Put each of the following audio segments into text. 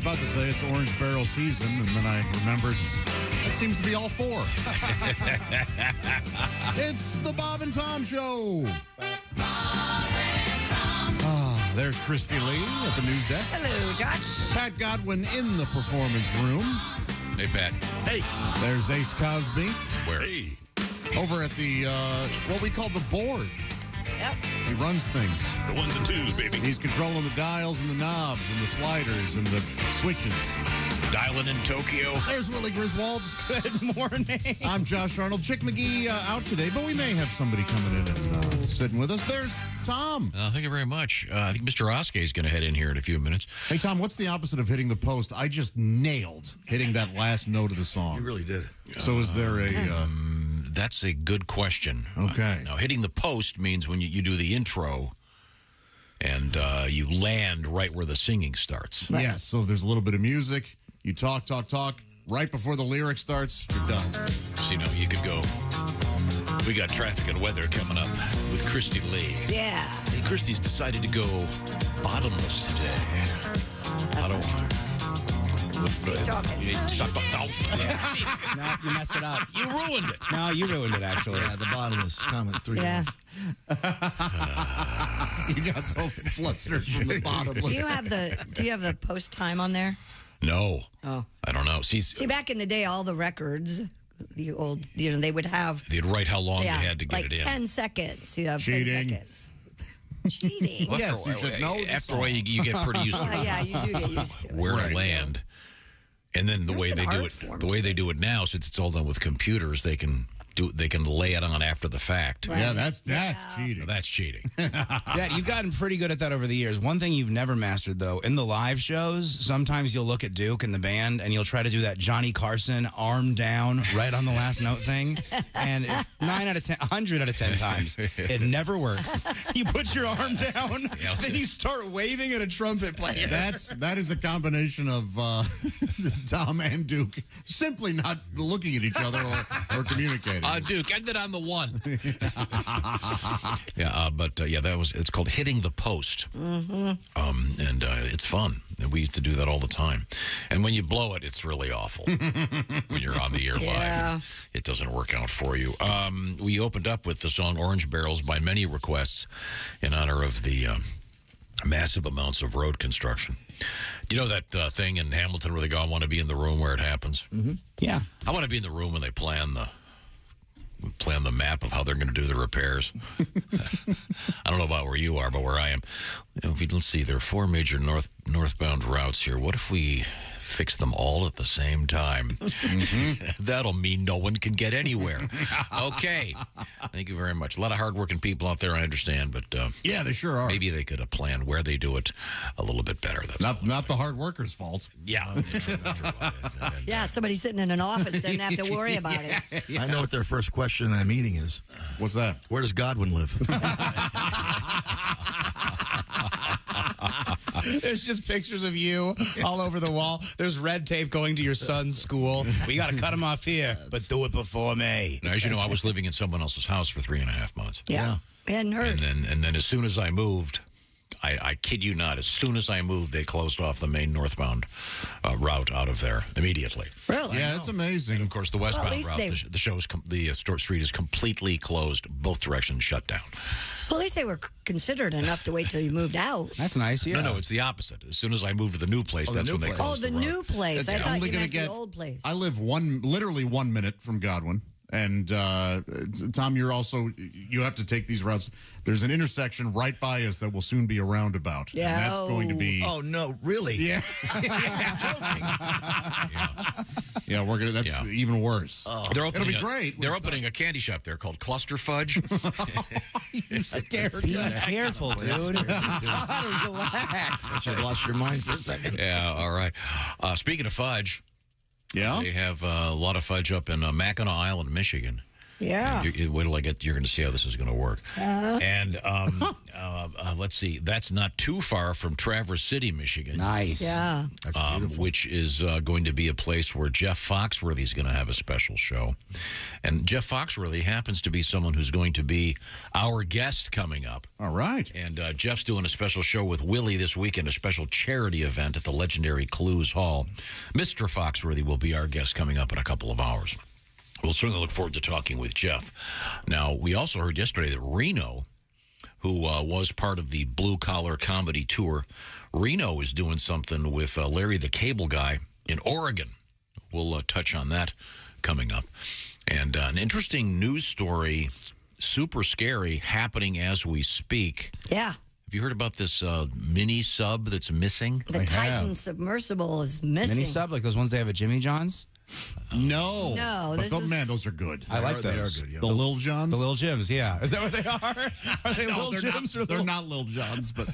about to say it's orange barrel season, and then I remembered that seems to be all four. It's the Bob and Tom Show. There's Christy Lee at the news desk. Hello, Josh. Pat Godwin in the performance room. Hey, Pat. Hey. There's Ace Cosby. Where? Hey. Over at the, what we call the board. Yep. He runs things. The ones and twos, baby. He's controlling the dials and the knobs and the sliders and the switches. Dialing in Tokyo. There's Willie Griswold. Good morning. I'm Josh Arnold. Chick McGee out today, but we may have somebody coming in and sitting with us. There's Tom. Thank you very much. I think Mr. Oskay is going to head in here in a few minutes. Hey, Tom, what's the opposite of hitting the post? I just nailed hitting that last note of the song. You really did. So is there a... That's a good question. Okay. Now, hitting the post means when you do the intro and you land right where the singing starts. Right. Yes, so there's a little bit of music. You talk. Right before the lyric starts, you're done. So, you could go, we got traffic and weather coming up with Christy Lee. Yeah. Hey, Christy's decided to go bottomless today. That's not true. Keep talking. Stop. No. No, you messed it up. You ruined it. No, you ruined it, actually. Yeah, the bottomless comment 3. Yeah. You got so flustered from the bottomless. Do you have the post time on there? No. Oh. I don't know. See, back in the day, all the records, the old, they would have... They'd write how long they had to get it in. 10 seconds. You have Cheating. 10 seconds. Cheating. Well, Yes, you should know. After a while, you get pretty used to it. Yeah, you do get used to it. Where to land. And then the There's way an they do art it, form the way to they it. do it now, since it's all done with computers, they can lay it on after the fact. Right. Yeah, that's cheating. Now, that's cheating. Yeah, you've gotten pretty good at that over the years. One thing you've never mastered, though, in the live shows, sometimes you'll look at Duke and the band, and you'll try to do that Johnny Carson arm down right on the last note thing. And 100 out of 10 times, it never works. You put your arm down, then you start waving at a trumpet player. That is a combination of Tom and Duke simply not looking at each other or communicating. Duke, end it on the one. It's called hitting the post. Mm-hmm. And it's fun. We used to do that all the time. And when you blow it, it's really awful. When you're on the air live, it doesn't work out for you. We opened up with the song Orange Barrels by many requests in honor of the massive amounts of road construction. Do you know that thing in Hamilton where they go, I want to be in the room where it happens? Mm-hmm. Yeah. I want to be in the room when they plan the map of how they're going to do the repairs. I don't know about where you are, but where I am. Let's see, there are 4 major northbound routes here. What if we fix them all at the same time? Mm-hmm. That'll mean no one can get anywhere. Okay. Thank you very much. A lot of hardworking people out there, I understand, but yeah, they sure are. Maybe they could have planned where they do it a little bit better. That's not the hard workers' fault. Yeah. Yeah, somebody sitting in an office doesn't have to worry about it. Yeah. I know what their first question in that meeting is. What's that? Where does Godwin live? There's just pictures of you all over the wall. There's red tape going to your son's school. We got to cut him off here, but do it before May. Now, as you know, I was living in someone else's house for 3.5 months. Yeah. We hadn't heard. And then as soon as I moved, I kid you not, as soon as I moved, they closed off the main northbound route out of there immediately. Really? Yeah, it's amazing. And of course, the westbound route, the street is completely closed, both directions shut down. Well, at least they were considerate enough to wait till you moved out. That's nice, yeah. No, it's the opposite. As soon as I moved to the new place, that's when they closed the the road. new place. It's I thought only you gonna meant get the old place. I live literally 1 minute from Godwin. And Tom, you have to take these routes. There's an intersection right by us that will soon be a roundabout. Yeah. And that's going to be... Oh, no, really? Yeah. Yeah, we're gonna. That's even worse. Oh. It'll be great. They're opening a candy shop there called Cluster Fudge. You scared Be me. careful, dude. Relax. You lost your mind for a second. Yeah, all right. Speaking of fudge, Yeah? they have a lot of fudge up in Mackinac Island, Michigan. Yeah. Wait till you're going to see how this is going to work. And let's see. That's not too far from Traverse City, Michigan. Nice. Yeah. That's beautiful. Which is going to be a place where Jeff Foxworthy is going to have a special show. And Jeff Foxworthy happens to be someone who's going to be our guest coming up. All right. And Jeff's doing a special show with Willie this weekend, a special charity event at the legendary Clues Hall. Mr. Foxworthy will be our guest coming up in a couple of hours. We'll certainly look forward to talking with Jeff. Now, we also heard yesterday that Reno, who was part of the Blue Collar Comedy Tour, Reno is doing something with Larry the Cable Guy in Oregon. We'll touch on that coming up. And an interesting news story, super scary, happening as we speak. Yeah. Have you heard about this mini sub that's missing? The Titan Submersible is missing. Mini sub, like those ones they have at Jimmy John's? No. No, But this is- man, those are good. I like They are those. good, yeah. The Lil Johns? The Lil Jims, yeah. Is that what they are? Are they No, Lil they're Jims or not, they're Lil- not Lil Johns, but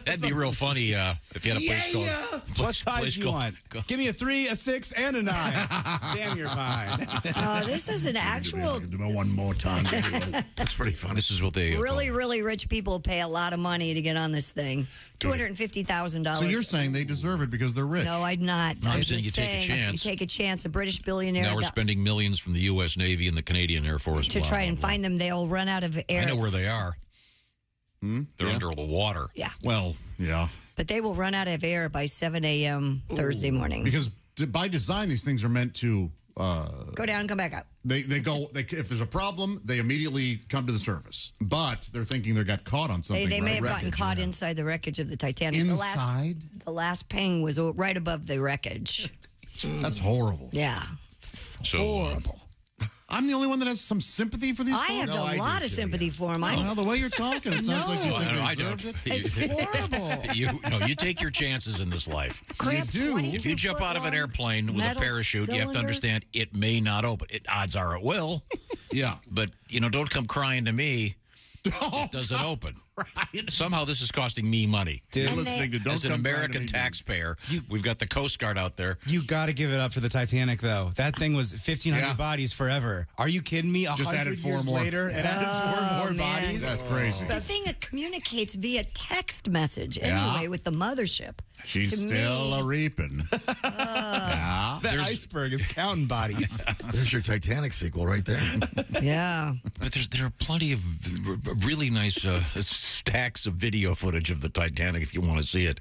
That'd be real funny if you had a place called... What size do you want? Give me a 3, a 6, and a 9. Damn, you're fine. This is an actual. do it one more time. That's pretty funny. This is what they... Really, really rich people pay a lot of money to get on this thing. $250,000. So you're saying they deserve it because they're rich? No, I'm not. I'm just saying you take a chance. You take a chance. A British billionaire Now we're spending millions from the U.S. Navy and the Canadian Air Force. to blah, try blah, and blah. find them. They'll run out of air. I know where they are. They're Yeah. under the water. Yeah, Well, yeah. but they will run out of air by 7 a.m. Thursday morning. Because by design, these things are meant to. Go down, come back up. They if there's a problem, they immediately come to the surface. But they're thinking they got caught on something. They may have right? gotten caught inside the wreckage of the Titanic. Inside? The last ping was right above the wreckage. That's horrible. Yeah. So, Horrible. I'm the only one that has some sympathy for these I folks. have a lot of sympathy for him. Well, the way you're talking, it sounds like you No. think I they don't. deserved it. It's horrible. you take your chances in this life. Cramped do. If you jump out of an airplane with a metal parachute, you have to cylinder. understand it may not open. Odds are it will. Yeah. But, don't come crying to me. It doesn't open. Right. Somehow this is costing me money. Dude, You're listening to Don't As an Come Crying to American Me, taxpayer, we've got the Coast Guard out there. you got to give it up for the Titanic, though. That thing was 1,500 Yeah. bodies forever. Are you kidding me? Just 100 added 4 years more. later, it added 4 more man. bodies. That's crazy. The thing that communicates via text message anyway with the mothership. She's To still me- a reaping. Yeah. That iceberg is counting bodies. There's your Titanic sequel right there. Yeah. But there are plenty of really nice stacks of video footage of the Titanic if you want to see it.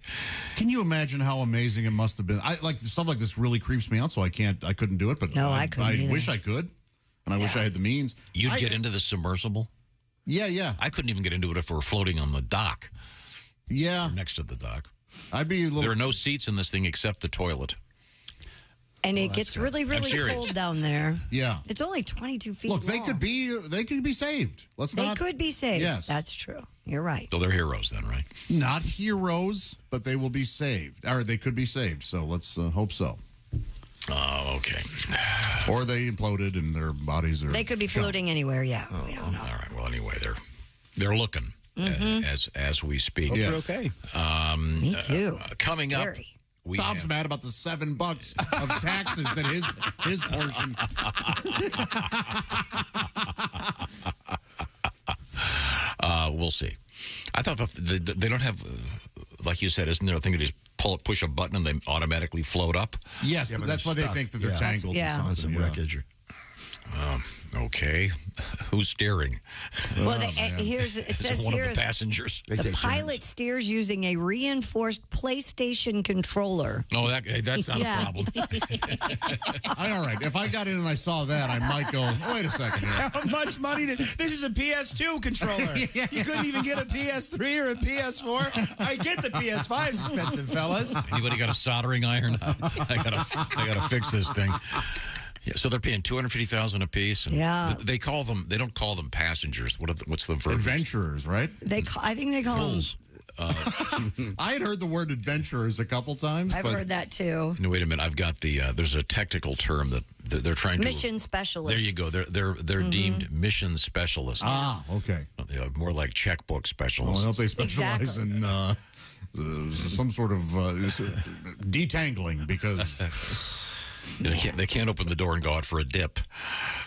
Can you imagine how amazing it must have been? I like stuff like this really creeps me out, so I couldn't do it. But No, I couldn't either. wish I could, and I wish I had the means. You'd get into the submersible? Yeah. I couldn't even get into it if we were floating on the dock, Yeah. next to the dock. I'd be a little. There are no seats in this thing except the toilet. And it gets really, really serious. cold down there. Yeah. It's only 22 feet Look, they long. could be saved. Let's They not. could be saved. Yes. That's true. You're right. So they're heroes then, right? Not heroes, but they will be saved, or they could be saved. So let's hope so. Okay. Or they imploded and their bodies are. They could be floating anywhere. Yeah. Oh, We don't know. All right. Well, anyway, they're looking as we speak. Yeah. You're Yes. okay. Me too. Coming up, Scary. we Tom's have- mad about the $7 of taxes that his portion. We'll see. I thought they don't have, like you said, isn't there a thing that just push a button and they automatically float up? Yes, Yeah, but but that's they're why they stuck. think that they're Yeah. tangled. Yeah. in On some something, yeah. wreckage. Okay. Who's steering? Well, it says One here of the passengers. They the take pilot turns. steers using a reinforced PlayStation controller. No, that's not Yeah. a problem. All right, if I got in and I saw that, I might go, wait a second here. How much money did this is a PS2 controller? You couldn't even get a PS3 or a PS4. I get the PS5's expensive, fellas. Anybody got a soldering iron? I gotta fix this thing. Yeah, so they're paying $250,000 a piece. And Yeah. They don't call them passengers. What's the verb? Adventurers, right? I think they call them. I had heard the word adventurers a couple times. I've but heard that too. No, wait a minute. I've got there's a technical term that they're trying to. Mission specialists. There you go. They're deemed mission specialists. okay. More like checkbook Well, I specialists. hope they specialize Exactly. in some sort of detangling because They can't open the door and go out for a dip.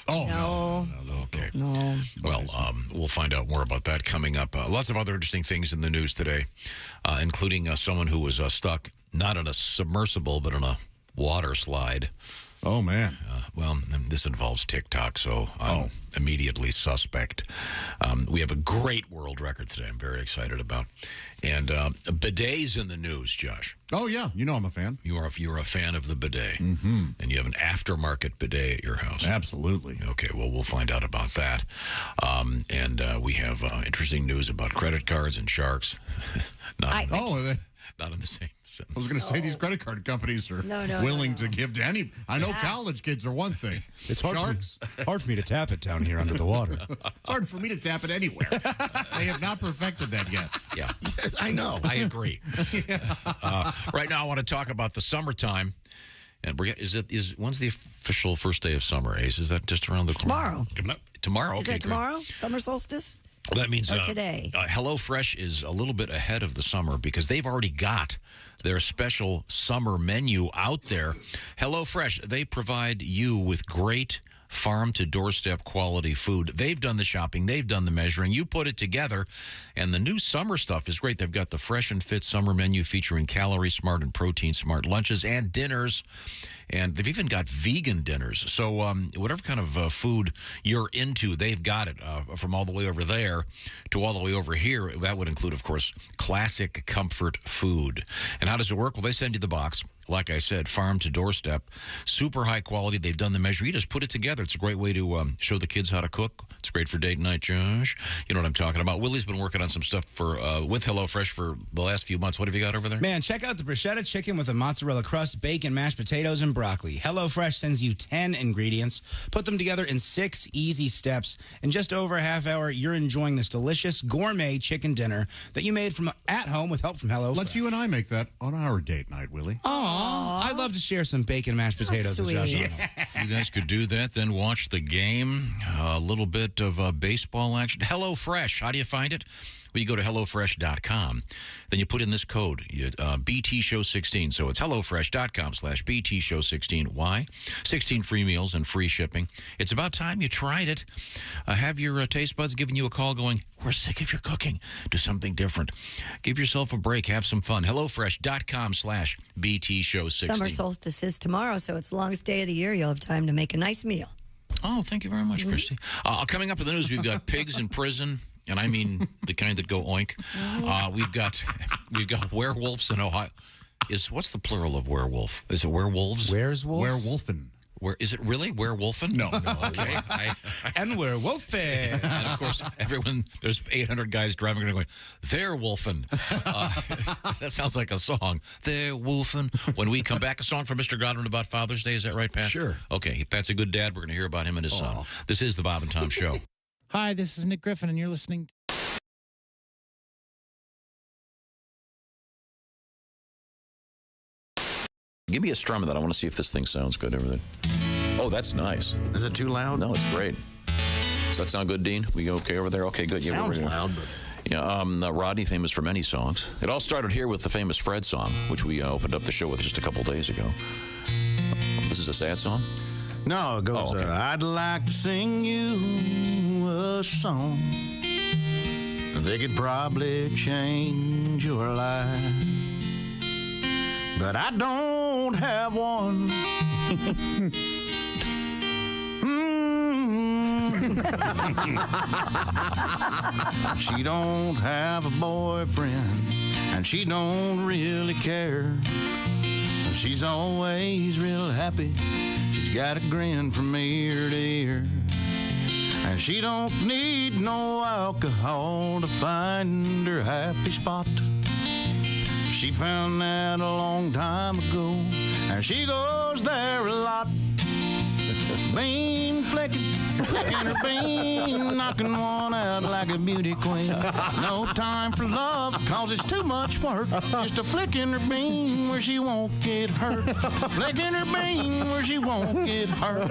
Oh, no. Okay. No. Well, we'll find out more about that coming up. Lots of other interesting things in the news today, including someone who was stuck not in a submersible, but in a water slide. Oh, man. Well, this involves TikTok, so I'm immediately suspect. We have a great world record today I'm very excited about. And bidets in the news, Josh. Oh, yeah. You know I'm a fan. You're a fan of the bidet. Mm-hmm. And you have an aftermarket bidet at your house. Absolutely. Okay, well, we'll find out about that. And we have interesting news about credit cards and sharks. Not in the same sentence. I was going to say these credit card companies are willing to give to any. I know college kids are one thing. It's hard Sharks. hard for me to tap it down here under the water. It's hard for me to tap it anywhere. They have not perfected that yet. Yeah. Yes, I know. I agree. Right now, I want to talk about the summertime. And when's the official first day of summer, Ace? Is that just around the corner? Tomorrow. Is Okay, that tomorrow? Summer solstice? Well, that means today. HelloFresh is a little bit ahead of the summer because they've already got their special summer menu out there. HelloFresh, they provide you with great farm-to-doorstep quality food. They've done the shopping. They've done the measuring. You put it together, and the new summer stuff is great. They've got the Fresh and Fit summer menu featuring calorie-smart and protein-smart lunches and dinners. And they've even got vegan dinners. So whatever kind of food you're into, they've got it from all the way over there to all the way over here. That would include, of course, classic comfort food. And how does it work? Well, they send you the box. Like I said, farm to doorstep, super high quality. They've done the measure. You just put it together. It's a great way to show the kids how to cook. It's great for date night, Josh. You know what I'm talking about. Willie's been working on some stuff with HelloFresh for the last few months. What have you got over there? Man, check out the bruschetta chicken with a mozzarella crust, bacon, mashed potatoes, and broccoli. HelloFresh sends you 10 ingredients. Put them together in 6 easy steps. In just over a half hour, you're enjoying this delicious gourmet chicken dinner that you made from at home with help from HelloFresh. Let's you and I make that on our date night, Willie. I'd love to share some bacon mashed potatoes with Josh. You guys could do that, then watch the game. A little bit of baseball action. HelloFresh, how do you find it? Well, you go to HelloFresh.com. Then you put in this code, BTShow16. So it's HelloFresh.com/BTShow16. Why? 16 free meals and free shipping. It's about time you tried it. Have your taste buds giving you a call going, we're sick of your cooking. Do something different. Give yourself a break. Have some fun. HelloFresh.com/BTShow16. Summer solstice is tomorrow, so it's the longest day of the year. You'll have time to make a nice meal. Oh, thank you very much, Christy. Coming up in the news, we've got pigs in prison. And I mean the kind that go oink. We've got werewolves in Ohio. What's the plural of werewolf? Is it werewolves? Where's wolf? Werewolfen. Where is it really? Werewolfen? No. Okay. And werewolfen. And of course, there's 800 guys driving around going, they're wolfen. That sounds like a song. They're wolfen. When we come back, a song from Mr. Godwin about Father's Day. Is that right, Pat? Sure. Okay. Pat's a good dad. We're going to hear about him and his son. This is the Bob and Tom Show. Hi, this is Nick Griffin, and you're listening to... Give me a strum of that. I want to see if this thing sounds good. Everything. Oh, that's nice. Is it too loud? No, it's great. Does that sound good, Dean? We go okay over there? Okay, good. Sounds loud, but... Yeah, Rodney, famous for many songs. It all started here with the famous Fred song, which we opened up the show with just a couple days ago. This is a sad song? No, it goes, I'd like to sing you a song. They could probably change your life. But I don't have one. She don't have a boyfriend, and she don't really care. She's always real happy. She's got a grin from ear to ear. And she don't need no alcohol to find her happy spot. She found that a long time ago, and she goes there a lot. Bean flicking her bean, knocking one out like a beauty queen. No time for love, cause it's too much work. Just a flicking her bean where she won't get hurt. Flicking her bean where she won't get hurt.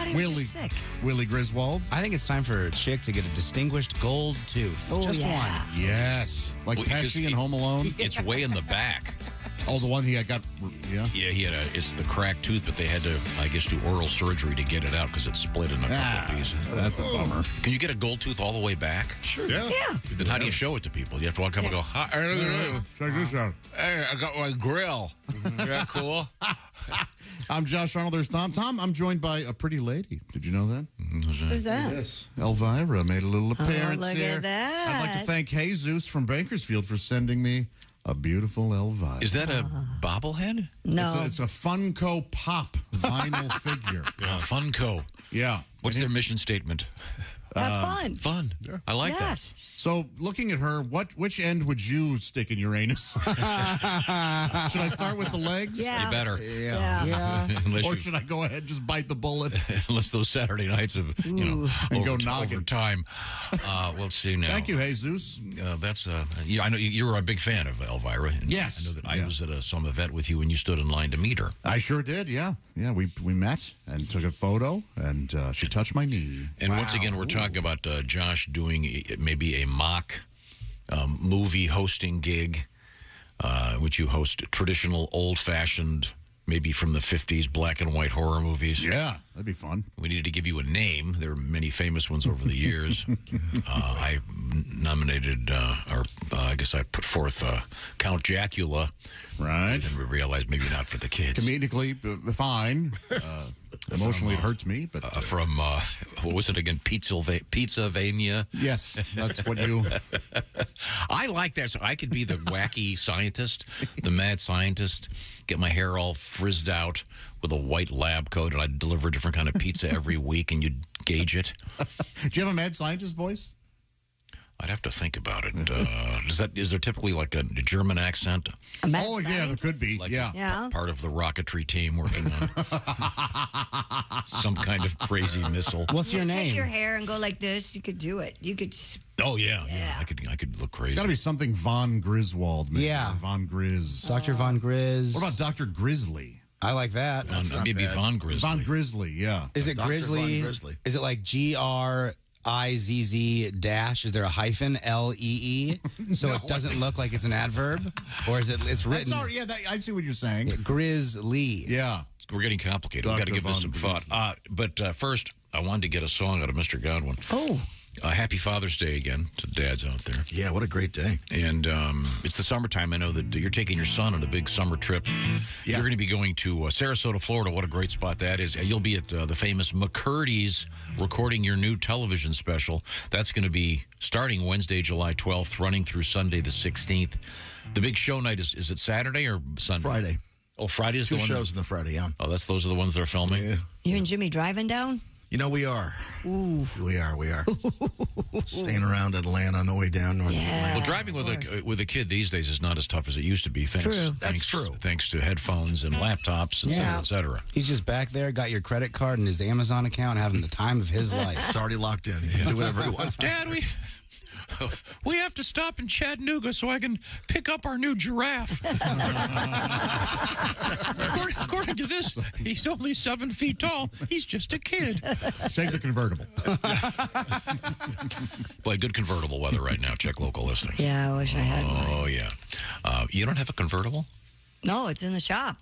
thought he was just sick. Willie Griswold. I think it's time for a chick to get a distinguished gold tooth. Oh, Just yeah. one. Yes. Like Pesci in Home Alone. It's way in the back. Oh, the one he got, yeah? Yeah, he had it's the cracked tooth, but they had to, I guess, do oral surgery to get it out because it's split in a couple of pieces. That's a bummer. Can you get a gold tooth all the way back? Sure. Yeah. Then how do you show it to people? You have to walk up and go, hi, Check this out. hey, I got my grill. Is that cool? I'm Josh Arnold. There's Tom. Tom, I'm joined by a pretty lady. Did you know that? Who's that? Yes. Elvira made a little appearance look here. at that. I'd like to thank Jesus from Bakersfield for sending me a beautiful Elvira. Is that a bobblehead? No. It's a Funko Pop vinyl figure. Yeah, Funko. Yeah. What's their mission statement? Have fun. Fun. Yeah. I like Yes. So, looking at her, which end would you stick in your anus? Should I start with the legs? Yeah. You better. Yeah. Or should I go ahead and just bite the bullet? Unless those Saturday nights of, And go noggin. over time. Let's see now. Thank you, Jesus. That's I know you were a big fan of Elvira. And Yes. I know that I was at some event with you and you stood in line to meet her. I sure did, yeah. Yeah, we met and took a photo, and she touched my knee. And once again, we're talking about Josh doing maybe a mock movie hosting gig, which you host traditional, old-fashioned, maybe from the 50s, black and white horror movies. Yeah, that'd be fun. We needed to give you a name. There are many famous ones over the years. I nominated, I guess I put forth Count Jacula. Right. And we realized maybe not for the kids. Comedically, fine. Emotionally, it hurts me. But from, what was it again? Pizzavania? Yes, that's what you... I like that. So I could be the wacky scientist, the mad scientist, get my hair all frizzed out with a white lab coat, and I'd deliver a different kind of pizza every week, and you'd gauge it. Do you have a mad scientist voice? I'd have to think about it. Is there typically like a German accent? Oh, yeah, there could be. Like Yeah. part of the rocketry team working on some kind of crazy missile. What's your Take name? your hair and go like this. You could do it. You could. Oh yeah. I could look crazy. It's got to be something Von Griswold. Maybe. Yeah. Or Von Grizz. Dr. Von Grizz. What about Dr. Grizzly? I like that. Maybe Von Grizzly. Von Grizzly, yeah. Is it Dr. Grizzly? Von Grizzly. Is it like GRIZZ dash? Is there a hyphen LEE so No, it doesn't look like it's an adverb, or is it's written? Sorry, yeah, I see what you're saying. Grizzly. Yeah. We're getting complicated. We've got to Dr. give this some Von thought. But first, I wanted to get a song out of Mr. Godwin. Oh. Happy Father's Day again to dads out there. Yeah, what a great day. And it's the summertime. I know that you're taking your son on a big summer trip. You're going to be going to Sarasota, Florida. What a great spot that is. You'll be at the famous McCurdy's recording your new television special. That's going to be starting Wednesday, July 12th, running through Sunday the 16th. The big show night, is it Saturday or Sunday? Friday. Oh, Friday is Two the one? shows on the Friday, yeah. Oh, those are the ones they're filming? Yeah. You and Jimmy driving down? You know, we are. Ooh. We are. Staying around Atlanta on the way down north of Atlanta. Well, driving with a kid these days is not as tough as it used to be. That's true. Thanks to headphones and laptops, et cetera, et cetera. He's just back there, got your credit card and his Amazon account, having the time of his life. It's already locked in. He can do whatever he wants. Dad, we have to stop in Chattanooga so I can pick up our new giraffe. According to this, he's only 7 feet tall. He's just a kid. Take the convertible. Boy, good convertible weather right now. Check local listings. Yeah, I wish I had one. Oh, yeah. You don't have a convertible? No, it's in the shop.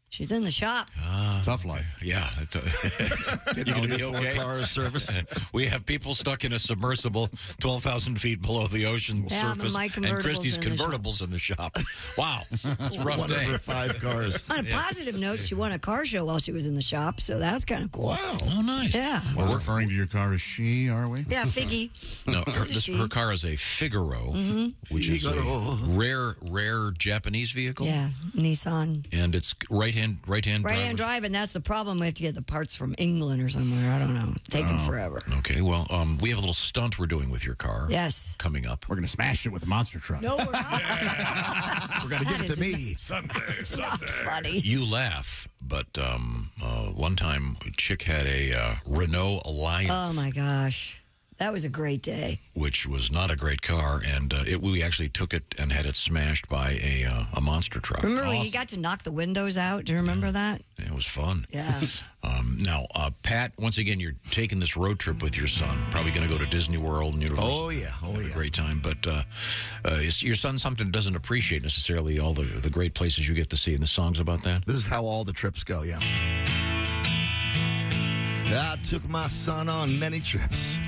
She's in the shop. It's a tough life. Yeah. Getting all your 4 cars serviced. We have people stuck in a submersible 12,000 feet below the ocean surface, my and Christy's convertible's in the convertible's in the shop. Wow. It's a rough day. 5 cars. On a positive note, she won a car show while she was in the shop, so that's kind of cool. Wow. Oh, nice. Yeah. We're referring to your car as she, are we? Yeah, Figgy. No, her car is a Figaro, which is a rare Japanese vehicle. Yeah, Nissan. And it's right-hand Right-hand drive, and that's the problem. We have to get the parts from England or somewhere. I don't know. Taking forever. Okay, well, we have a little stunt we're doing with your car. Yes. Coming up. We're going to smash it with a monster truck. No, we're not. We're going to give it to me. Sunday. Not funny. You laugh, but one time, a chick had a Renault Alliance. Oh, my gosh. That was a great day. which was not a great car, and we actually took it and had it smashed by a monster truck. Remember when you got to knock the windows out? Do you remember that? It was fun. Yeah. Now, Pat, once again, you're taking this road trip with your son. Probably going to go to Disney World and Oh, yeah. have a great time. But your son something doesn't appreciate necessarily all the great places you get to see. And the song's about that. This is how all the trips go, yeah. I took my son on many trips.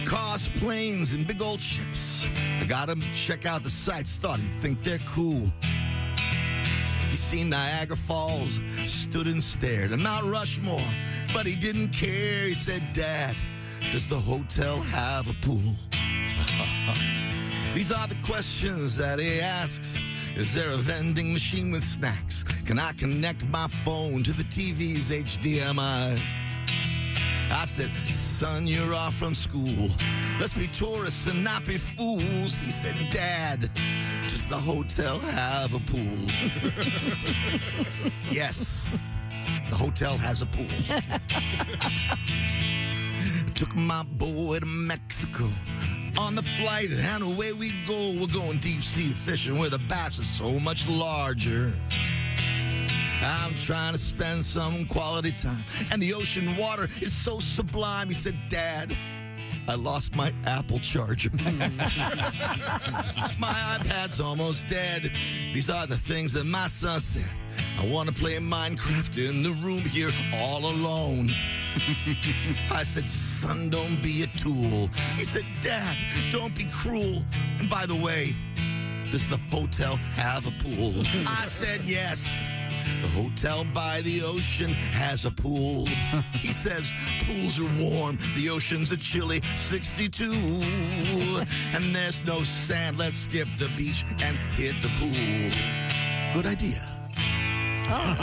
Cars, planes, and big old ships. I got him to check out the sights, thought he'd think they're cool. He seen Niagara Falls, stood and stared at Mount Rushmore, but he didn't care. He said, Dad, does the hotel have a pool? These are the questions that he asks. Is there a vending machine with snacks? Can I connect my phone to the TV's HDMI? I said, son, you're off from school. Let's be tourists and not be fools. He said, Dad, does the hotel have a pool? Yes, the hotel has a pool. I took my boy to Mexico on the flight, and away we go. We're going deep sea fishing where the bass is so much larger. I'm trying to spend some quality time, and the ocean water is so sublime. He said, Dad, I lost my Apple charger. My iPad's almost dead. These are the things that my son said. I want to play Minecraft in the room here all alone. I said, son, don't be a tool. He said, Dad, don't be cruel. And by the way, does the hotel have a pool? I said, yes. The hotel by the ocean has a pool. He says, pools are warm, the ocean's a chilly 62. And there's no sand, let's skip the beach and hit the pool. Good idea. All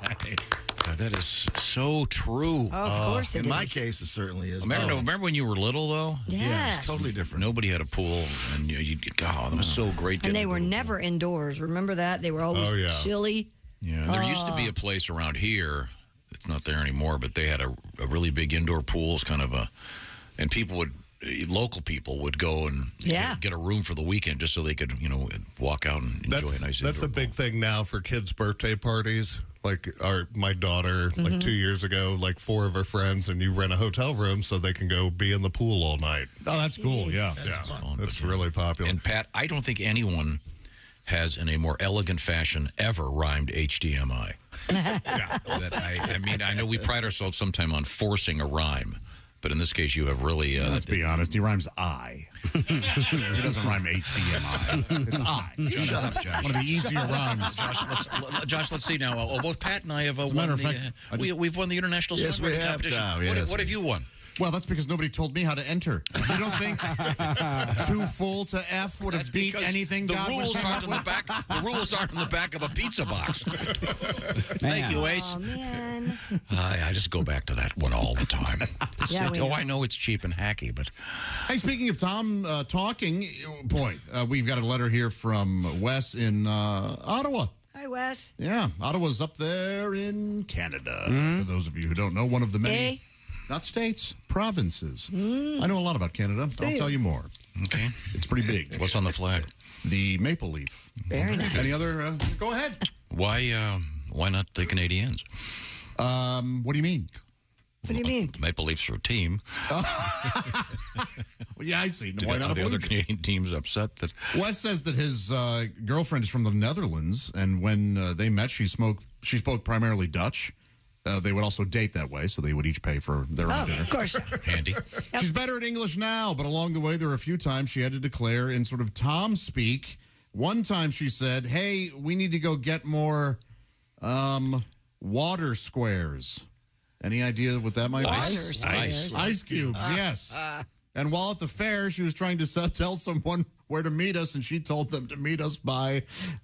right. God, that is so true. Oh, of course it is. In my case, it certainly is. Remember when you were little, though? Yes. Yeah, it's totally different. Nobody had a pool, and that was so great. And they were never indoors. Remember that? They were always chilly. Yeah, there used to be a place around here. It's not there anymore, but they had a really big indoor pool. It's kind of and local people would go and get a room for the weekend just so they could, walk out and enjoy a nice. That's a big thing now for kids' birthday parties. Like my daughter, like 2 years ago, like 4 of her friends, and you rent a hotel room so they can go be in the pool all night. Oh, that's cool. Yeah, That's really popular. And Pat, I don't think anyone has, in a more elegant fashion, ever rhymed HDMI. I know we pride ourselves sometime on forcing a rhyme, but in this case, you have really. Let's be honest. He rhymes I. He doesn't rhyme HDMI. It's I. Shut up, Josh. One of the easier rhymes. Josh, let's see now. Both Pat and I have As a matter of fact, we've won the international songwriting competition. What have you won? Well, that's because nobody told me how to enter. You don't think too full to F would have beat anything? The rules aren't in the back. The rules aren't in the back of a pizza box. Thank you, Ace. Oh man. I just go back to that one all the time. I know it's cheap and hacky, but hey, speaking of Tom talking, boy, we've got a letter here from Wes in Ottawa. Hi, Wes. Yeah, Ottawa's up there in Canada. For those of you who don't know, one of the many. Not states, provinces. I know a lot about Canada. I'll tell you more. Okay. It's pretty big. What's on the flag? The maple leaf. Very nice. Any other? Go ahead. Why not the Canadiens? What do you mean? What do you mean? Maple Leafs are a team. Well, yeah, I see. Why not the other Canadian teams upset that? Wes says that his girlfriend is from the Netherlands, and when they met, she spoke primarily Dutch. They would also date that way, so they would each pay for their own dinner. Of course. Handy. She's better at English now, but along the way, there were a few times she had to declare in sort of Tom speak. One time she said, hey, we need to go get more water squares. Any idea what that might be? Ice cubes, yes. And while at the fair, she was trying to tell someone where to meet us, and she told them to meet us by,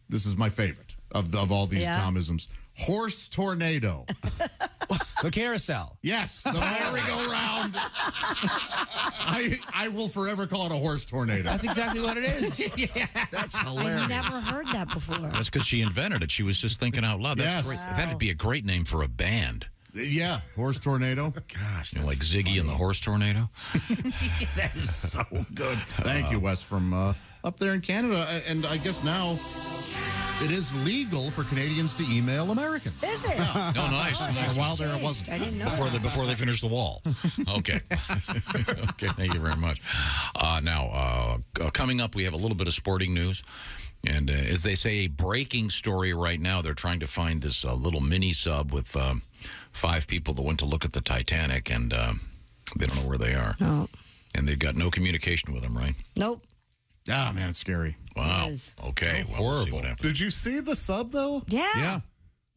this is my favorite of all these Tomisms, horse tornado. The carousel. Yes, the merry-go-round. I will forever call it a horse tornado. That's exactly what it is. Yeah, that's hilarious. I've never heard that before. That's because she invented it. She was just thinking out loud. That's great. That'd be a great name for a band. Yeah, horse tornado. Gosh, You know, like Ziggy and the horse tornado. That is so good. Thank you, Wes, from up there in Canada. And I guess now it is legal for Canadians to email Americans. Is it? Oh, nice. For a while there, it wasn't. I didn't know Before they finish the wall. Okay. Okay, thank you very much. Now, coming up, we have a little bit of sporting news. And as they say, a breaking story right now. They're trying to find this little mini sub with 5 people that went to look at the Titanic, and they don't know where they are. Oh. And they've got no communication with them, right? Nope. Ah, man, it's scary. Wow. Okay. Well, we'll see what happens. Did you see the sub, though? Yeah. Yeah.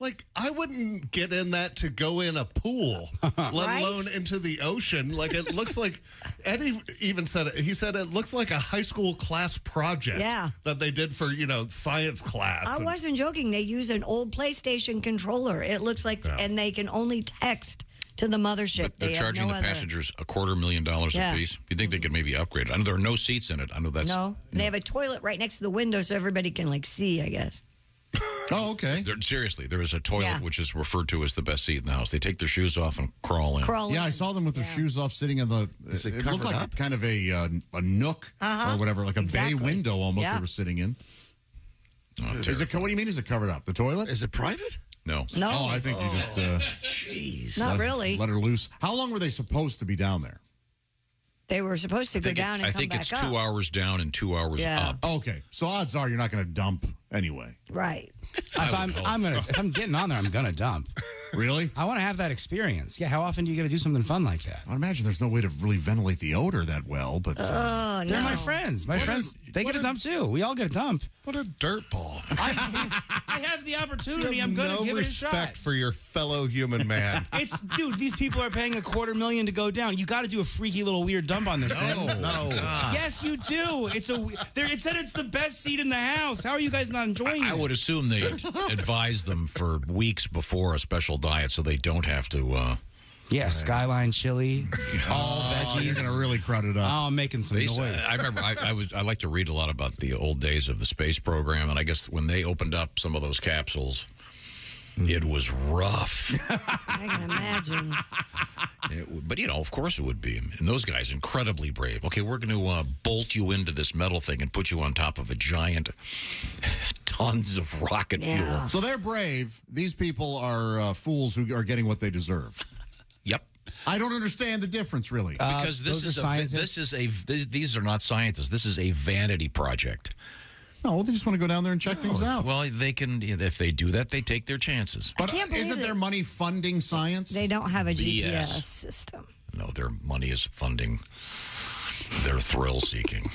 Like, I wouldn't get in that to go in a pool, let alone into the ocean. Like, it looks like, Eddie even said it. He said it looks like a high school class project that they did for, science class. I wasn't joking. They use an old PlayStation controller. It looks like, and they can only text to the mothership. But they're charging the passengers $250,000 Yeah. apiece. You think they could maybe upgrade it? I know there are no seats in it. I know that's... No. They have a toilet right next to the window so everybody can, see, I guess. Oh, okay. Seriously, there is a toilet which is referred to as the best seat in the house. They take their shoes off and crawl in. Yeah, I saw them with their shoes off sitting in the... It looked like kind of a nook or whatever, like a bay window almost they were sitting in. Is it? What do you mean is it covered up? The toilet? Is it private? No. No. Oh, I think you just... Jeez. Not really. Let her loose. How long were they supposed to be down there? They were supposed to go down and come back up. I think it's 2 hours down and 2 hours up. Okay, so odds are you're not going to dump anyway. Right. If I'm getting on there, I'm gonna dump. Really? I want to have that experience. Yeah. How often do you get to do something fun like that? I imagine there's no way to really ventilate the odor that well, but they're my friends. My friends, they get a dump too. We all get a dump. What a dirtball! I have the opportunity. I'm gonna no give it a shot. respect for your fellow human man. Dude, these people are paying $250,000 to go down. You got to do a freaky little weird dump on this thing. No. Yes, you do. It said it's the best seat in the house. How are you guys not enjoying it? I would assume they advise them for weeks before a special diet so they don't have to... Skyline chili, all veggies. You're going to really crowd it up. Oh, I'm making some noise. I remember I like to read a lot about the old days of the space program, and I guess when they opened up some of those capsules, it was rough. I can imagine. But, of course it would be. And those guys, incredibly brave. Okay, we're going to bolt you into this metal thing and put you on top of a giant tons of rocket fuel. So they're brave. These people are fools who are getting what they deserve. Yep. I don't understand the difference, really. Because these are not scientists. This is a vanity project. No, they just want to go down there and check things out. Well, they can, if they do that, they take their chances. But isn't their money funding science? They don't have a GPS system. No, their money is funding their thrill-seeking.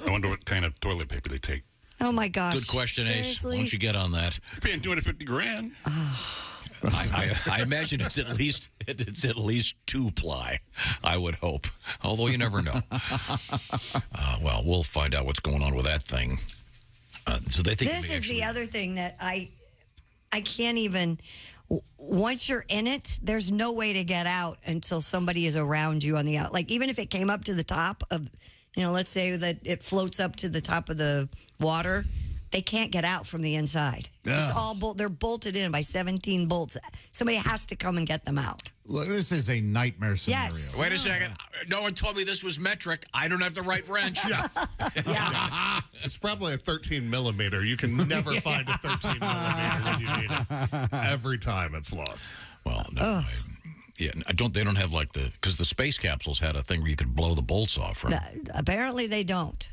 I wonder what kind of toilet paper they take. Oh, my gosh. Good question, Seriously? Ace. Why don't you get on that? You're paying $250,000. I imagine it's at least 2-ply. I would hope, although you never know. Well, we'll find out what's going on with that thing. So they think this is the other thing that I can't even. Once you're in it, there's no way to get out until somebody is around you on the out. Like even if it came up to the top of, let's say that it floats up to the top of the water. They can't get out from the inside. It's all they're bolted in by 17 bolts. Somebody has to come and get them out. Look, this is a nightmare scenario. Yes. Wait a second. No one told me this was metric. I don't have the right wrench. It's probably a 13 millimeter. You can never find a 13 millimeter when you need it. Every time it's lost. Well, no. They don't have because the space capsules had a thing where you could blow the bolts off, right? Apparently they don't.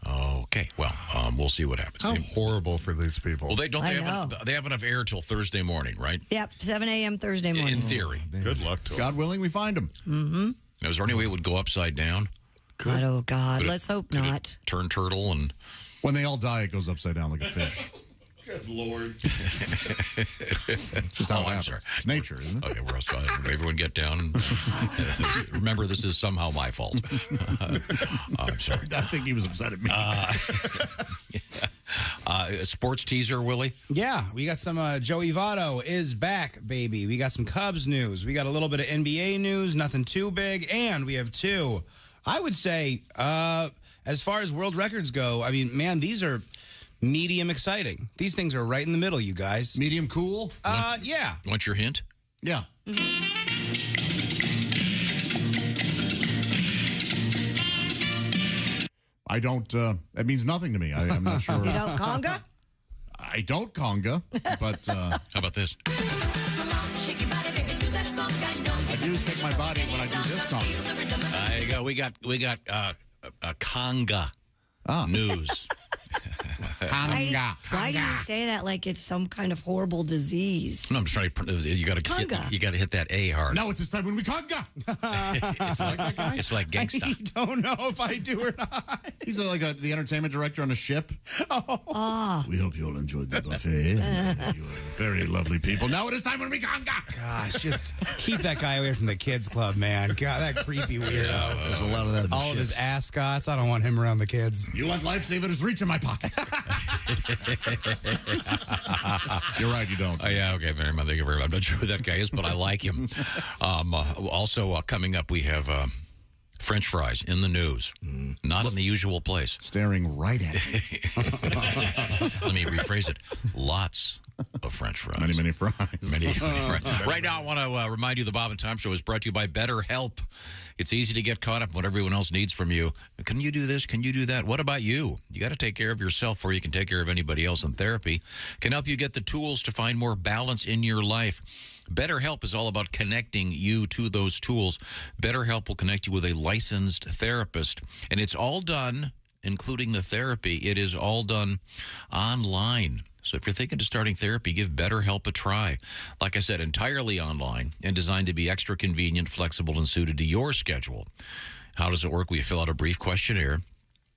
Okay, well, we'll see what happens. How horrible for these people. Well, they have enough air till Thursday morning, right? Yep, 7 a.m. Thursday morning. In theory. Good luck to them. God willing, we find them. Mm-hmm. Now, is there any way it would go upside down? Oh, God, let's hope not. Turn turtle and... When they all die, it goes upside down like a fish. Good Lord. Just how it happens. It's nature, isn't it? Okay, we're outside. Everyone get down. Remember, this is somehow my fault. I'm sorry. I think he was upset at me. A sports teaser, Willie? Yeah, we got some Joey Votto is back, baby. We got some Cubs news. We got a little bit of NBA news, nothing too big. And we have I would say, as far as world records go, I mean, man, these are Medium exciting. These things are right in the middle, you guys. Medium cool? Yeah. Want your hint? Yeah. I don't, that means nothing to me. I'm not sure. You don't conga? I don't conga, but how about this? I do shake my body when I do this conga. There you go. We got a conga news. Conga. Why do you say that like it's some kind of horrible disease? No, I'm just trying to. You got to hit that A hard. No, it's this time when we conga. It's like that guy. It's like gangsta. I don't know if I do or not. He's like the entertainment director on a ship. We hope you all enjoyed the buffet. You are very lovely people. Now it is time when we conga. Gosh, just keep that guy away from the kids club, man. God, that creepy weirdo. There's a lot of that. All of his ascots. I don't want him around the kids. You want lifesavers? Reach in my pocket. You're right, you don't. Yeah, okay, very much. Thank you very much. I'm not sure who that guy is, but I like him. Also, coming up, we have French fries in the news. Not in the usual place. Staring right at me. Let me rephrase it. Lots of French fries. Many fries. Many fries. Right now, I want to remind you the Bob and Tom Show is brought to you by BetterHelp. It's easy to get caught up in what everyone else needs from you. Can you do this? Can you do that? What about you? You got to take care of yourself before you can take care of anybody else, and therapy can help you get the tools to find more balance in your life. BetterHelp is all about connecting you to those tools. BetterHelp will connect you with a licensed therapist, and it's all done, including the therapy, it is all done online. So if you're thinking of starting therapy, give BetterHelp a try. Like I said, entirely online and designed to be extra convenient, flexible, and suited to your schedule. How does it work? We fill out a brief questionnaire,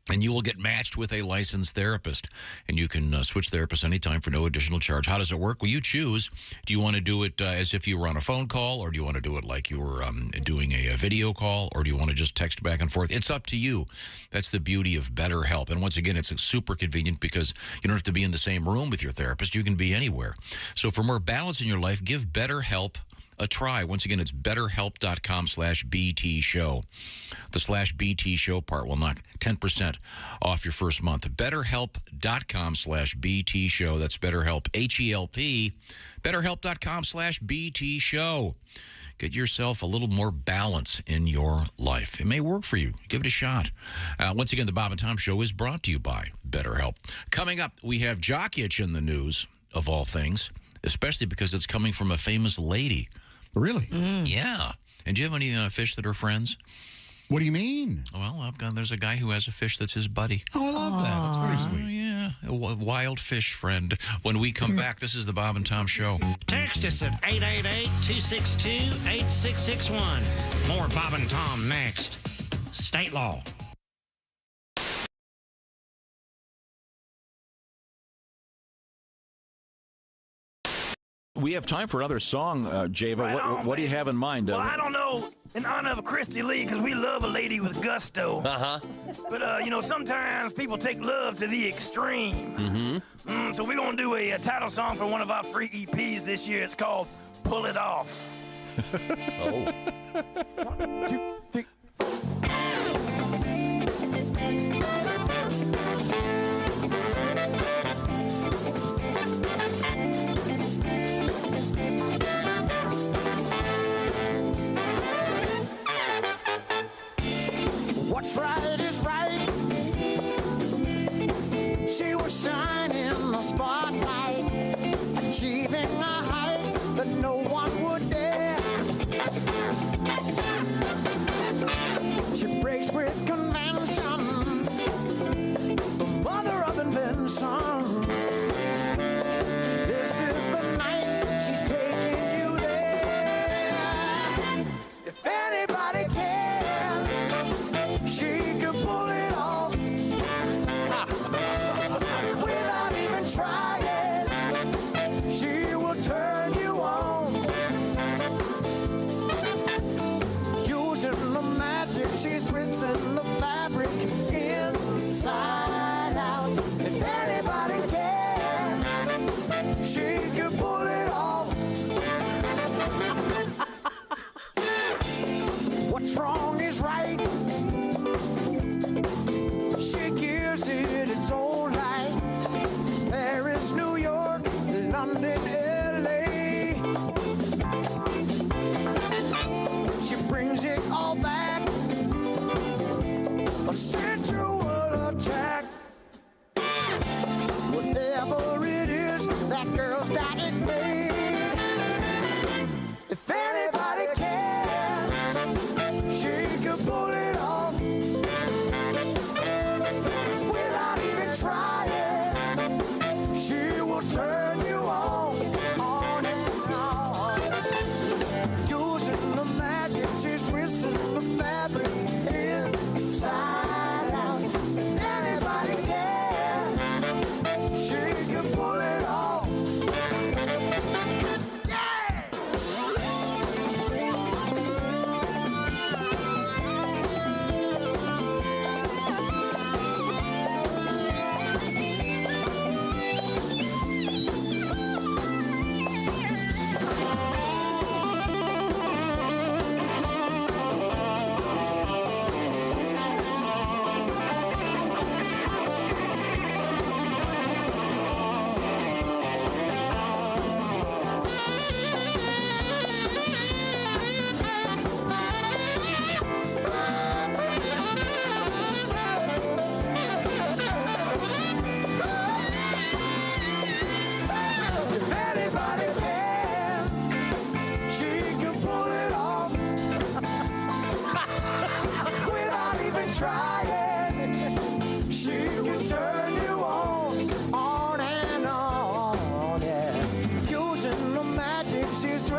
and you will get matched with a licensed therapist. And you can switch therapists anytime for no additional charge. How does it work? Well, you choose. Do you want to do it as if you were on a phone call, or do you want to do it like you were doing a video call, or do you want to just text back and forth? It's up to you. That's the beauty of BetterHelp. And once again, it's super convenient because you don't have to be in the same room with your therapist. You can be anywhere. So for more balance in your life, give BetterHelp a try. Once again, it's betterhelp.com/BT show. The /BT show part will knock 10% off your first month. Betterhelp.com/BT show. That's BetterHelp, HELP. Betterhelp.com/BT show. Get yourself a little more balance in your life. It may work for you. Give it a shot. Once again, the Bob and Tom Show is brought to you by BetterHelp. Coming up, we have jock itch in the news, of all things, especially because it's coming from a famous lady. Really? Yeah. And do you have any fish that are friends? What do you mean? Well, there's a guy who has a fish that's his buddy. Oh, I love that. That's very sweet. Yeah, a wild fish friend. When we come back, this is the Bob and Tom Show. Text us at 888-262-8661. More Bob and Tom next. State law. We have time for another song, Java. Right what do you have in mind? Well, I don't know. In honor of Christy Lee, because we love a lady with gusto. Uh-huh. But, sometimes people take love to the extreme. Mm-hmm. So we're going to do a title song for one of our free EPs this year. It's called Pull It Off. Oh. 1, 2, 3, 4. What's right is right. She was shining in the spotlight, achieving a height that no one would dare.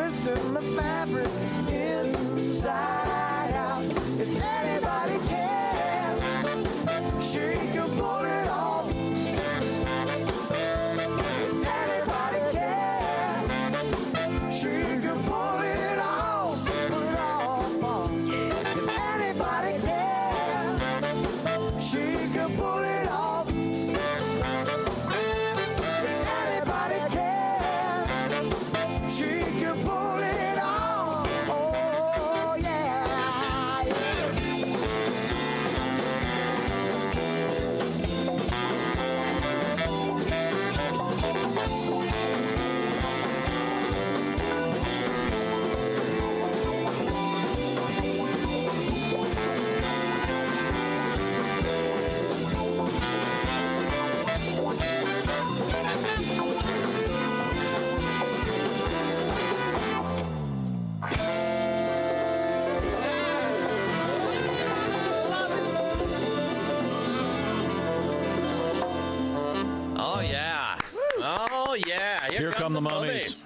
twisting the fabric inside out. If anybody can, she can pull it off. If anybody can, she can pull it off. Pull it off. If anybody can, she can pull it off. If anybody can, she can pull it off. Oh, yeah. Oh, yeah. Oh, yeah. Here come the mummies.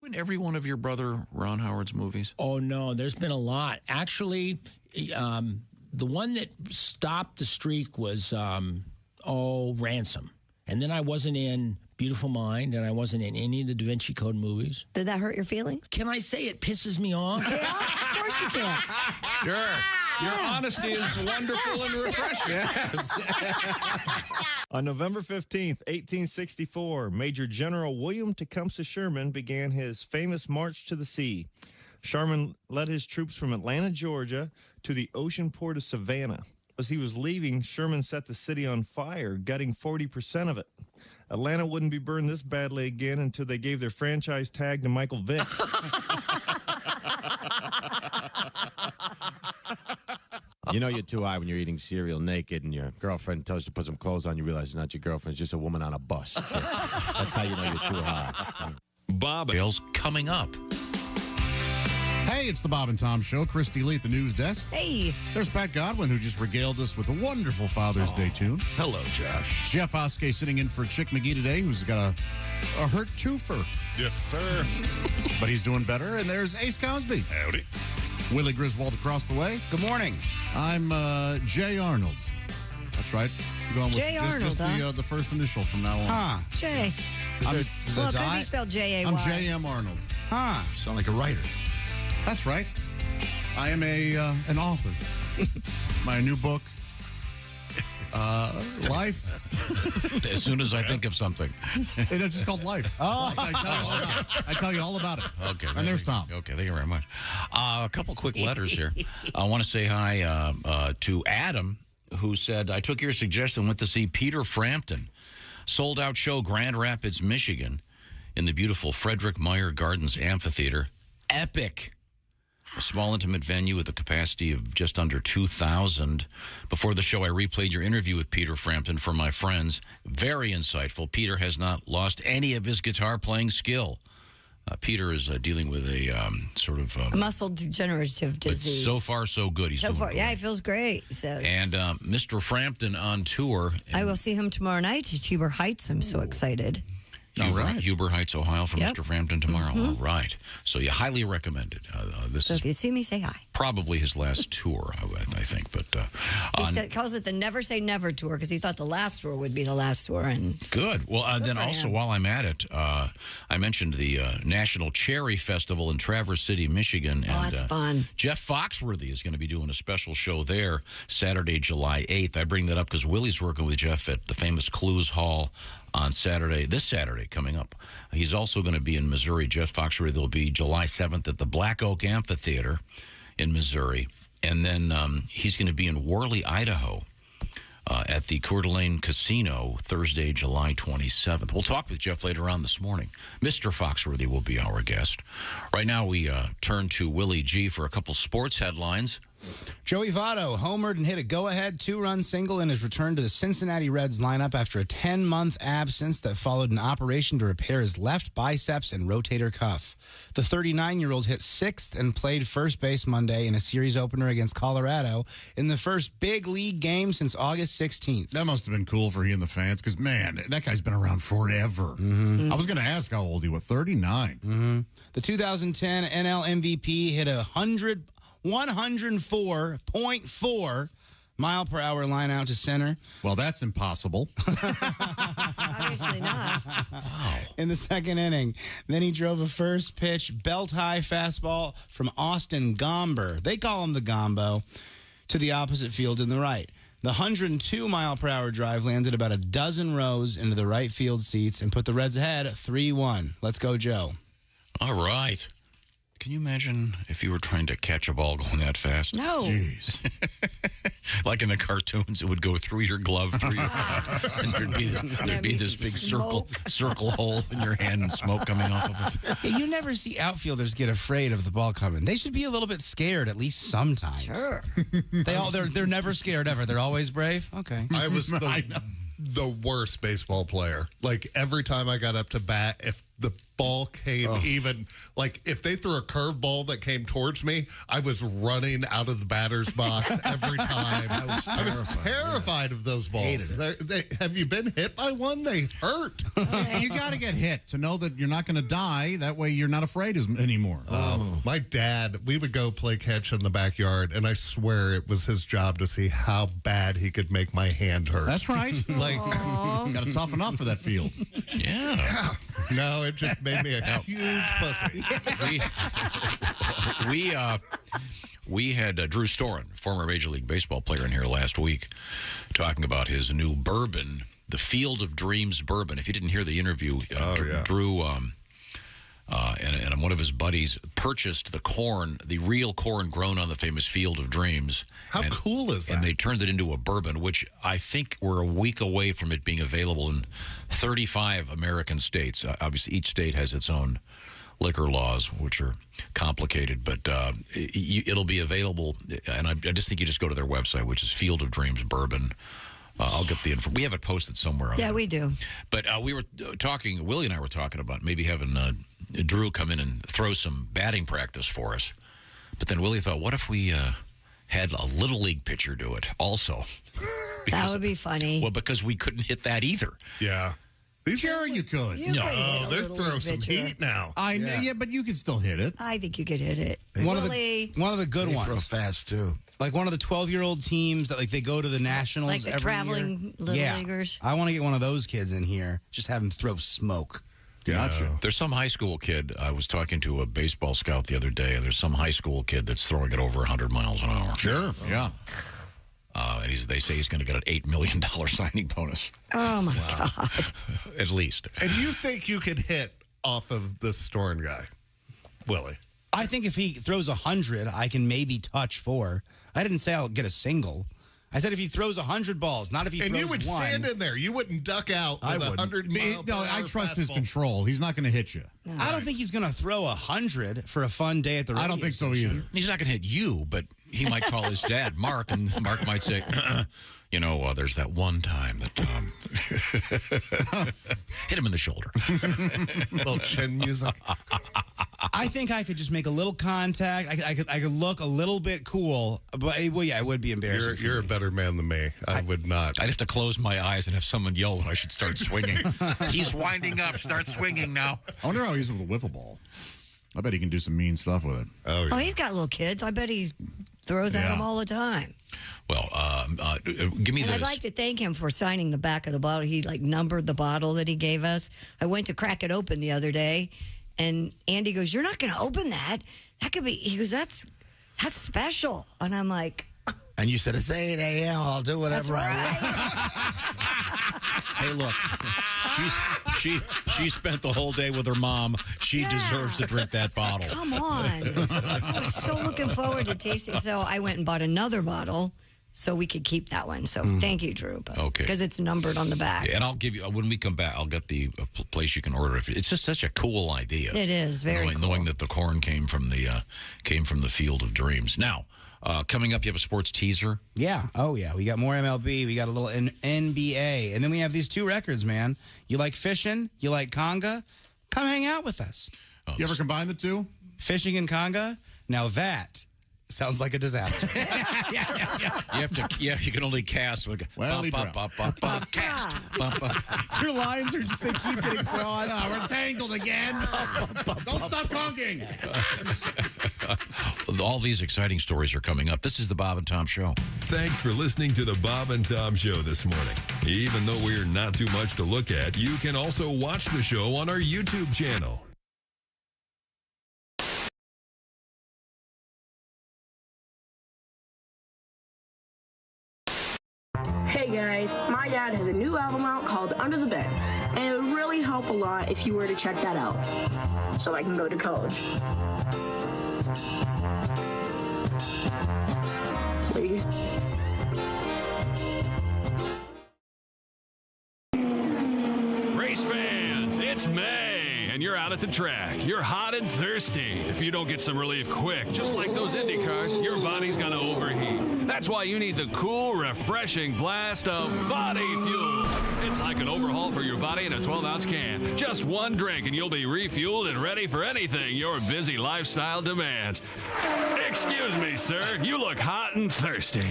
In every one of your brother Ron Howard's movies? Oh, no, there's been a lot. Actually, the one that stopped the streak was, Ransom. And then I wasn't in Beautiful Mind, and I wasn't in any of the Da Vinci Code movies. Did that hurt your feelings? Can I say it pisses me off? Yeah, of course you can. Sure. Your honesty is wonderful and refreshing. On November 15th, 1864, Major General William Tecumseh Sherman began his famous March to the Sea. Sherman led his troops from Atlanta, Georgia, to the ocean port of Savannah. As he was leaving, Sherman set the city on fire, gutting 40% of it. Atlanta wouldn't be burned this badly again until they gave their franchise tag to Michael Vick. You know you're too high when you're eating cereal naked and your girlfriend tells you to put some clothes on. You realize it's not your girlfriend. It's just a woman on a bus. That's how you know you're too high. Bob Bale's coming up. Hey, it's the Bob and Tom Show. Christy Lee at the news desk. Hey. There's Pat Godwin, who just regaled us with a wonderful Father's Day tune. Hello, Josh. Jeff Oskay sitting in for Chick McGee today, who's got a hurt twofer. Yes, sir. But he's doing better. And there's Ace Cosby. Howdy. Willie Griswold across the way. Good morning. I'm Jay Arnold. That's right. I'm going with Jay just Arnold, the first initial from now on. Jay. Well, it could be spelled J-A-Y. I'm J.M. Arnold. Sound like a writer. That's right. I am an author. My new book, Life. As soon as I think of something. It's just called Life. Oh. I tell you all about it. Okay. And there's Tom. Okay, thank you very much. A couple quick letters here. I want to say hi to Adam, who said, I took your suggestion, went to see Peter Frampton. Sold out show, Grand Rapids, Michigan, in the beautiful Frederick Meyer Gardens Amphitheater. Epic. A small, intimate venue with a capacity of just under 2,000. Before the show, I replayed your interview with Peter Frampton for my friends. Very insightful. Peter has not lost any of his guitar playing skill. Peter is dealing with a sort of... muscle degenerative disease. So far, so good. He's doing great. Yeah, he feels great. So. And Mr. Frampton on tour. I will see him tomorrow night at Huber Heights. I'm so excited. Huber Heights, Ohio, for Yep. Mr. Frampton tomorrow. All right. So you highly recommend it. So if you see me, say hi. probably his last tour, I think. But he calls it the Never Say Never tour because he thought the last tour would be the last tour. And good. Well, then also while I'm at it, I mentioned the National Cherry Festival in Traverse City, Michigan. Oh, that's fun. Jeff Foxworthy is going to be doing a special show there Saturday, July 8th. I bring that up because Willie's working with Jeff at the famous Clues Hall on this Saturday coming up. He's also going to be in Missouri. Jeff Foxworthy will be July 7th at the Black Oak Amphitheater in Missouri. And then he's going to be in Worley, Idaho at the Coeur d'Alene Casino Thursday, July 27th. We'll talk with Jeff later on this morning. Mr. Foxworthy will be our guest. Right now we turn to Willie G for a couple sports headlines. Joey Votto homered and hit a go-ahead 2-run single in his return to the Cincinnati Reds lineup after a 10-month absence that followed an operation to repair his left biceps and rotator cuff. The 39-year-old hit 6th and played first base Monday in a series opener against Colorado in the first big league game since August 16th. That must have been cool for he and the fans because, man, that guy's been around forever. Mm-hmm. I was going to ask how old he was. 39. Mm-hmm. The 2010 NL MVP hit a 104.4 mile per hour line out to center. Well, that's impossible. Obviously not. Wow. In the second inning. Then he drove a first pitch belt-high fastball from Austin Gomber. They call him the Gombo, to the opposite field in the right. The 102 mile per hour drive landed about a dozen rows into the right field seats and put the Reds ahead 3-1. Let's go, Joe. All right. Can you imagine if you were trying to catch a ball going that fast? No. Jeez. Like in the cartoons, it would go through your glove, and there'd be this big circle hole in your hand and smoke coming off of it. Yeah, you never see outfielders get afraid of the ball coming. They should be a little bit scared, at least sometimes. Sure. They're never scared ever. They're always brave. Okay. I was the worst baseball player. Like, every time I got up to bat, if the ball came even, like, if they threw a curveball that came towards me, I was running out of the batter's box every time. I was terrified of those balls. Have you been hit by one? They hurt. You got to get hit to know that you're not going to die. That way you're not afraid anymore. My dad, we would go play catch in the backyard, and I swear it was his job to see how bad he could make my hand hurt. That's right. Like, got to toughen up for that field. Yeah. No, it just made me a huge pussy. We had Drew Storen, former Major League Baseball player, in here last week talking about his new bourbon, the Field of Dreams bourbon. If you didn't hear the interview, Drew and one of his buddies purchased the real corn grown on the famous Field of Dreams. How cool is that? And they turned it into a bourbon, which I think we're a week away from it being available in 35 American states. Obviously, each state has its own liquor laws, which are complicated, but it'll be available. And I just think you just go to their website, which is Field of Dreams Bourbon. I'll get the info. We have it posted somewhere. Yeah, we do. But we were talking, Willie and I were talking about maybe having Drew come in and throw some batting practice for us. But then Willie thought, what if we had a Little League pitcher do it also? That would be funny. Well, because we couldn't hit that either. Yeah. Sure, you could. No, they're throwing some heat now. Yeah, but you could still hit it. I think you could hit it. One of the good ones. Throw fast too. Like one of the 12-year-old teams that they go to the Nationals like the every traveling year. Little Leaguers. I want to get one of those kids in here. Just have them throw smoke. Gotcha. There's some high school kid. I was talking to a baseball scout the other day. There's some high school kid that's throwing it over 100 miles an hour. Sure. Yeah. And they say he's going to get an $8 million signing bonus. Oh, my God. At least. And you think you could hit off of this Storen guy, Willie? I think if he throws 100, I can maybe touch 4. I didn't say I'll get a single. I said if he throws 100 balls, not if he throws one. And you would stand in there. You wouldn't duck out with 100 mile per hour I trust his fastball. control. He's not going to hit you. No. I don't think he's going to throw 100 for a fun day at the radio I don't think so station. either. He's not going to hit you, but he might call his dad, Mark, and Mark might say, there's that one time that hit him in the shoulder. Little chin music. I think I could just make a little contact. I could look a little bit cool, but it would be embarrassing. You're a better man than me. I would not. I'd have to close my eyes and have someone yell when I should start swinging. He's winding up. Start swinging now. I wonder how he's with a wiffle ball. I bet he can do some mean stuff with it. Oh, Oh, he's got little kids. I bet he throws at them all the time. Well, give me And this. I'd like to thank him for signing the back of the bottle. He numbered the bottle that he gave us. I went to crack it open the other day, and Andy goes, "You're not going to open that. That could be." He goes, "That's special." And I'm like, And you said, it's 8 a.m. I'll do whatever I Hey, look, she spent the whole day with her mom. She deserves to drink that bottle. come on. I was so looking forward to tasting. So I went and bought another bottle so we could keep that one. So thank you, Drew. Okay. Because it's numbered on the back. And I'll give you, when we come back, I'll get the place you can order it. It's just such a cool idea. It is very cool. Knowing that the corn came from the field of dreams. Now, coming up, you have a sports teaser. Yeah. Oh, yeah. We got more MLB. We got a little NBA. And then we have these 2 records, man. You like fishing? You like conga? Come hang out with us. You ever combine the 2? Fishing and conga? Now that sounds like a disaster. You have to. Yeah, you can only cast. Well, cast. Your lines are just, they keep getting crossed. We're tangled again. Don't stop honking. All these exciting stories are coming up. This is the Bob and Tom Show. Thanks for listening to the Bob and Tom Show this morning. Even though we're not too much to look at, you can also watch the show on our YouTube channel. Hey guys, my dad has a new album out called Under the Bed, and it would really help a lot if you were to check that out so I can go to college. Please. Race fans, it's May, and you're out at the track. You're hot and thirsty. If you don't get some relief quick, just like those Indy cars, your body's gonna overheat. That's why you need the cool, refreshing blast of body fuel. It's like an overhaul for your body in a 12-ounce can. Just one drink, and you'll be refueled and ready for anything your busy lifestyle demands. Excuse me, sir. You look hot and thirsty.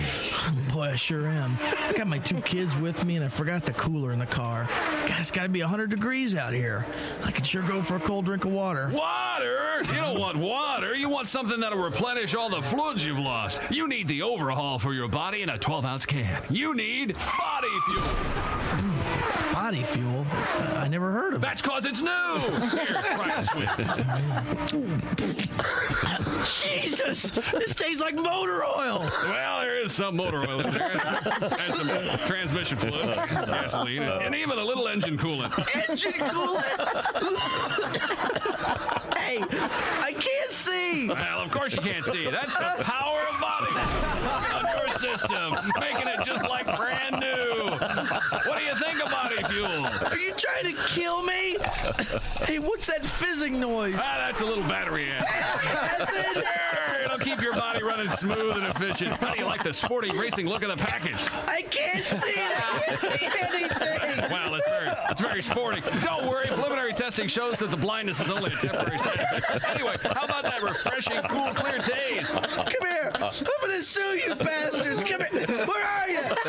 Boy, I sure am. I got my 2 kids with me, and I forgot the cooler in the car. God, it's got to be 100 degrees out here. I could sure go for a cold drink of water. Water? You don't want water. You want something that'll replenish all the fluids you've lost. You need the overhaul for your body in a 12-ounce can. You need body fuel. Body fuel? I never heard of it. That's because it's new. Here, try this with. Jesus! This tastes like motor oil. Well, there is some motor oil in there. And some transmission fluid, gasoline, and even a little engine coolant. Engine coolant? Hey, I can't see. Well, of course you can't see. That's the power of body on your system, making it just like brand new. What do you think of body fuel? Are you trying to kill me? Hey, what's that fizzing noise? That's a little battery amp. Sure, it'll keep your body running smooth and efficient. How do you like the sporty racing look of the package? I can't see it. I can't see anything. Well, it's very sporty. Don't worry, preliminary testing shows that the blindness is only a temporary side effect. Anyway, how about that refreshing, cool, clear taste? Come here. I'm going to sue you bastards. Come here. Where are you? I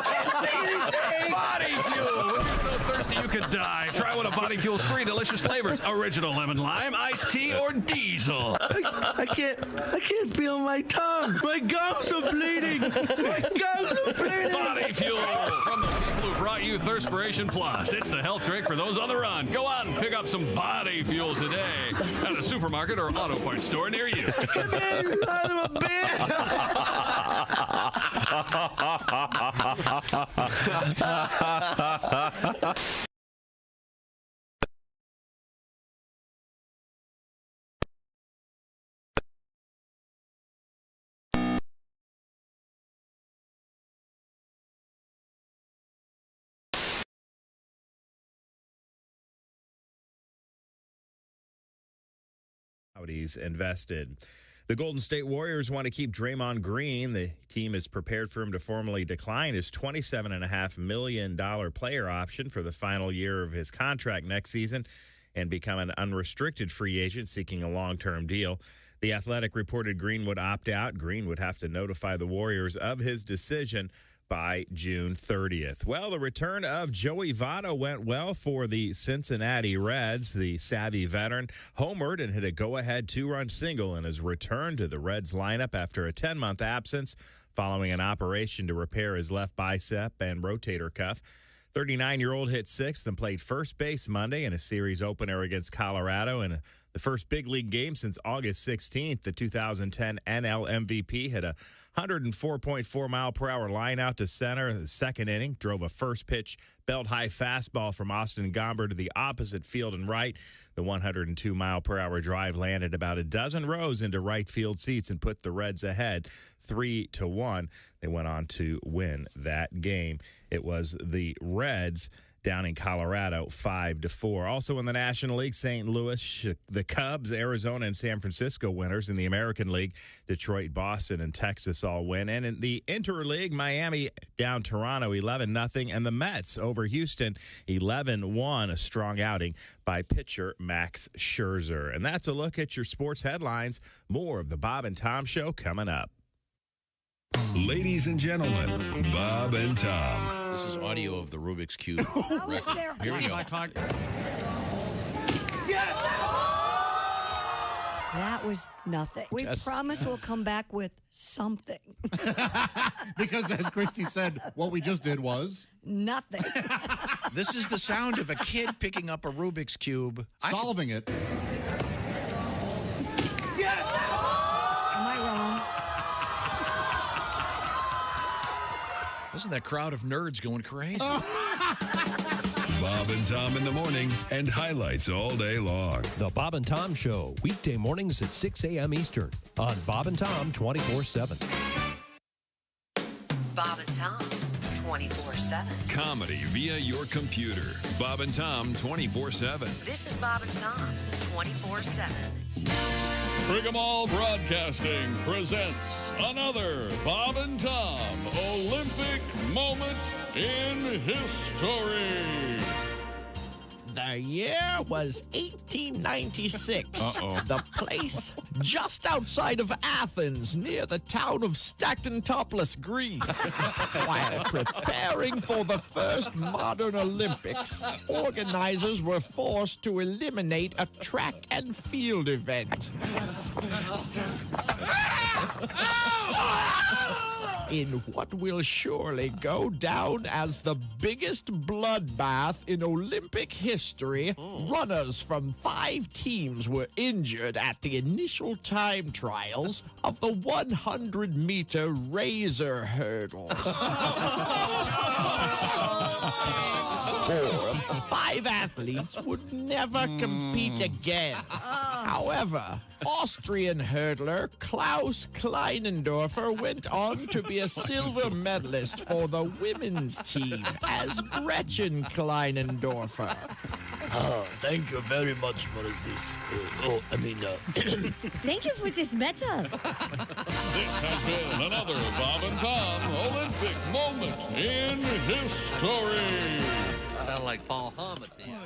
can't see anything. Body fuel. When you're so thirsty you could die. Try one of Body Fuel's 3 delicious flavors: original lemon lime, iced tea, or diesel. I can't feel my tongue. My gums are bleeding. My gums are bleeding. Body Fuel from the people who brought you Thirspiration Plus. It's the health drink for those on the run. Go out and pick up some Body Fuel today at a supermarket or auto parts store near you. Come here, you son of a bitch. Invested. The Golden State Warriors want to keep Draymond Green. The team is prepared for him to formally decline his $27.5 million player option for the final year of his contract next season and become an unrestricted free agent seeking a long-term deal. The Athletic reported Green would opt out. Green would have to notify the Warriors of his decision. by June 30th. Well, the return of Joey Votto went well for the Cincinnati Reds. The savvy veteran homered and hit a go-ahead 2-run single in his return to the Reds lineup after a 10-month absence following an operation to repair his left bicep and rotator cuff. 39-year-old hit sixth and played first base Monday in a series opener against Colorado in the first big league game since August 16th. The 2010 NL MVP hit a 104.4-mile-per-hour line out to center in the second inning, drove a first-pitch belt-high fastball from Austin Gomber to the opposite field and right. The 102-mile-per-hour drive landed about a dozen rows into right field seats and put the Reds ahead 3-1. They went on to win that game. It was the Reds down in Colorado 5-4. Also in the National League, St. Louis, the Cubs, Arizona, and San Francisco winners. In the American League, Detroit, Boston, and Texas all win. And in the Interleague, Miami down Toronto 11-0, and the Mets over Houston 11-1. A strong outing by pitcher Max Scherzer. And that's a look at your sports headlines. More of the Bob and Tom Show coming up. Ladies and gentlemen, Bob and Tom. This is audio of the Rubik's Cube. Here we go. That was nothing. We promise we'll come back with something. Because as Christy said, what we just did was nothing. This is the sound of a kid picking up a Rubik's Cube. Solving it. Yes! Am I wrong? Isn't that crowd of nerds going crazy? Bob and Tom in the morning and highlights all day long. The Bob and Tom Show, weekday mornings at 6 a.m. Eastern on Bob and Tom 24/7. Bob and Tom 24/7. Comedy via your computer. Bob and Tom 24/7. This is Bob and Tom 24/7. Brigham Broadcasting presents another Bob and Tom Olympic moment in history. The year was 1896. The place just outside of Athens, near the town of Stactontopolis, Greece. While preparing for the first modern Olympics, organizers were forced to eliminate a track and field event. In what will surely go down as the biggest bloodbath in Olympic history, runners from 5 teams were injured at the initial time trials of the 100-meter razor hurdles. 4 of the 5 athletes would never compete again. However, Austrian hurdler Klaus Kleinendorfer went on to be a silver medalist for the women's team as Gretchen Kleinendorfer. Thank you very much for this. Thank you for this medal. This has been another Bob and Tom Olympic moment in history. Sound like Paul Hum at the end.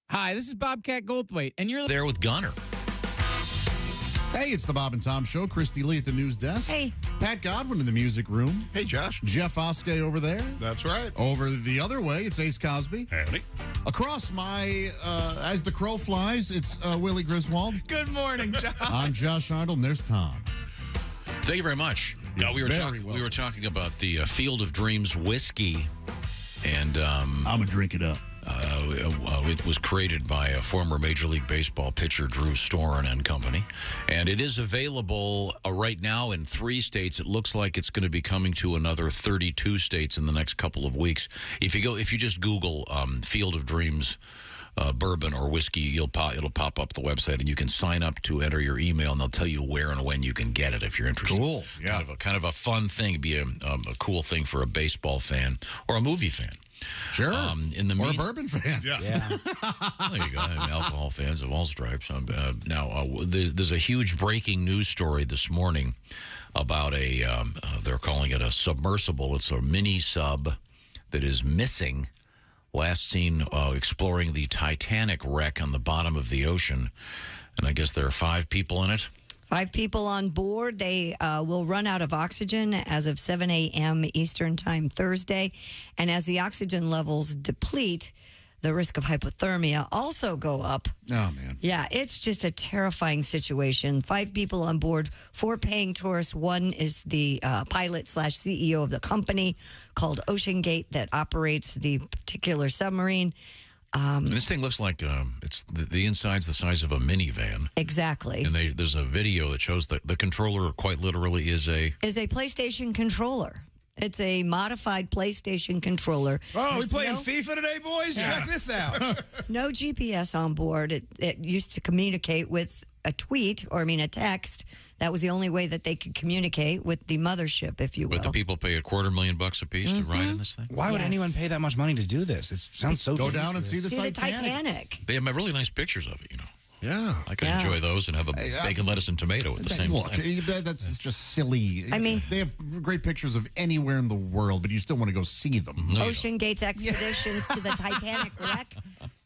Hi, this is Bobcat Goldthwait, and you're there with Gunner. Hey, it's the Bob and Tom Show. Christy Lee at the news desk. Hey. Pat Godwin in the music room. Hey, Josh. Jeff Oskay over there. That's right. Over the other way, it's Ace Cosby. Howdy. Across my, as the crow flies, it's Willie Griswold. Good morning, Josh. I'm Josh Arnold, and there's Tom. Thank you very much. We were talking about the Field of Dreams whiskey, and I'm going to drink it up. It was created by a former Major League Baseball pitcher, Drew Storen and Company, and it is available right now in 3 states. It looks like it's going to be coming to another 32 states in the next couple of weeks. If you just Google Field of Dreams bourbon or whiskey, it'll pop up the website, and you can sign up to enter your email, and they'll tell you where and when you can get it if you're interested. Cool, yeah. Kind of a fun thing. It'd be a cool thing for a baseball fan or a movie fan. Sure. Or a bourbon fan. Yeah. There you go. Alcohol fans of all stripes. Now, there's a huge breaking news story this morning about they're calling it a submersible. It's a mini sub that is missing. Last seen exploring the Titanic wreck on the bottom of the ocean. And I guess there are 5 people in it. 5 people on board. They will run out of oxygen as of 7 a.m. Eastern Time Thursday. And as the oxygen levels deplete, the risk of hypothermia also go up. Oh, man. Yeah, it's just a terrifying situation. 5 people on board, 4 paying tourists. One is the pilot/CEO of the company called Ocean Gate that operates the particular submarine. This thing looks like it's the inside's the size of a minivan. Exactly. And there's a video that shows that the controller quite literally is a PlayStation controller. It's a modified PlayStation controller. Oh, we playing FIFA today, boys? Yeah. Check this out. No GPS on board. It used to communicate with a tweet, or a text. That was the only way that they could communicate with the mothership, if you will. But the people pay $250,000 a piece to ride in this thing? Why would anyone pay that much money to do this? It sounds so Go down and see the Titanic. They have really nice pictures of it, Yeah. I could enjoy those and have a bacon, lettuce, and tomato at the same Look, time. that's just silly. I mean, they have great pictures of anywhere in the world, but you still want to go see them. Ocean Gate's expeditions to the Titanic wreck.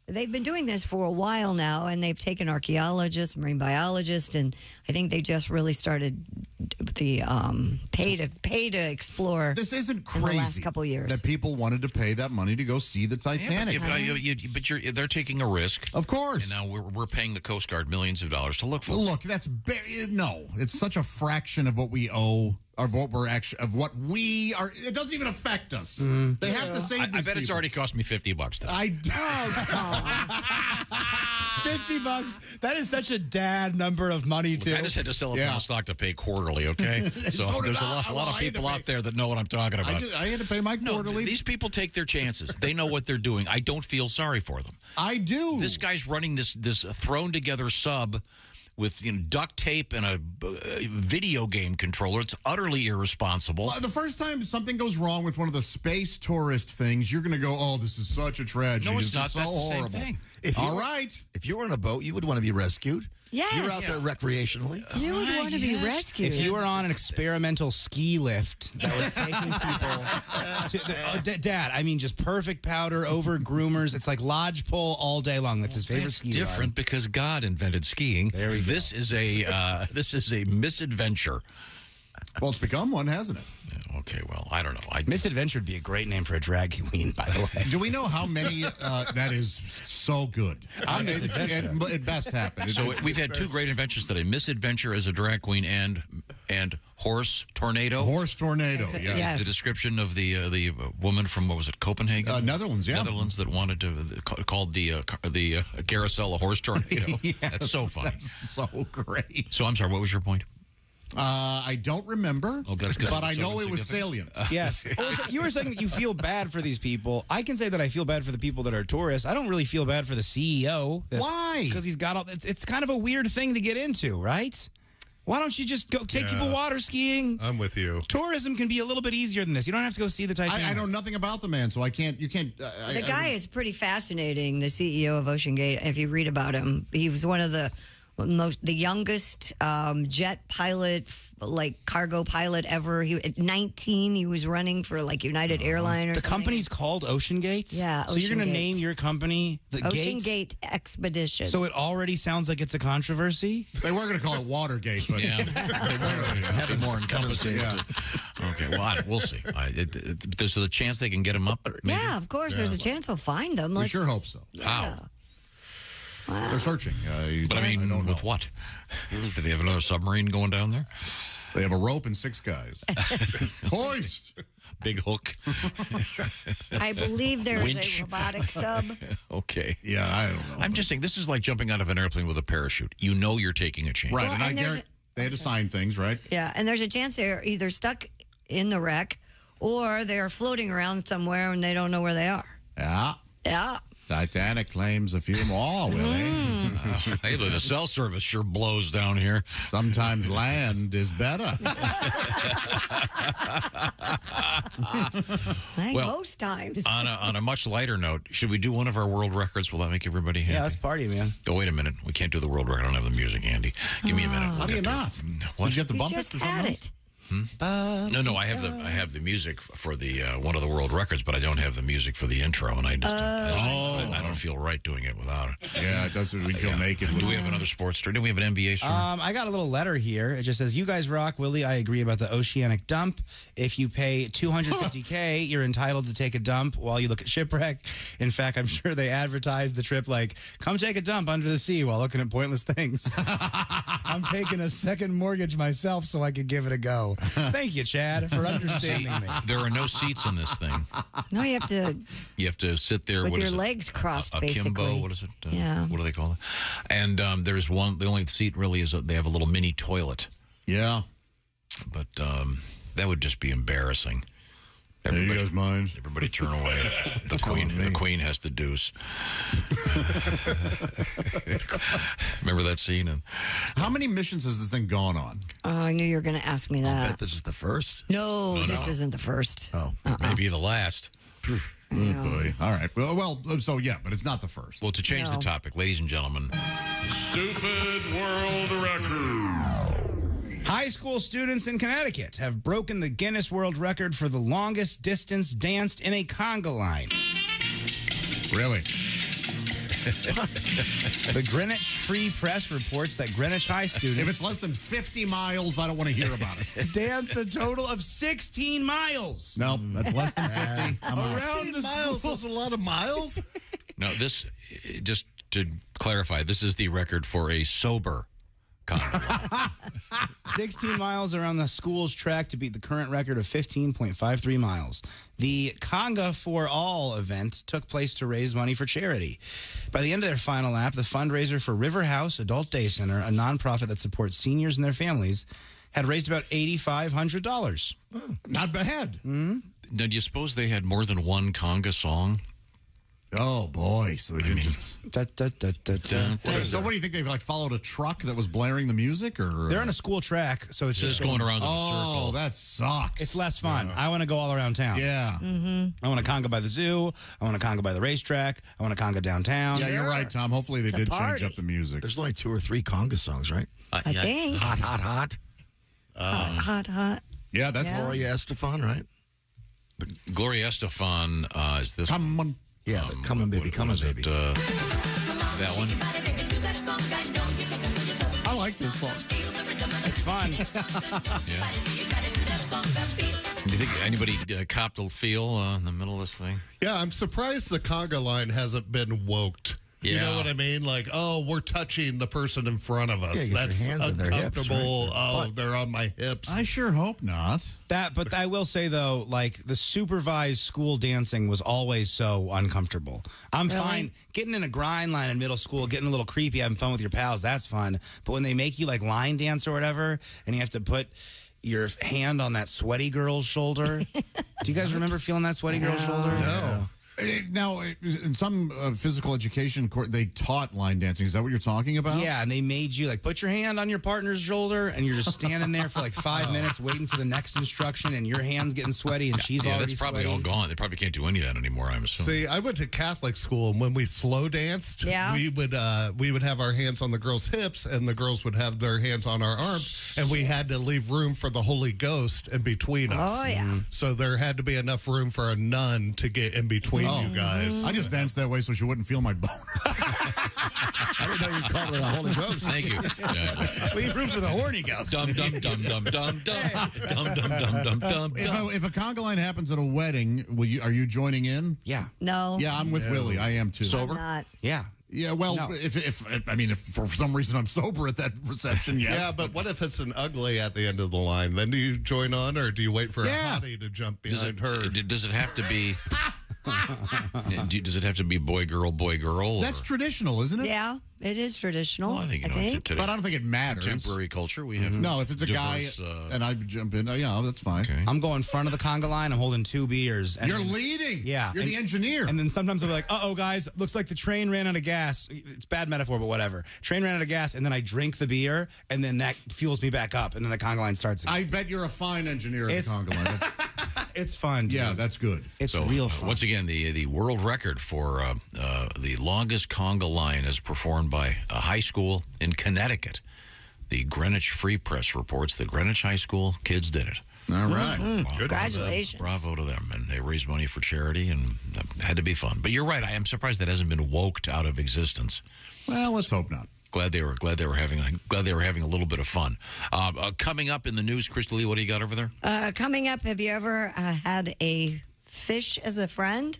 They've been doing this for a while now, and they've taken archaeologists, marine biologists, and I think they just really started the pay to explore. This isn't in the last crazy couple years. that people wanted to pay that money to go see the Titanic. But they're taking a risk. Of course. And now we're paying the Coast Guard millions of dollars to look for. Look, that's no. It's such a fraction of what we owe. Of what we are, it doesn't even affect us. They have to save. I bet it's already cost me $50. $50. That is such a dad number of money too. I just had to sell a ton of stock to pay quarterly. Okay, so there's a lot of people out there that know what I'm talking about. I had to pay my quarterly. These people take their chances. They know what they're doing. I don't feel sorry for them. I do. This guy's running this thrown together sub with duct tape and a video game controller. It's utterly irresponsible. The first time something goes wrong with one of the space tourist things, you're going to go, "Oh, this is such a tragedy. No, it's not. So That's the horrible." same thing. If you were on a boat, you would want to be rescued. Yes. You're out there recreationally. You would want to be rescued. If you were on an experimental ski lift that was taking people to Dad, just perfect powder over groomers. It's like lodgepole all day long. That's his favorite ski ride. Different because God invented skiing. This is a misadventure. Well, it's become one, hasn't it? Okay, well, I don't know. Misadventure would be a great name for a drag queen, by the way. Do we know how many? That is so good. It best happened. So we've had 2 great inventions today: misadventure as a drag queen and horse tornado. Horse tornado. Yes. The description of the woman from Copenhagen, Netherlands. Yeah, Netherlands that wanted to called the carousel a horse tornado. Yes, that's so funny. That's so great. So I'm sorry. What was your point? I don't remember, but I know it was salient. Yes. You were saying that you feel bad for these people. I can say that I feel bad for the people that are tourists. I don't really feel bad for the CEO. Why? Because he's got all. It's kind of a weird thing to get into, right? Why don't you just go take people water skiing? I'm with you. Tourism can be a little bit easier than this. You don't have to go see the Titanic. I know nothing about the man, so I can't. You can't. The guy is pretty fascinating. The CEO of Ocean Gate. If you read about him, he was one of the youngest jet pilot, cargo pilot ever. At 19, he was running for United Airlines. The company's called Ocean Gate? Yeah. So you're going to name your company the Ocean Gate Expedition. So it already sounds like it's a controversy? They were going to call it Watergate, but yeah, have it more encompassing. Yeah. Okay, well, we'll see. There's a chance they can get him up. Maybe? Yeah, of course. There's a chance they'll find them. We sure hope so. How? Wow. They're searching. But I don't with what? Do they have another submarine going down there? They have a rope and 6 guys. Hoist! Big hook. I believe there's a robotic sub. Okay. Yeah, I don't know. I'm just saying, this is like jumping out of an airplane with a parachute. You know you're taking a chance. Right, and I guarantee they had to sign things, right? Yeah, and there's a chance they're either stuck in the wreck or they're floating around somewhere and they don't know where they are. Yeah. Yeah. Titanic claims a few more, Willie. Hey, the cell service sure blows down here. Sometimes land is better. Most times. On a much lighter note, should we do one of our world records? Will that make everybody happy? Yeah, let's party, man. Oh, wait a minute. We can't do the world record. I don't have the music, Andy. Give me a minute. How do you not? What? Did you have to You bump just it or had something it. No, I have the music for the one of the world records, but I don't have the music for the intro, and I just I don't feel right doing it without it. Yeah, it does. We feel naked. Do we have another sports story? Do we have an NBA story? I got a little letter here. It just says, "You guys rock, Willie. I agree about the oceanic dump. If you pay $250K, you're entitled to take a dump while you look at shipwreck. In fact, I'm sure they advertise the trip like, come take a dump under the sea while looking at pointless things. I'm taking a second mortgage myself so I could give it a go. Thank you, Chad, for understanding me. There are no seats in this thing. No, you have to sit there with what your is it? legs crossed, a basically. Kimbo, what is it? Yeah. What do they call it? And there's one. The only seat really is they have a little mini toilet. Yeah, but that would just be embarrassing. There you goes mine. Everybody turn away. The queen has to deuce. Remember that scene? And how many missions has this thing gone on? I knew you were going to ask me that. I bet this is the first. No, this isn't the first. Oh, maybe the last. Oh, boy. All right. Well, so yeah, but it's not the first. Well, to change the topic, ladies and gentlemen. Stupid world record. High school students in Connecticut have broken the Guinness World Record for the longest distance danced in a conga line. Really? The Greenwich Free Press reports that Greenwich High students... If it's less than 50 miles, I don't want to hear about it. Danced a total of 16 miles. No, that's less than 50. Around the miles school. is a lot of miles. No, this, just to clarify, this is the record for a sober conga. 16 miles around the school's track to beat the current record of 15.53 miles. The Conga for All event took place to raise money for charity. By the end of their final lap, the fundraiser for River House Adult Day Center, a nonprofit that supports seniors and their families, had raised about $8,500. Not bad. Mm-hmm. Now, do you suppose they had more than one conga song? Oh, boy. So they didn't just... So what do you think? They followed a truck that was blaring the music? Or they're on a school track, so it's just going around in a circle. Oh, that sucks. It's less fun. I want to go all around town. Yeah. I want a conga by the zoo. I want a conga by the racetrack. I want a conga downtown. Yeah, you're right, Tom. Hopefully they did change up the music. There's like 2 or 3 conga songs, right? I think. Hot, hot, hot. Hot. Yeah, that's Gloria Estefan, right? Gloria Estefan is this. Come on. Yeah, come on, baby, come on, baby. That one? I like this song. It's fun. Yeah. Do you think anybody copped a feel in the middle of this thing? Yeah, I'm surprised the conga line hasn't been woked. You know what I mean? Like, oh, we're touching the person in front of us. Yeah, that's your hands on their hips, uncomfortable. right? They're on my hips. I sure hope not. But I will say, though, like, the supervised school dancing was always so uncomfortable. I'm fine getting in a grind line in middle school, getting a little creepy, having fun with your pals, that's fun. But when they make you, like, line dance or whatever, and you have to put your hand on that sweaty girl's shoulder. Do you guys remember feeling that sweaty girl's shoulder? No. Now, in some physical education course, they taught line dancing. Is that what you're talking about? Yeah, and they made you, like, put your hand on your partner's shoulder, and you're just standing there for, like, 5 minutes waiting for the next instruction, and your hand's getting sweaty, and she's already that's probably sweaty. all gone. They probably can't do any of that anymore, I'm assuming. See, I went to Catholic school, and when we slow danced, we would have our hands on the girls' hips, and the girls would have their hands on our arms, and we had to leave room for the Holy Ghost in between us. Oh, yeah. So there had to be enough room for a nun to get in between you guys. I just danced that way so she wouldn't feel my boner. I didn't know you called it a Holy Ghost. Thank you. Leave room for the horny ghost. Dum dum dum dum dum dum dum dum dum dum. If a conga line happens at a wedding, are you joining in? Yeah. No. Yeah, I'm with Willie. I am too. I'm not. Yeah. Yeah, well, No. if for some reason I'm sober at that reception, yes. Yeah, but what if it's an ugly at the end of the line? Then do you join on, or do you wait for a Yeah. hottie to jump behind her? Does it have to be? Does it have to be boy girl? That's traditional, isn't it? Yeah, it is traditional. Well, I think today, But I don't think it matters. Contemporary culture, we have No, if it's a diverse, guy and I jump in, yeah, that's fine. Okay. I'm going front of the conga line. I'm holding 2 beers. And You're leading. Yeah. You're the engineer. And then sometimes I'll be like, uh-oh, guys, looks like the train ran out of gas. It's bad metaphor, but whatever. Train ran out of gas, and then I drink the beer, and then that fuels me back up, and then the conga line starts again. I bet you're a fine engineer at the conga line. It's fun, dude. Yeah, that's good. It's real fun. Once again, the world record for the longest conga line is performed by a high school in Connecticut. The Greenwich Free Press reports that Greenwich High School kids did it. All right. Congratulations. Bravo to them. And they raised money for charity, and that had to be fun. But you're right. I am surprised that hasn't been woked out of existence. Well, let's hope not. Glad they were having a little bit of fun. Coming up in the news, Krista Lee, what do you got over there? Coming up, have you ever had a fish as a friend?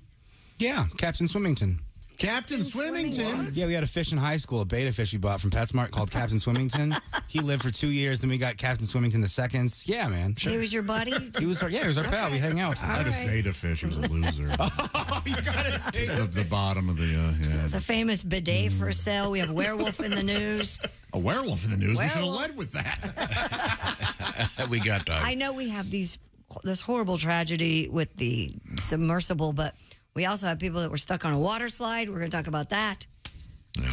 Yeah, Captain Swimmington. Captain Swimmington? Yeah, we had a fish in high school, a beta fish we bought from PetSmart called Captain Swimmington. He lived for 2 years, then we got Captain Swimmington the second. Yeah, man. He was your buddy? He was our pal. We hang out with him. I had a Zeta fish. He was a loser. You gotta say the bottom of the, It's a famous bidet for sale. We have werewolf in the news. A werewolf in the news? We should have led with that. We got... I know we have this horrible tragedy with the submersible, but we also have people that were stuck on a water slide. We're going to talk about that.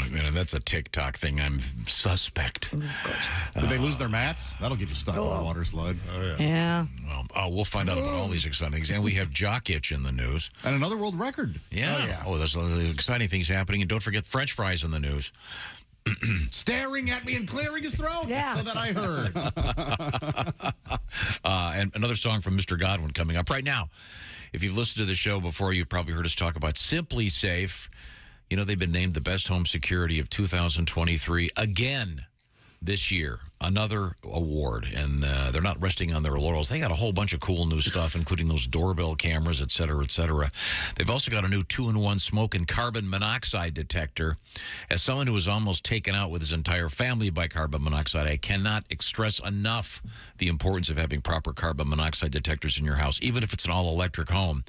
Man, that's a TikTok thing. I'm suspect. Of course. Did they lose their mats? That'll get you stuck on a water slide. Oh, yeah. Well, we'll find out about all these exciting things. And we have Jock Itch in the news. And another world record. Yeah. Oh, there's exciting things happening. And don't forget French fries in the news. Staring at me and clearing his throat so that I heard. And another song from Mr. Godwin coming up right now. If you've listened to the show before, you've probably heard us talk about SimpliSafe. You know, they've been named the best home security of 2023 again this year. Another award, and they're not resting on their laurels. They got a whole bunch of cool new stuff, including those doorbell cameras, et cetera, et cetera. They've also got a new 2-in-1 smoke and carbon monoxide detector. As someone who was almost taken out with his entire family by carbon monoxide, I cannot stress enough the importance of having proper carbon monoxide detectors in your house. Even if it's an all-electric home,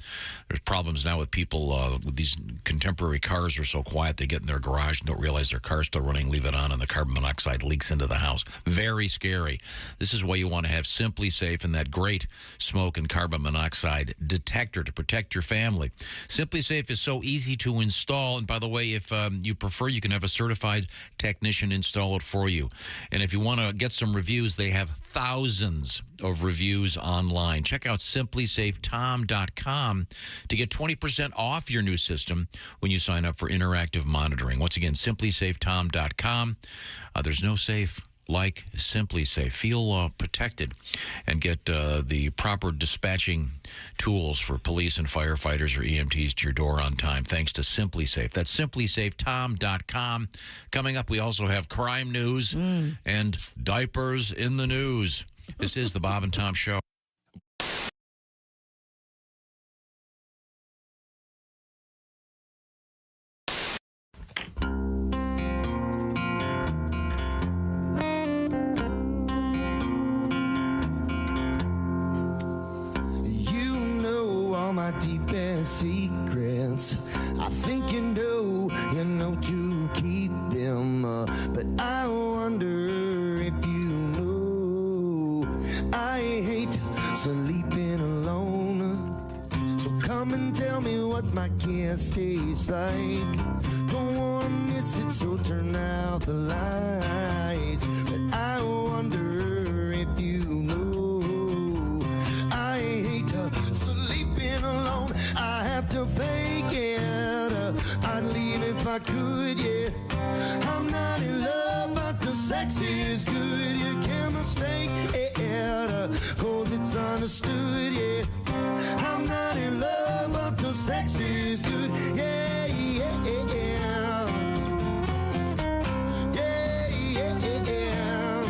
there's problems now with people with these contemporary cars are so quiet, they get in their garage and don't realize their car's still running, leave it on, and the carbon monoxide leaks into the house. Very scary. This is why you want to have SimpliSafe and that great smoke and carbon monoxide detector to protect your family. SimpliSafe is so easy to install. And by the way, if you prefer, you can have a certified technician install it for you. And if you want to get some reviews, they have thousands of reviews online. Check out SimpliSafeTom.com to get 20% off your new system when you sign up for interactive monitoring. Once again, SimpliSafeTom.com. There's no safe like SimpliSafe. Feel protected and get the proper dispatching tools for police and firefighters or EMTs to your door on time thanks to SimpliSafe. That's SimpliSafeTom.com. Coming up, we also have crime news and diapers in the news. This is the Bob and Tom Show. My deepest secrets, I think you know to keep them, but I wonder if you know I hate sleeping alone. So come and tell me what my kiss tastes like. Don't wanna miss it, so turn out the lights. But I wonder if you know I hate sleeping alone. I have to fake it. I'd leave if I could, yeah. I'm not in love, but the sex is good. You can't mistake it, cause it's understood, yeah. I'm not in love, but the sex is good, yeah, yeah, yeah, yeah. Yeah, yeah, yeah.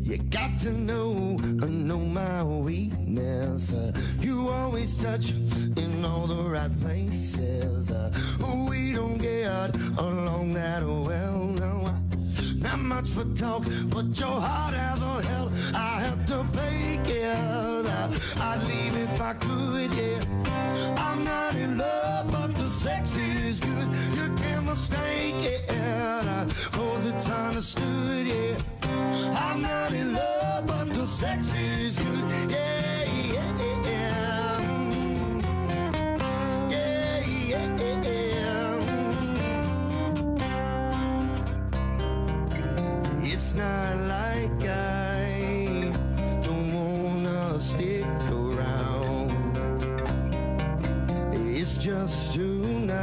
You got to know my weakness. You always touch in all the right places. We don't get along that well, no. Not much for talk, but your heart as a hell. I have to fake it. I'd leave if I could, yeah. I'm not in love, but the sex is good. You can't mistake it, cause it's understood, yeah. I'm not in love, but the sex is good, yeah, yeah, yeah. Yeah, yeah, yeah. It's not like I don't wanna stick around. It's just tonight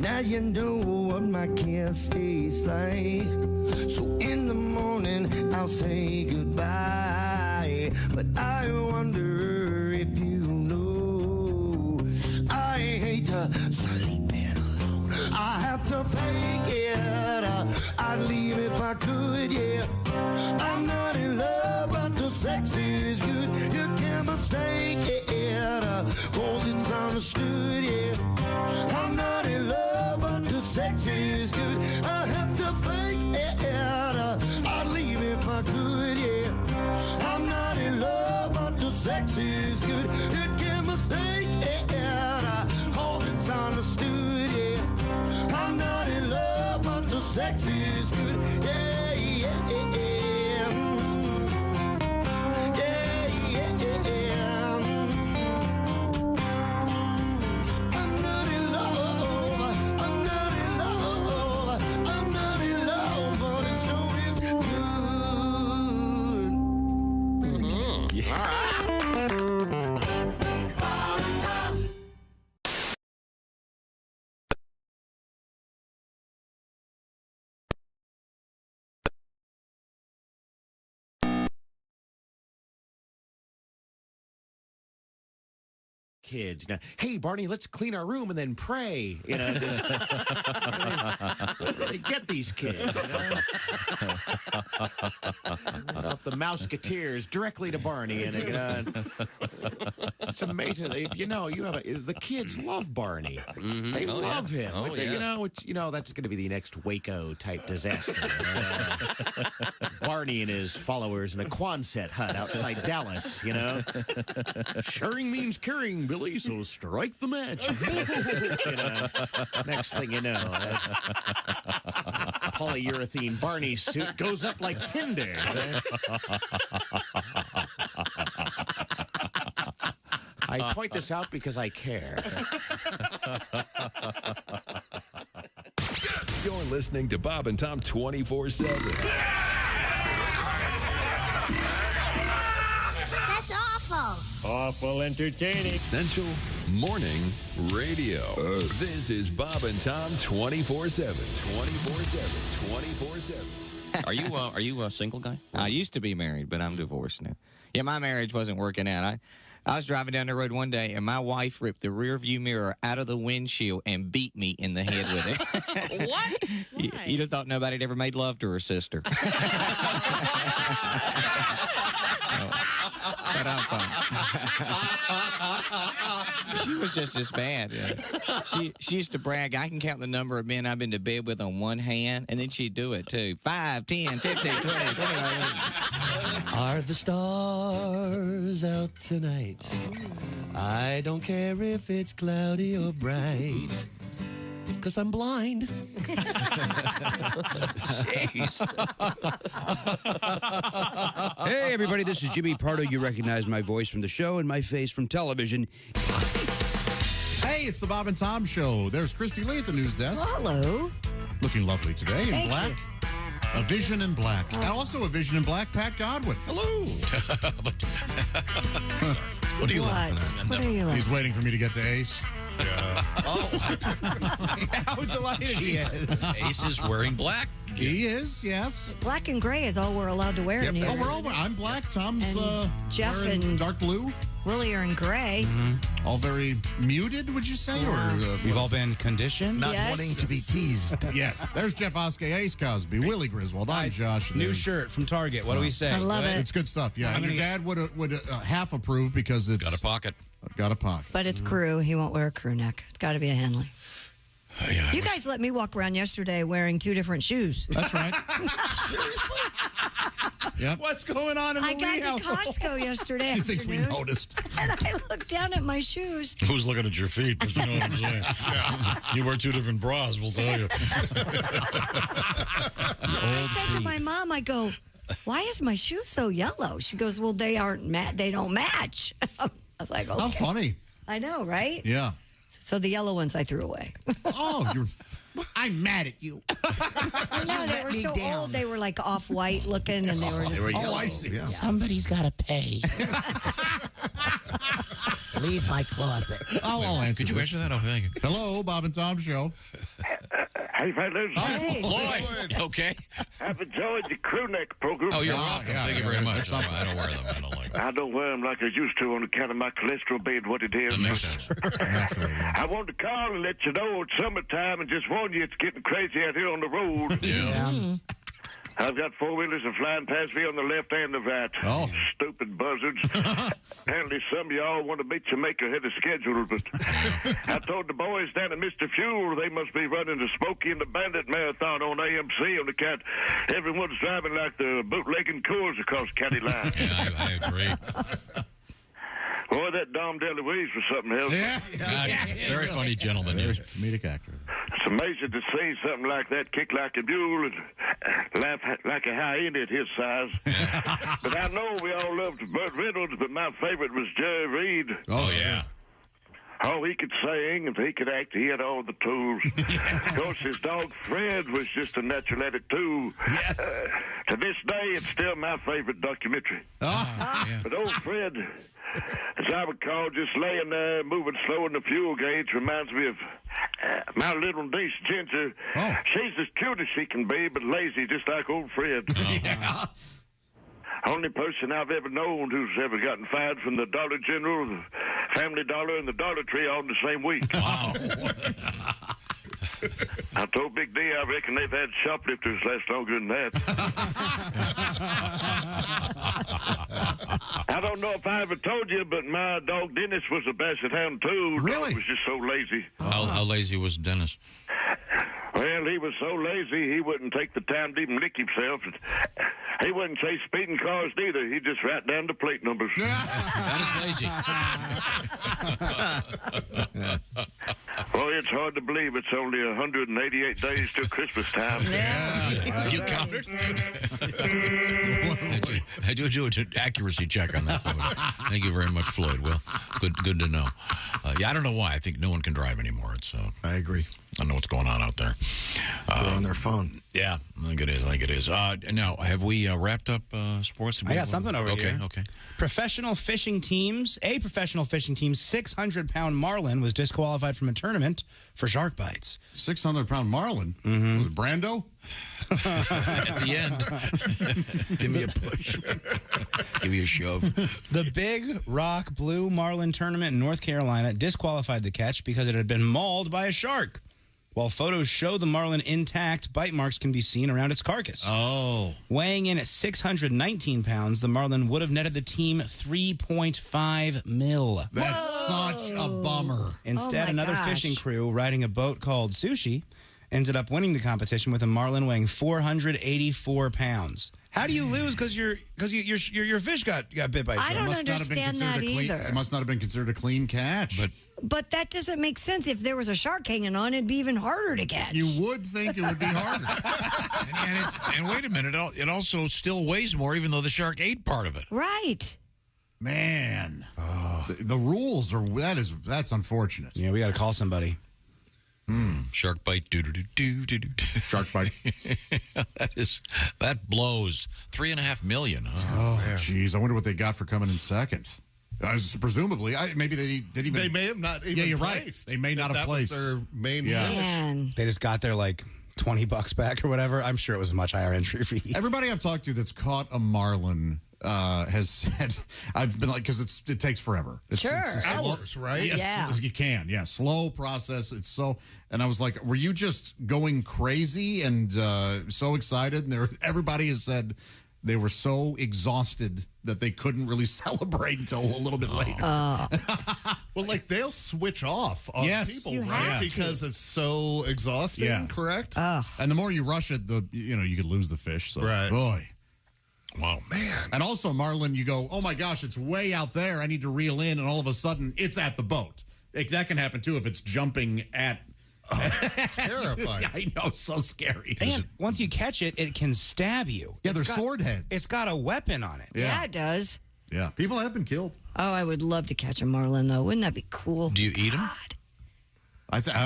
Now you know what my kiss tastes like. So in the morning I'll say goodbye. But I wonder if you know I hate sleeping alone. I have to fake it. I'd leave if I could, yeah. I'm not in love, but the sex is good. You can't mistake it, cause it's understood, yeah. I'm not in love, but the sex is good. I have to fake it. I'd leave if I could, yeah. I'm not in love, but the sex is good. You can't mistake it, cause it's understood, yeah. I'm not in love, but the sex is good, yeah, yeah, yeah, yeah. Kids, you know, hey Barney, let's clean our room and then pray. You know, just, really get these kids. You know? Off the Mouseketeers directly to Barney, and you know, it's amazing. If you know, the kids love Barney. Mm-hmm. They love him. Oh, yeah. You know, that's going to be the next Waco type disaster. Barney and his followers in a Quonset hut outside Dallas. You know, sharing means caring, Billy, so strike the match. You know, next thing you know, polyurethane Barney suit goes up like tinder. I point this out because I care. You're listening to Bob and Tom 24/7. That's awful. Awful entertaining. Essential Morning Radio. This is Bob and Tom 24/7. 24/7. 24/7. Are you a single guy? I used to be married, but I'm divorced now. Yeah, my marriage wasn't working out. I was driving down the road one day, and my wife ripped the rear view mirror out of the windshield and beat me in the head with it. What? You'd have thought nobody had ever made love to her sister. But I'm fine. She was just as bad. Yeah. She used to brag, I can count the number of men I've been to bed with on one hand, and then she'd do it too. 5, 10, 15, 20, 25. Are the stars out tonight? I don't care if it's cloudy or bright, 'cause I'm blind. Hey, everybody, this is Jimmy Pardo. You recognize my voice from the show and my face from television. Hey, it's the Bob and Tom Show. There's Christy Lee at the news desk. Hello. Looking lovely today in Thank black. you. A vision in black. And also a vision in black, Pat Godwin. Hello. What are you laughing at? What are you laughing? He's waiting for me to get to Ace. Yeah. Oh. How delighted he is. Ace is wearing black. He is, yes. Black and gray is all we're allowed to wear in here. Oh, we're all. I'm black. Tom's Jeff wearing and dark blue. Willie are in gray. Mm-hmm. All very muted, would you say? Yeah. Or We've all been conditioned. not wanting to be teased. Yes. There's Jeff Oskay, Ace Cosby, Willie Griswold. I'm Josh. New shirt from Target. What do we say? I love it. It's good stuff. Yeah. And your dad would half approve because it's got a pocket. Got a pocket. But it's crew. He won't wear a crew neck. It's got to be a Henley. Yeah, you guys let me walk around yesterday wearing 2 different shoes. That's right. Seriously? Yep. What's going on in the I got Lee to household? Costco yesterday She thinks we afternoon, noticed. and I looked down at my shoes. Who's looking at your feet? But you know what I'm saying. You wear 2 different bras, we'll tell you. I said to my mom, I go, why is my shoe so yellow? She goes, well, they don't match. I was like, okay. How funny. I know, right? Yeah. So the yellow ones I threw away. Oh, I'm mad at you. I know, they were so old. They were like off-white looking, and they were just yellow. I see. Yeah. Somebody's got to pay. Leave my closet. I'll answer Could you this. answer that? Oh, thank you. Hello, Bob and Tom Show. Hey, fellas. Hey. Floyd. Okay. I've enjoyed the crew neck program. Oh, you're welcome. Thank you very much. I don't wear them. I don't like them. I don't wear them like I used to on account of my cholesterol being what it is. I wanted to call and let you know it's summertime and just warn you it's getting crazy out here on the road. Yeah. I've got four-wheelers are flying past me on the left and the right. Oh. Stupid buzzards. Apparently some of y'all want to beat Jamaica ahead of schedule, but I told the boys down at Mr. Fuel they must be running the Smokey and the Bandit Marathon on AMC on account everyone's driving like the bootlegging Coors across county line. Yeah, I agree. Boy, that Dom DeLuise was something else. Yeah. Very funny gentleman. Comedic actor. It's amazing to see something like that kick like a mule and laugh like a hyena at his size. But I know we all loved Burt Reynolds, but my favorite was Jerry Reed. Oh, yeah. Oh, he could sing and he could act. He had all the tools. Of course, his dog Fred was just a natural at it, too. Yes. To this day, it's still my favorite documentary. But old Fred, as I recall, just laying there, moving slow in the fuel gauge, reminds me of my little niece, Ginger. Oh. She's as cute as she can be, but lazy, just like old Fred. Yeah. Only person I've ever known who's ever gotten fired from the Dollar General, the Family Dollar, and the Dollar Tree all in the same week. Wow. I told Big D I reckon they've had shoplifters last longer than that. I don't know if I ever told you, but my dog Dennis was a basset hound too. Really? He was just so lazy. How lazy was Dennis? Well, he was so lazy he wouldn't take the time to even lick himself. He wouldn't chase speeding cars neither. He'd just write down the plate numbers. That is lazy. Boy, it's hard to believe it's only 188 days till Christmas time. Yeah. You counted? I do an accuracy check on that. So thank you very much, Floyd. Well, good to know. Yeah, I don't know why. I think no one can drive anymore. It's I agree. I don't know what's going on out there. They're on their phone. Yeah, I think it is. Now, have we wrapped up sports? I got something over here. Okay. Professional fishing teams, 600-pound marlin was disqualified from a tournament for shark bites. 600-pound marlin? Mm-hmm. Was it Brando? At the end. Give me a push. Give me a shove. The Big Rock Blue Marlin Tournament in North Carolina disqualified the catch because it had been mauled by a shark. While photos show the marlin intact, bite marks can be seen around its carcass. Oh. Weighing in at 619 pounds, the marlin would have netted the team $3.5 million. That's such a bummer. Instead, another fishing crew riding a boat called Sushi ended up winning the competition with a marlin weighing 484 pounds. How do you lose because your fish got bit by a shark? I don't understand that either. It must not have been considered a clean catch. But that doesn't make sense. If there was a shark hanging on, it'd be even harder to catch. You would think it would be harder. and wait a minute, it also still weighs more, even though the shark ate part of it. Right. Man, the rules are that's unfortunate. Yeah, we got to call somebody. Shark bite, Shark bite. that blows. $3.5 million. Oh, jeez. I wonder what they got for coming in second. Presumably, maybe they didn't even. They may have not even. Yeah, you're placed. right. They may not have placed. Was their main finish. Man. They just got their like $20 back or whatever. I'm sure it was a much higher entry fee. Everybody I've talked to that's caught a marlin has said, I've been like, because it takes forever. It's hours, right? Yes, Yeah. you can. Yeah, slow process. It's so. And I was like, were you just going crazy and so excited? And everybody has said they were so exhausted that they couldn't really celebrate until a little bit later. Well, like they'll switch off on people, You right? have to. Because it's so exhausting, correct? And the more you rush it, you could lose the fish. So, Right. boy. Wow, man. And also, marlin, you go, oh my gosh, it's way out there. I need to reel in, and all of a sudden, it's at the boat. That can happen too if it's jumping at. It's terrifying. I know, so scary. And once you catch it, it can stab you. Yeah, they're sword heads. It's got a weapon on it. Yeah, it does. Yeah, people have been killed. Oh, I would love to catch a marlin, though. Wouldn't that be cool? Do you eat them?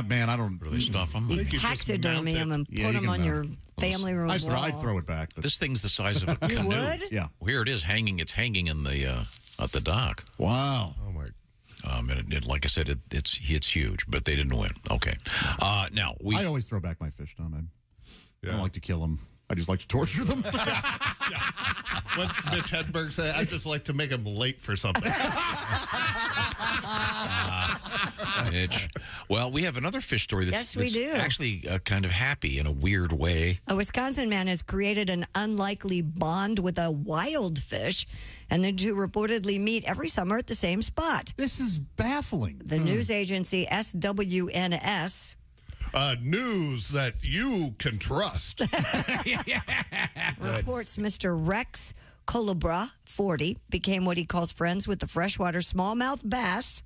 Man, I don't really stuff them. Taxidermy them and put them on your family room wall. I'd throw it back. But. This thing's the size of a canoe. You would? Yeah. Here it is hanging. It's hanging in the at the dock. Wow. Oh my. And like I said, it's huge, but they didn't win. Okay. Now I always throw back my fish, Tom. I don't like to kill them. I just like to torture them. What Mitch Hedberg said, I just like to make them late for something. Mitch. Well, we have another fish story that's, Yes, we do. actually kind of happy in a weird way. A Wisconsin man has created an unlikely bond with a wild fish, and the two reportedly meet every summer at the same spot. This is baffling. The news agency SWNS news that you can trust. reports Mr. Rex Colubra, 40, became what he calls friends with the freshwater smallmouth bass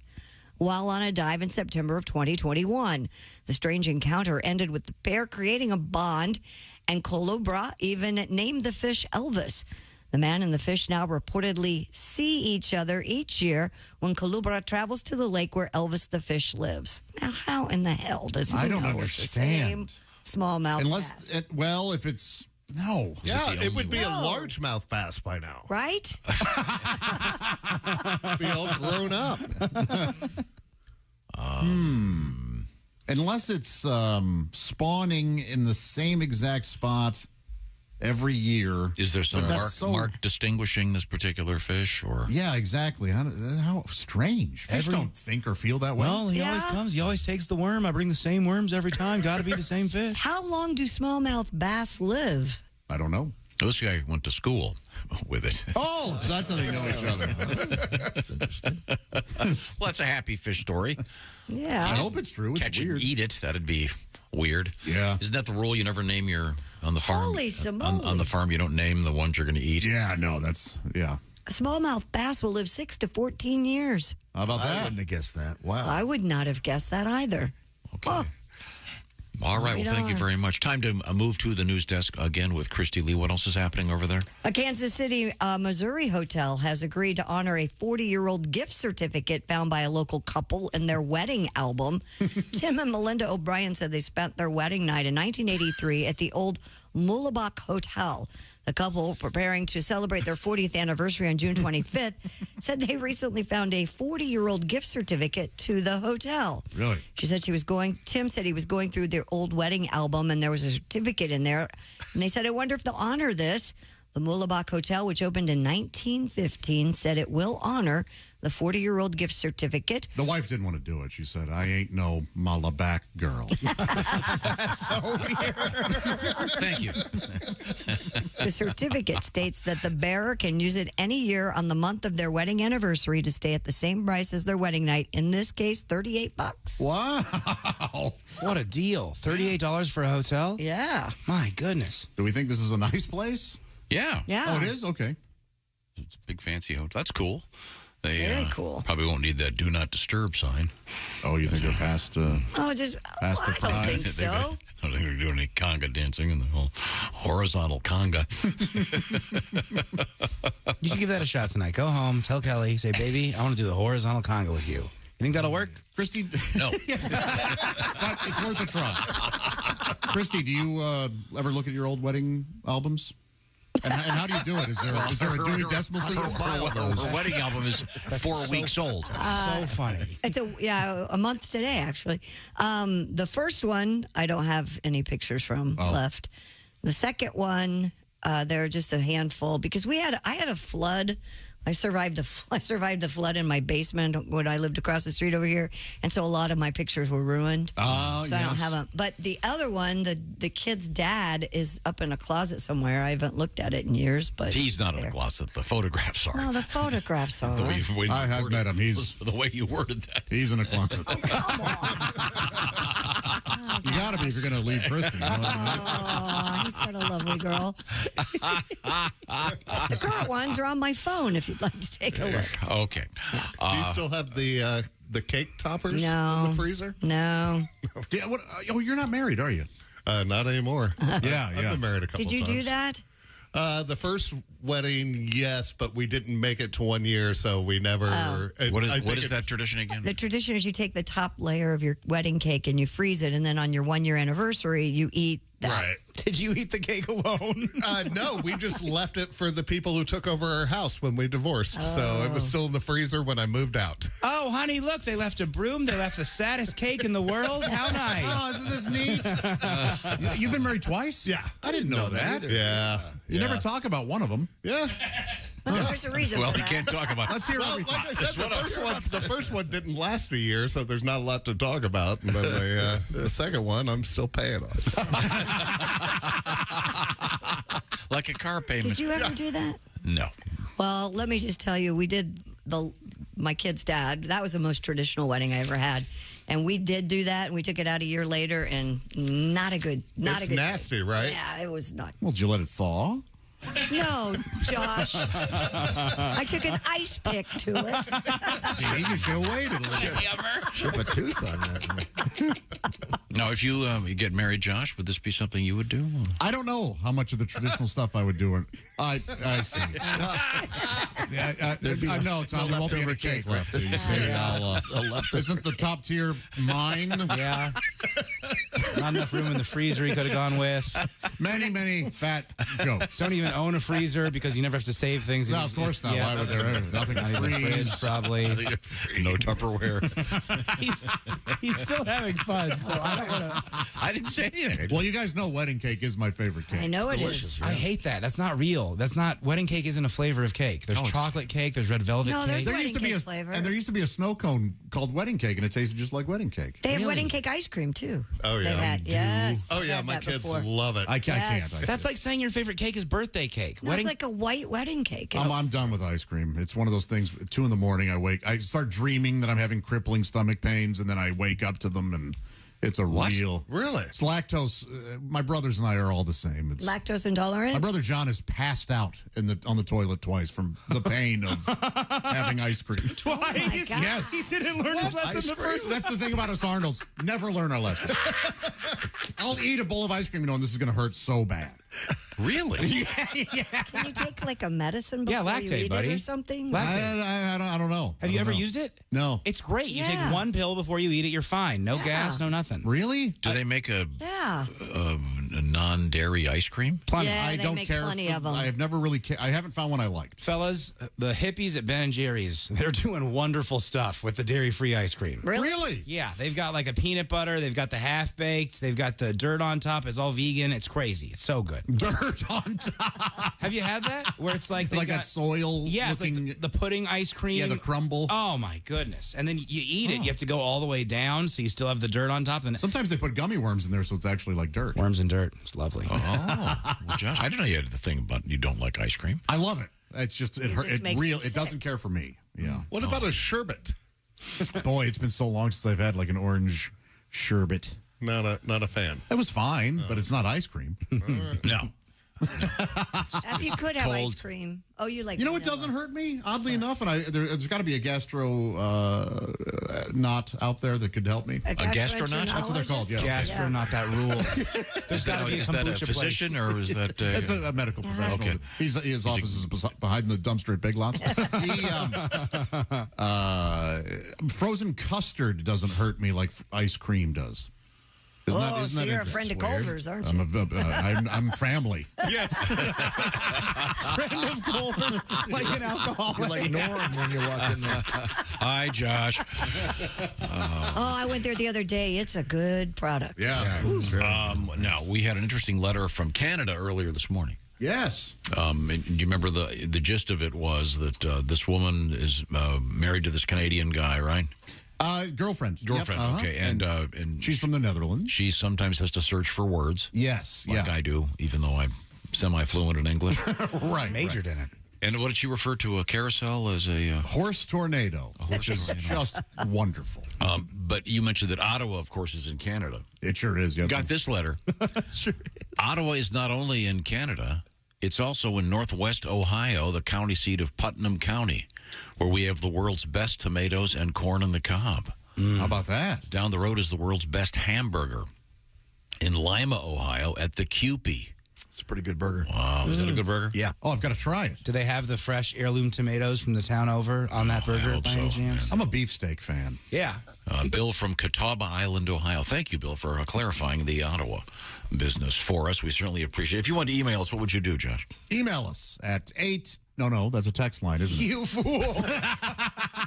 while on a dive in September of 2021. The strange encounter ended with the pair creating a bond, and Colubra even named the fish Elvis. The man and the fish now reportedly see each other each year when Colubra travels to the lake where Elvis the fish lives. Now, how in the hell does he I don't know understand. it's the same smallmouth bass? If it's no. Yeah, it would be a largemouth bass by now. Right? Be all grown up. Unless it's spawning in the same exact spot every year. Is there some mark distinguishing this particular fish? Or Yeah, exactly. How strange. Fish don't think or feel that way. Well, he always comes. He always takes the worm. I bring the same worms every time. Got to be the same fish. How long do smallmouth bass live? I don't know. This guy went to school with it. Oh, so that's how they know each other. That's interesting. Well, that's a happy fish story. Yeah. I hope it's true. It's Catch weird. and eat it. That'd be weird. Yeah. Isn't that the rule? You never name on the farm. Holy smoly. On the farm, you don't name the ones you're going to eat. Yeah, no, that's, A smallmouth bass will live 6 to 14 years. How about that? I wouldn't have guessed that. Wow. I would not have guessed that either. Okay. Oh. All right. Well, thank you very much. Time to move to the news desk again with Christy Lee. What else is happening over there? A Kansas City, Missouri hotel has agreed to honor a 40-year-old gift certificate found by a local couple in their wedding album. Tim and Melinda O'Brien said they spent their wedding night in 1983 at the old Muhlbach Hotel. The couple, preparing to celebrate their 40th anniversary on June 25th, said they recently found a 40-year-old gift certificate to the hotel. Really? Tim said he was going through their old wedding album, and there was a certificate in there. And they said, I wonder if they'll honor this. The Muhlbach Hotel, which opened in 1915, said it will honor the 40-year-old gift certificate. The wife didn't want to do it. She said, I ain't no Muhlbach girl. That's so weird. Thank you. The certificate states that the bearer can use it any year on the month of their wedding anniversary to stay at the same price as their wedding night. In this case, $38. Wow. What a deal. $38 for a hotel? Yeah. My goodness. Do we think this is a nice place? Yeah. Yeah. Oh, it is? Okay. It's a big fancy hotel. That's cool. They Very cool. Probably won't need that do not disturb sign. Oh, you think they're past Past the I don't think so. I don't think they're doing any conga dancing in the whole horizontal conga. You should give that a shot tonight. Go home, tell Kelly, say, baby, I want to do the horizontal conga with you. You think that'll work? Christy? No. But it's worth a try. Christy, do you ever look at your old wedding albums? And how do you do it? Is there a Dewey Decimal System? Her wedding album is 4 weeks old. So funny. It's a month today, actually. The first one, I don't have any pictures from left. The second one, there are just a handful because I had a flood. I survived the flood in my basement when I lived across the street over here, and so a lot of my pictures were ruined. So I don't have them. But the other one, the kid's dad is up in a closet somewhere. I haven't looked at it in years, but he's not in a closet. The photographs are. No, the photographs are. I have met him. He's the way you worded that. He's in a closet. You got to be if you're going to leave Christy. You know what I mean? Oh, he's got a lovely girl. The current ones are on my phone if you'd like to take a look. Okay. Do you still have the cake toppers in the freezer? No. Yeah, you're not married, are you? Not anymore. Yeah. I've been married a couple Did you times. do that? The first wedding, yes, but we didn't make it to 1 year, so we never. What is that tradition again? The tradition is you take the top layer of your wedding cake and you freeze it, and then on your 1 year anniversary, you eat that. Right. Did you eat the cake alone? No, we just left it for the people who took over our house when we divorced. So it was still in the freezer when I moved out. Oh, honey, look, they left a broom. They left the saddest cake in the world. How nice. Oh, isn't this neat? You've been married twice? Yeah. I didn't know that. Yeah. You never talk about one of them. Yeah. Well, there's a reason Well, for you that. can't talk about. Let's hear everything. Like I said, the first one didn't last a year, so there's not a lot to talk about. And then the second one, I'm still paying on. Like a car payment. Did you ever do that? No. Well, let me just tell you, we did my kid's dad. That was the most traditional wedding I ever had, and we did do that. And we took it out a year later, and not a good. It's nasty, right? Yeah, it was not. Well, did you let it thaw? No, Josh. I took an ice pick to it. See, you should have waited a little. Chip a tooth on that. Now, if you get married, Josh, would this be something you would do? I don't know how much of the traditional stuff I would do. I see. No, Tom, there won't be any cake left. You see, isn't the top tier mine? Yeah. Not enough room in the freezer he could have gone with. Many, many fat jokes. Don't even own a freezer because you never have to save things. No, of course not. Why would there nothing to freeze? Probably. No Tupperware. He's still having fun, so I don't want to. I didn't say anything. Well, you guys know wedding cake is my favorite cake. I know it's it delicious, is. yeah. I hate that. That's not real. That's not. Wedding cake isn't a flavor of cake. There's chocolate cake. There's red velvet No, cake. there's There wedding used to be cake a flavors. and there used to be a snow cone called wedding cake, and it tasted just like wedding cake. They have wedding cake ice cream too. Oh, yeah. They had, yes. Oh, I've yeah, had my that kids before. love it. I can't. Yes. That's like saying your favorite cake is birthday cake. No, it's like a white wedding cake. I'm done with ice cream. It's one of those things. 2 in the morning, I start dreaming that I'm having crippling stomach pains, and then I wake up to them, and it's a real. Really? It's lactose. My brothers and I are all the same. It's, Lactose intolerant? my brother John has passed out on the toilet twice from the pain of having ice cream. Twice? Yes. He didn't learn his lesson the first. That's the thing about us Arnolds. Never learn our lesson. I'll eat a bowl of ice cream knowing this is going to hurt so bad. Really? Yeah. Can you take like a medicine before Yeah, you Lactate, eat buddy. it or something? I don't know. Have you ever used it? No. It's great. You Yeah. take one pill before you eat it, you're fine. No gas, no nothing. Really? Do they make a Yeah. non-dairy ice cream? Plenty. Yeah, I they don't make care. plenty of them. I have never really. I haven't found one I liked. Fellas, the hippies at Ben & Jerry's, they're doing wonderful stuff with the dairy-free ice cream. Really? Yeah, they've got like a peanut butter, they've got the half-baked, they've got the dirt on top. It's all vegan. It's crazy. It's so good. Dirt on top. Have you had that? Where it's like they Like got, that soil yeah, it's looking. like the pudding ice cream. Yeah, the crumble. Oh my goodness! And then you eat it. You have to go all the way down, so you still have the dirt on top. And Sometimes they put gummy worms in there, so it's actually like dirt. worms and dirt. It's lovely. Oh, well, Josh, I didn't know you had the thing about you don't like ice cream. I love it. It's just it just makes you It sick. doesn't care for me. Yeah. What about a sherbet? Boy, it's been so long since I've had like an orange sherbet. Not a fan. It was fine, but it's not ice cream. No. If you could have cold. ice cream. Oh, you like You know what vanilla. doesn't hurt me? Oddly enough, and there's got to be a gastro knot out there that could help me. A gastroenterologist? That's what they're called. Yeah. Gastro, not that rule. There's got to be a Is that a kombucha physician place. or is that? It's a medical professional. Okay. His office is behind the dumpster at Big Lots. Frozen custard doesn't hurt me like ice cream does. Isn't Oh, isn't so you're a interesting? friend of Culver's, aren't you? I'm family. Yes. Friend of Culver's, like an alcoholic. You're like Norm when you walk in there. Hi, Josh. Oh, I went there the other day. It's a good product. Yeah. Now, we had an interesting letter from Canada earlier this morning. Yes. And do you remember the gist of it was that this woman is married to this Canadian guy, right? Girlfriend. Girlfriend, Yep, okay. And she's from the Netherlands. She sometimes has to search for words. Yes. Like I do, even though I'm semi-fluent in English. Right. Majored in it. And what did she refer to a carousel as a... horse tornado. Which is just wonderful. But you mentioned that Ottawa, of course, is in Canada. It sure is. Yes. Got this letter. Sure. Ottawa is not only in Canada, it's also in northwest Ohio, the county seat of Putnam County, where we have the world's best tomatoes and corn on the cob. How about that? Down the road is the world's best hamburger. In Lima, Ohio, at the Cupie. It's a pretty good burger. Wow, is that a good burger? Yeah. Oh, I've got to try it. Do they have the fresh heirloom tomatoes from the town over on that burger by any chance? I'm a beefsteak fan. Yeah. Bill from Catawba Island, Ohio. Thank you, Bill, for clarifying the Ottawa business for us. We certainly appreciate it. If you want to email us, what would you do, Josh? Email us at 8... No, that's a text line, isn't it? You fool.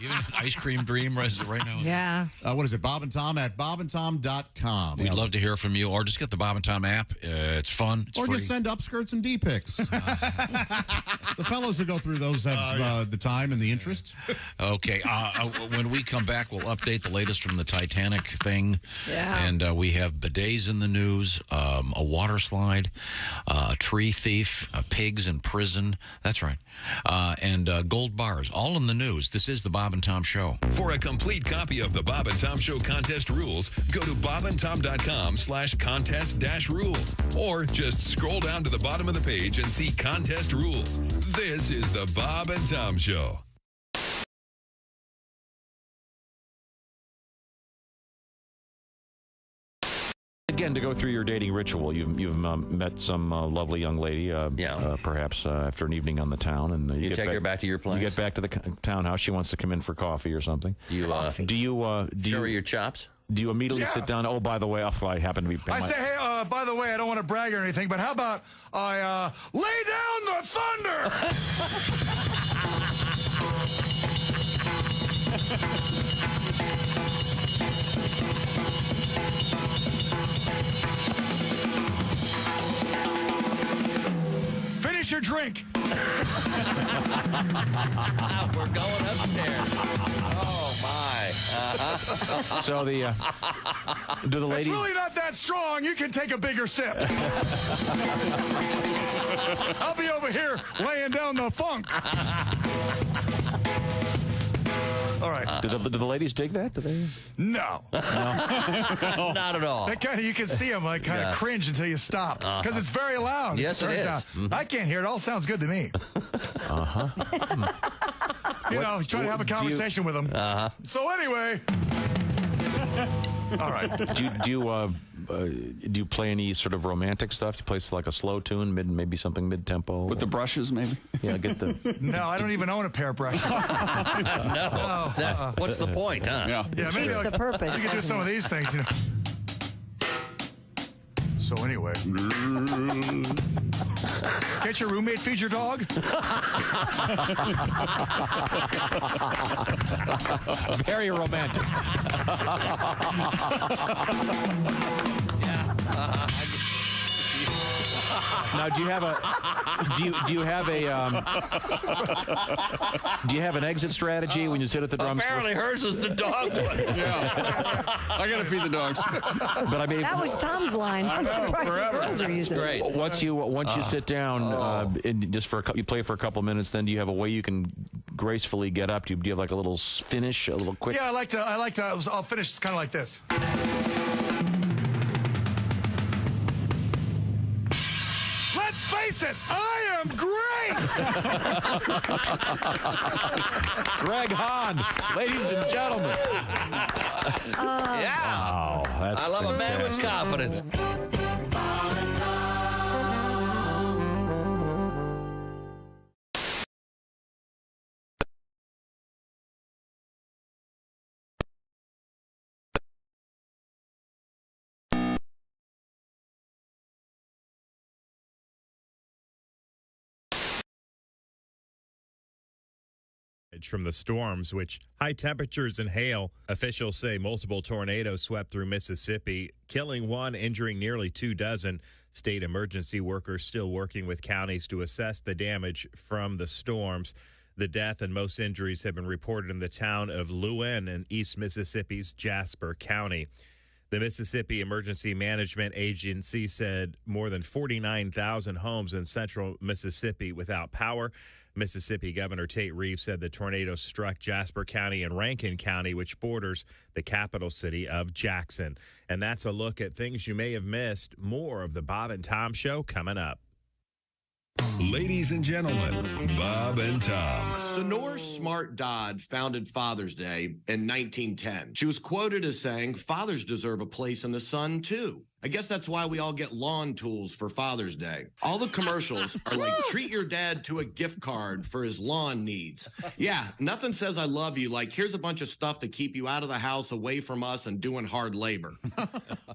Even an ice cream dream right now? Yeah. What is it? Bob and Tom at bobandtom.com. We'd love to hear from you, or just get the Bob and Tom app. It's fun. It's or free. just send upskirts and D-pics. The fellows who go through those have the time and the interest. Okay. When we come back, we'll update the latest from the Titanic thing. Yeah. And we have bidets in the news, a water slide, a tree thief, pigs in prison. That's right. And gold bars, all in the news. This is the Bob and Tom Show. For a complete copy of the Bob and Tom Show contest rules, go to bobandtom.com/contest-rules, or just scroll down to the bottom of the page and see contest rules. This is the Bob and Tom Show. Again, to go through your dating ritual, you've met some lovely young lady, perhaps after an evening on the town, and you take her back to your place. You get back to the townhouse. She wants to come in for coffee or something. Do you show her your chops? Do you immediately sit down? Oh, by the way, I happen to be. I say, hey, by the way, I don't want to brag or anything, but how about I lay down the thunder? Finish your drink. We're going upstairs. Oh, my. So do the ladies... It's really not that strong. You can take a bigger sip. I'll be over here laying down the funk. All right. Do the ladies dig that? Do they? No. Not at all. You can see them like kind of cringe until you stop because it's very loud. Yes, it is. I can't hear it. All sounds good to me. You know, try to have a conversation with them. So anyway. All right. Do you play any sort of romantic stuff? Do you play like a slow tune, maybe something mid-tempo? With the brushes, maybe? Yeah, get the... No, I don't even own a pair of brushes. No. What's the point, huh? Yeah, maybe Defeats the purpose. You can do some of these things, you know. So anyway. Get your roommate feed your dog? Very romantic. Now, do you have an exit strategy when you sit at the drums? Apparently hers is the dog one. Yeah. I got to feed the dogs. But I mean, that was Tom's line. I'm surprised the girls are using it. Great. Once you sit down, and just you play for a couple minutes, then do you have a way you can gracefully get up? Do you have like a little finish, a little quick? Yeah, I like to. I'll finish kind of like this. Let's face it, I am great! Greg Hahn, ladies and gentlemen. Wow, that's I love a man with confidence. From the storms, which high temperatures and hail. Officials say multiple tornadoes swept through Mississippi, killing one, injuring nearly 2 dozen. State emergency workers still working with counties to assess the damage from the storms. The death and most injuries have been reported in the town of Lewin in East Mississippi's Jasper County. The Mississippi Emergency Management Agency said more than 49,000 homes in central Mississippi without power. Mississippi Governor Tate Reeves said the tornado struck Jasper County and Rankin County, which borders the capital city of Jackson. And that's a look at things you may have missed. More of the Bob and Tom Show coming up. Ladies and gentlemen, Bob and Tom. Sonore Smart Dodd founded Father's Day in 1910. She was quoted as saying, "Fathers deserve a place in the sun, too." I guess that's why we all get lawn tools for Father's Day. All the commercials are like, treat your dad to a gift card for his lawn needs. Yeah, nothing says I love you like, here's a bunch of stuff to keep you out of the house, away from us, and doing hard labor.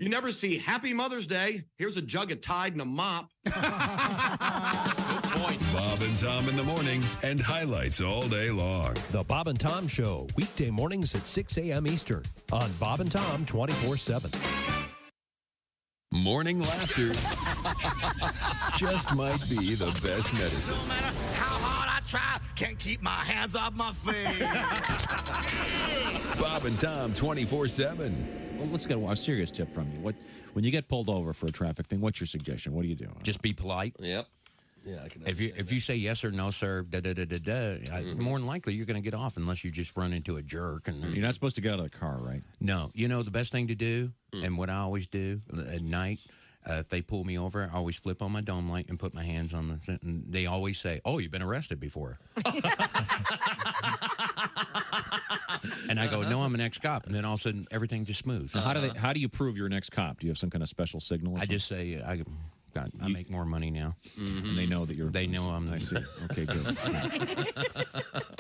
You never see Happy Mother's Day. Here's a jug of Tide and a mop. Bob and Tom in the morning and highlights all day long. The Bob and Tom Show, weekday mornings at 6 a.m. Eastern on Bob and Tom 24/7. Morning laughter just might be the best medicine. No matter how hard I try, can't keep my hands off my face. Bob and Tom 24/7. Well, let's get a serious tip from you. When you get pulled over for a traffic thing, what's your suggestion? What do you do? Just be polite. Yep. Yeah, I can. If you say yes or no, sir, more than likely you're going to get off unless you just run into a jerk. And You're not supposed to get out of the car, right? No. You know the best thing to do, and what I always do at night, if they pull me over, I always flip on my dome light and put my hands on the. And they always say, "Oh, you've been arrested before." And I go, "No, I'm an ex-cop." And then all of a sudden, everything just smooths. How do you prove you're an ex-cop? Do you have some kind of special signal? I just say I make more money now. And they know that you're. They know I'm. I see. Okay, good.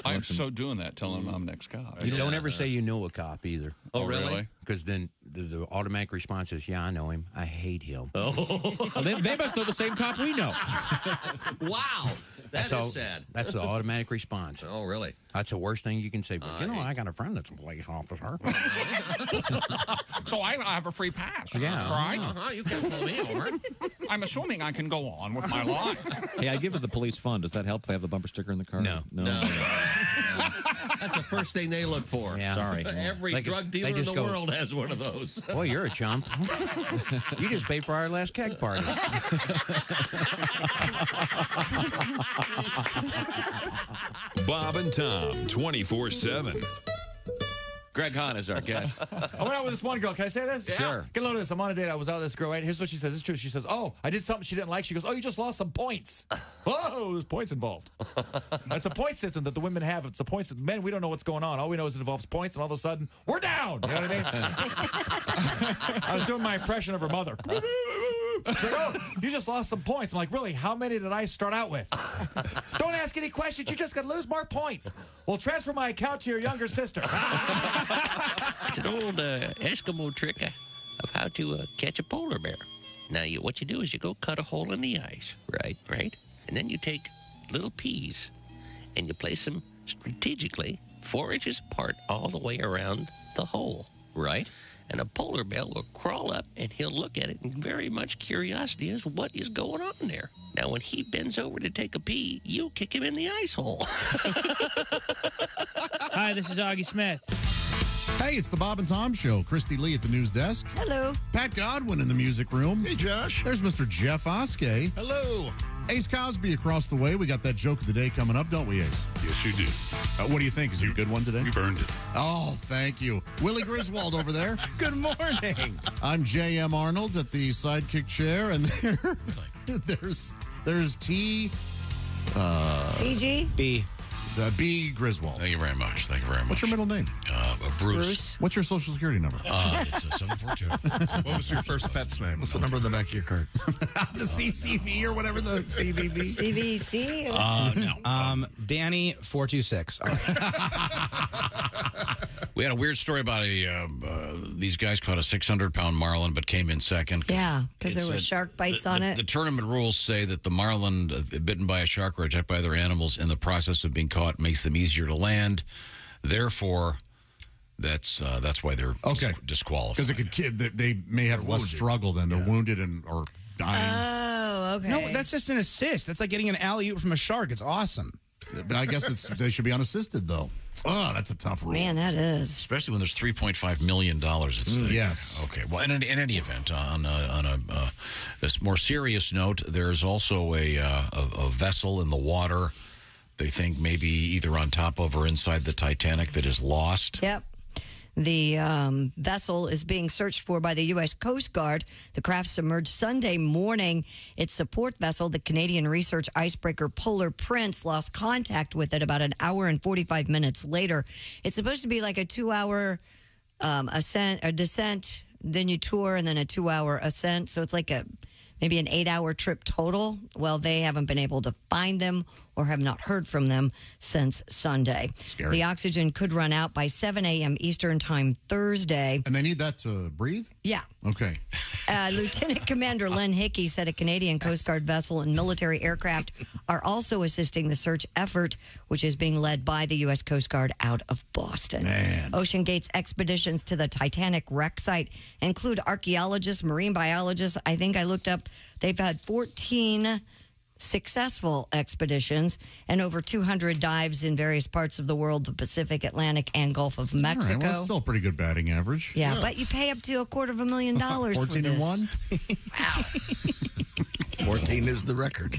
I'm so doing that, telling them I'm an ex-cop. You don't ever say you know a cop either. Oh, really? Because then the automatic response is, "Yeah, I know him. I hate him." Oh, well, they must know the same cop we know. Wow. That's sad. That's the automatic response. Oh, really? That's the worst thing you can say. But I got a friend that's a police officer. So I have a free pass. Yeah. Right? You can't pull me over. I'm assuming I can go on with my life. Hey, I give it the police fund. Does that help if they have the bumper sticker in the car? No. That's the first thing they look for. Yeah. Sorry. Every drug dealer in the world has one of those. Boy, you're a chump. You just paid for our last keg party. Bob and Tom 24/7. Greg Hahn is our guest. I went out with this one girl. Can I say this? Yeah. Sure. Get a load of this. I'm on a date. I was out with this girl, right? Here's what she says. It's true. She says, "Oh, I did something she didn't like." She goes, "Oh, you just lost some points." Whoa, there's points involved. That's a point system that the women have. It's a point system. Men, we don't know what's going on. All we know is it involves points, and all of a sudden, we're down. You know what I mean? I was doing my impression of her mother. She's like, "Oh, you just lost some points." I'm like, "Really? How many did I start out with?" "Don't ask any questions. You're just going to lose more points. We'll transfer my account to your younger sister." It's an old Eskimo trick of how to catch a polar bear. Now, what you do is you go cut a hole in the ice, right? And then you take little peas and you place them strategically 4 inches apart all the way around the hole. Right. And a polar bear will crawl up and he'll look at it in very much curiosity as what is going on there. Now, when he bends over to take a pee, you kick him in the ice hole. Hi, this is Augie Smith. Hey, it's the Bob and Tom Show. Christy Lee at the news desk. Hello. Pat Godwin in the music room. Hey, Josh. There's Mr. Jeff Oskay. Hello. Ace Cosby across the way. We got that joke of the day coming up, don't we, Ace? Yes, you do. What do you think? Is it a good one today? You've earned it. Oh, thank you. Willie Griswold over there. Good morning. I'm J.M. Arnold at the sidekick chair, and there's T. PG? B. B. Griswold. Thank you very much. What's your middle name? Bruce. What's your social security number? It's a 742. What was your first pet's name? What's the number on the back of your card? The CCV or whatever the CVV. CVC? No. Danny 426. We had a weird story about these guys caught a 600-pound marlin but came in second. Yeah, because there were shark bites on it. The tournament rules say that the marlin bitten by a shark or attacked by other animals in the process of being caught makes them easier to land. Therefore, that's why they're disqualified. Because they may have less struggle than they're wounded or dying. Oh, okay. No, that's just an assist. That's like getting an alley-oop from a shark. It's awesome. But I guess they should be unassisted, though. Oh, that's a tough rule. Man, that is. Especially when there's $3.5 million at stake. Yes. Okay. Well, in any event, on a more serious note, there's also a vessel in the water. They think maybe either on top of or inside the Titanic that is lost. Yep. The vessel is being searched for by the U.S. Coast Guard. The craft submerged Sunday morning. Its support vessel, the Canadian research icebreaker Polar Prince, lost contact with it about an hour and 45 minutes later. It's supposed to be like a 2-hour descent then you tour, and then a 2-hour ascent. So it's like maybe an 8-hour trip total. Well, they haven't been able to find them or have not heard from them since Sunday. Scary. The oxygen could run out by 7 a.m. Eastern Time Thursday. And they need that to breathe? Yeah. Okay. Lieutenant Commander Len Hickey said a Canadian Coast Guard vessel and military aircraft are also assisting the search effort, which is being led by the U.S. Coast Guard out of Boston. Man. Ocean Gate's expeditions to the Titanic wreck site include archaeologists, marine biologists. I think I looked up, they've had 14 successful expeditions and over 200 dives in various parts of the world, the Pacific, Atlantic, and Gulf of Mexico. All right, well, that's still a pretty good batting average. Yeah, but you pay up to $250,000 for 14 this. and 1? Wow. 14 is the record.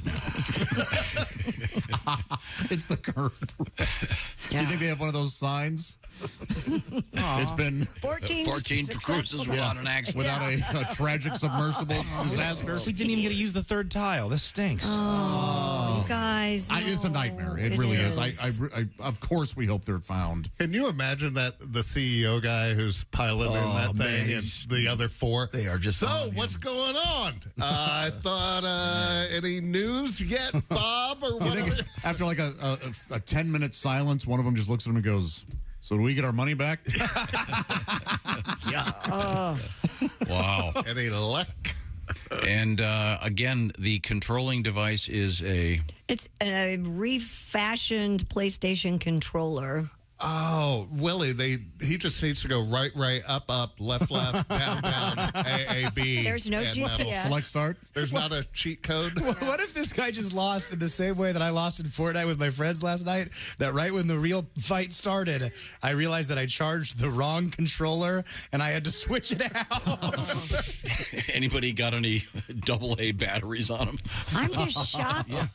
It's the current. Yeah. You think they have one of those signs? It's been 14 cruises without an accident. Without a tragic submersible disaster. We didn't even get to use the third tile. This stinks. Oh, you guys. It's a nightmare. It really is. I, of course, we hope they're found. Can you imagine that the CEO guy who's piloting that thing and the other 4? They are just. So, what's going on? I thought, any news yet, Bob? Or You think after like a 10-minute silence, one of them just looks at him and goes, "So do we get our money back?" Yeah. Wow. Any luck? And again, the controlling device is It's a refashioned PlayStation controller. Oh, Willie, he just needs to go right, up, left, down, A, B. There's no and GPS. that'll Select start. There's not a cheat code. What if this guy just lost in the same way that I lost in Fortnite with my friends last night? That right when the real fight started, I realized that I charged the wrong controller and I had to switch it out. Anybody got any AA batteries on them? I'm just shocked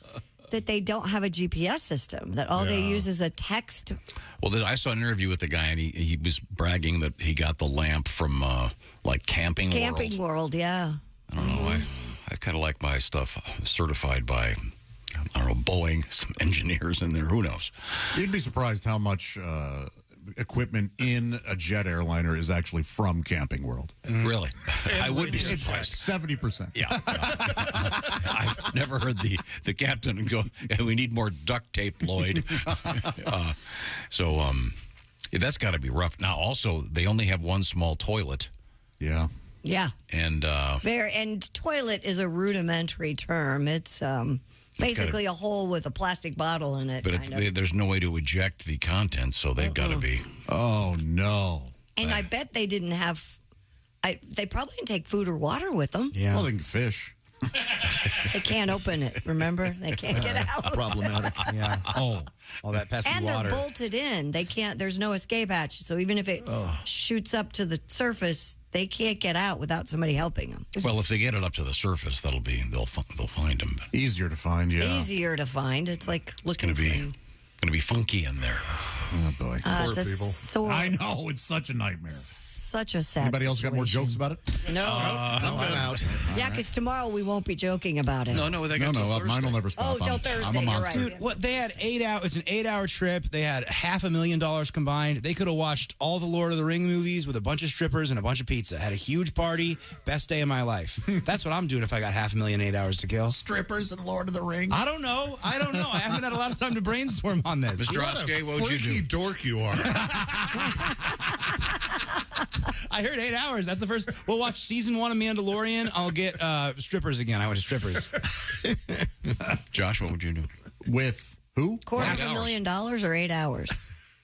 that they don't have a GPS system, that all they use is a text. Well, I saw an interview with the guy, and he was bragging that he got the lamp from, like, Camping World. Camping World, yeah. I don't know. I kind of like my stuff certified by, I don't know, Boeing, some engineers in there. Who knows? You'd be surprised how much equipment in a jet airliner is actually from Camping World. Really? I would be surprised. 70%. Yeah. I've never heard the captain go, "We need more duct tape, Lloyd." That's got to be rough. Now, also, they only have one small toilet. Yeah. Yeah. And and toilet is a rudimentary term. It's basically a hole with a plastic bottle in it. But there's no way to eject the contents, so they've got to be. Oh, no. And I bet they didn't have. They probably didn't take food or water with them. Yeah. Well, they can fish. They can't open it, remember? They can't get out. Problematic. Yeah. Oh. All that pesky And water. they're bolted in. They can't, there's no escape hatch. So even if it shoots up to the surface, they can't get out without somebody helping them. Well, if they get it up to the surface, they'll find them. Easier to find, yeah. Easier to find. It's like looking for Going to be funky in there. Oh, boy. Poor people. I know. It's such a nightmare. Such a sad Anybody else got more situation. jokes about it? No. I'm out. Yeah, because tomorrow we won't be joking about it. No, mine will never stop. Oh, till Thursday. I'm a monster. You're right. Dude, what they had 8 hours. It's an 8-hour trip. They had $500,000 combined. They could have watched all the Lord of the Ring movies with a bunch of strippers and a bunch of pizza. Had a huge party. Best day of my life. That's what I'm doing if I got $500,000 8 hours to kill. Strippers and Lord of the Ring. I don't know. I haven't had a lot of time to brainstorm on this. Mr. Oskay, what would you do? Freaky dork you are. I heard 8 hours. That's the first. We'll watch season 1 of Mandalorian. I'll get strippers again. I went to strippers. Josh, what would you do? With who? $250,000 or 8 hours?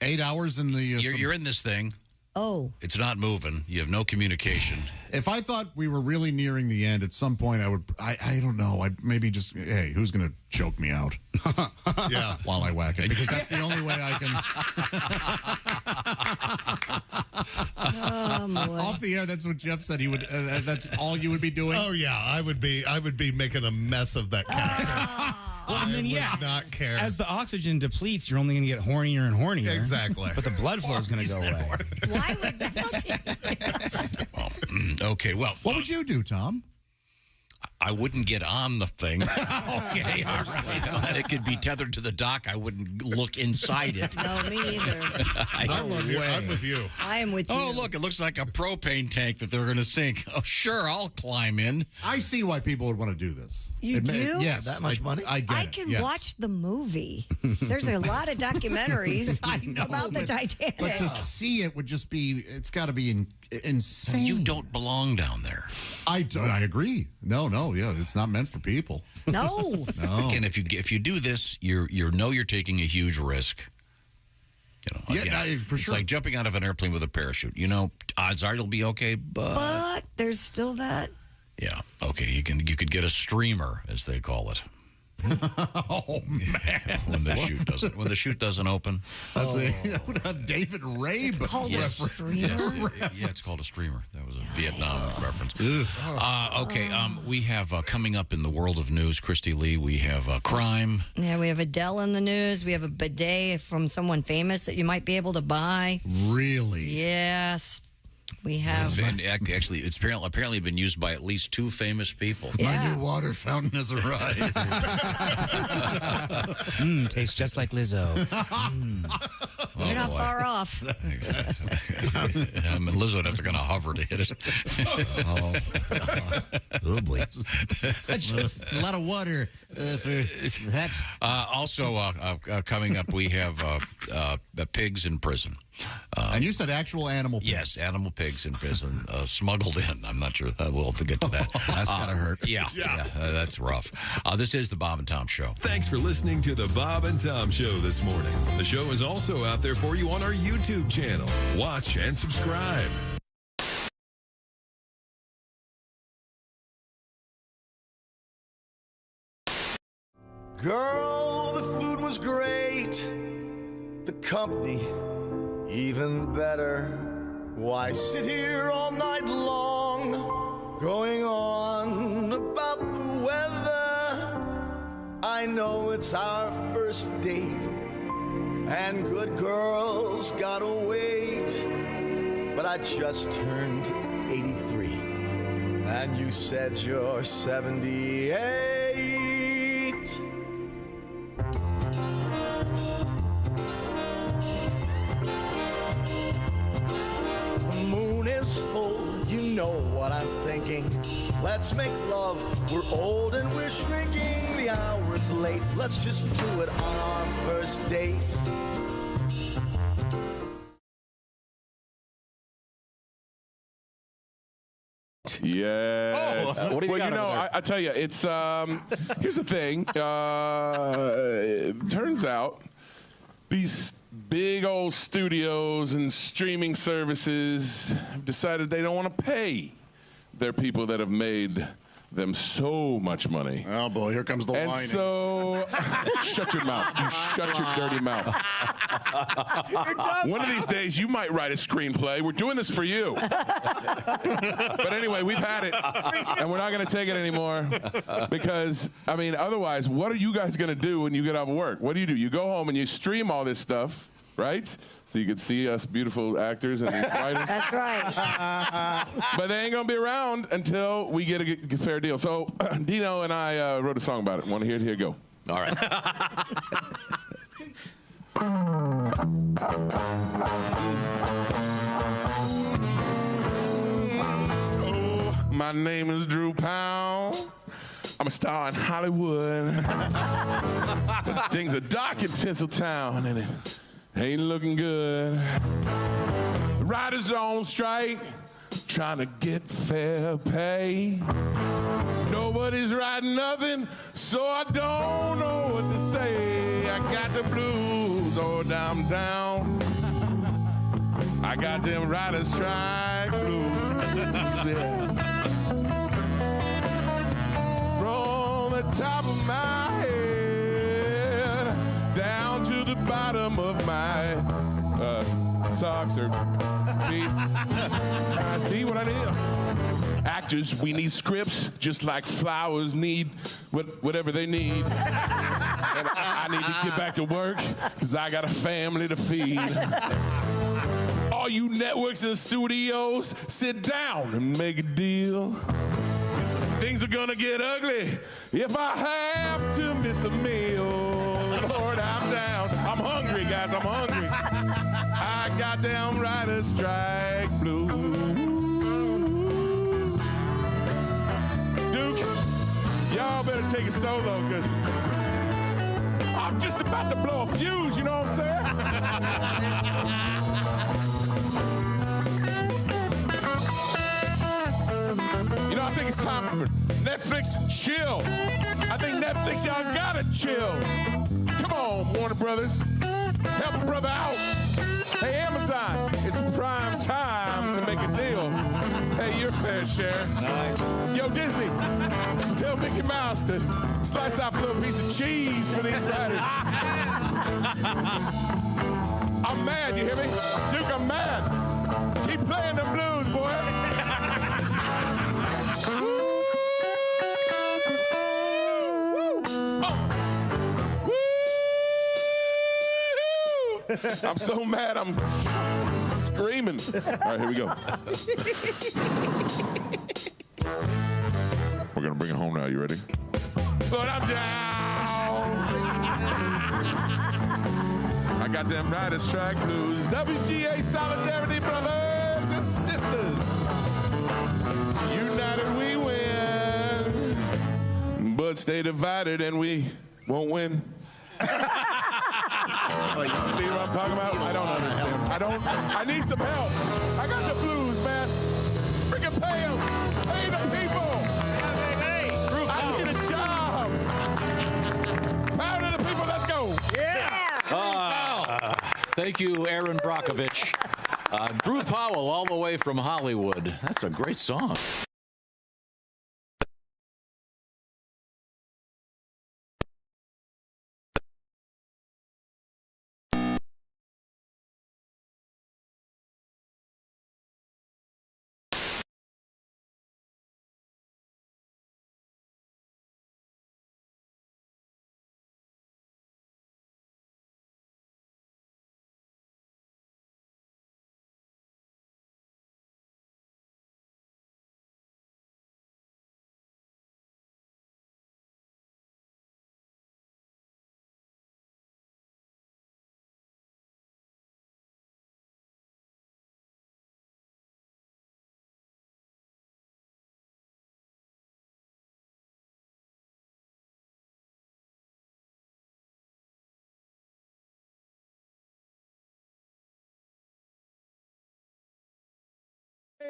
8 hours in the... You're in this thing. Oh. It's not moving. You have no communication. If I thought we were really nearing the end, at some point I don't know. I'd maybe just, hey, who's going to choke me out? Yeah. While I whack it. Because that's the only way I can... Off the air, that's what Jeff said he would. That's all you would be doing. Oh yeah, I would be making a mess of that capsule. Well, and then, would not care. As the oxygen depletes, you're only going to get hornier and hornier. Exactly. But the blood flow is going to go away. Why would that? Okay, well. What would you do, Tom? I wouldn't get on the thing. Okay, so that it could be tethered to the dock. I wouldn't look inside it. No, me either. I'm with you. I am with you. Oh, look, it looks like a propane tank that they're going to sink. Oh, sure, I'll climb in. I see why people would want to do this. You do? Yes. That much money? I get I it. can Yes. watch the movie. There's a lot of documentaries about the Titanic. But to see it would just be, it's got to be insane. You don't belong down there. I agree. No, yeah, it's not meant for people. No. Again, if you do this, you're taking a huge risk. You know, again, for sure. It's like jumping out of an airplane with a parachute. You know, odds are you'll be okay, But there's still that. Yeah. Okay. You could get a streamer, as they call it. Oh man! When the chute doesn't open. That's a David Ray. It's called a streamer. Yeah, it's called a streamer. That was a Vietnam reference. Okay. We have coming up in the world of news, Christy Lee. We have crime. Yeah, we have Adele in the news. We have a bidet from someone famous that you might be able to buy. Really? Yes. We have. Actually, it's apparently been used by at least 2 famous people. My new water fountain has arrived. Tastes just like Lizzo. You're not far off. Lizzo would have to kind of hover to hit it. Oh boy. A lot of water for that. Also, coming up, we have pigs in prison. And you said actual animal pigs. Yes, animal pigs in prison, smuggled in. I'm not sure. We'll have to get to that. That's gotta hurt. Yeah, that's rough. This is the Bob and Tom Show. Thanks for listening to the Bob and Tom Show this morning. The show is also out there for you on our YouTube channel. Watch and subscribe. Girl, the food was great. The company, even better. Why sit here all night long, going on about the weather? I know it's our first date, and good girls gotta wait. But I just turned 83, and you said you're 78. The moon is full, you know what I'm thinking. Let's make love, we're old and we're shrinking. The hour's late, let's just do it on our first date. Yes. What do you well, got you know, over there? I tell you, it's here's the thing. It turns out these big old studios and streaming services have decided they don't want to pay their people that have made them so much money. Oh boy, here comes the and whining. so, shut your mouth. You shut your dirty mouth. One of these days, you might write a screenplay. We're doing this for you. But anyway, we've had it, and we're not going to take it anymore because, I mean, otherwise, what are you guys going to do when you get off work? What do? You go home and you stream all this stuff, right? So you can see us beautiful actors and writers. That's right. But they ain't going to be around until we get a fair deal. So Dino and I wrote a song about it. Want to hear it? Here you go. All right. Oh, my name is Drew Powell. I'm a star in Hollywood. But things are dark in Tinseltown, and it ain't looking good. The writers are on strike, trying to get fair pay. Nobody's writing nothing, so I don't know what to say. I got the blues, oh, down. I got them writers' strike blues. Yeah. From the top of my head down to the bottom of my socks or feet. See what I did? Actors, we need scripts just like flowers need whatever they need. And I need to get back to work because I got a family to feed. All you networks and studios, sit down and make a deal. Things are gonna get ugly if I have to miss a meal. Lord, I'm down. I'm hungry, guys. I'm hungry. I got them writer's strike blues. Duke, y'all better take a solo, because I'm just about to blow a fuse, you know what I'm saying? You know, I think it's time for Netflix chill. I think Netflix, y'all gotta chill. Come on, Warner Brothers. Help a brother out. Hey, Amazon, it's prime time to make a deal. Hey, your fair share. Nice. Yo, Disney, tell Mickey Mouse to slice off a little piece of cheese for these writers. I'm mad, you hear me? Duke, I'm mad. Keep playing the blues, boy. I'm so mad, I'm screaming. All right, here we go. We're going to bring it home now. You ready? But I'm down. I got them writer's strike blues. WGA solidarity, brothers and sisters. United we win. But stay divided and we won't win. Like, see what I'm talking about? I don't understand. I need some help. I got the blues, man. Freaking pay them. Pay the people. Hey, I need a job. Power to the people. Let's go. Yeah. Thank you, Aaron Brockovich. Drew Powell, all the way from Hollywood. That's a great song.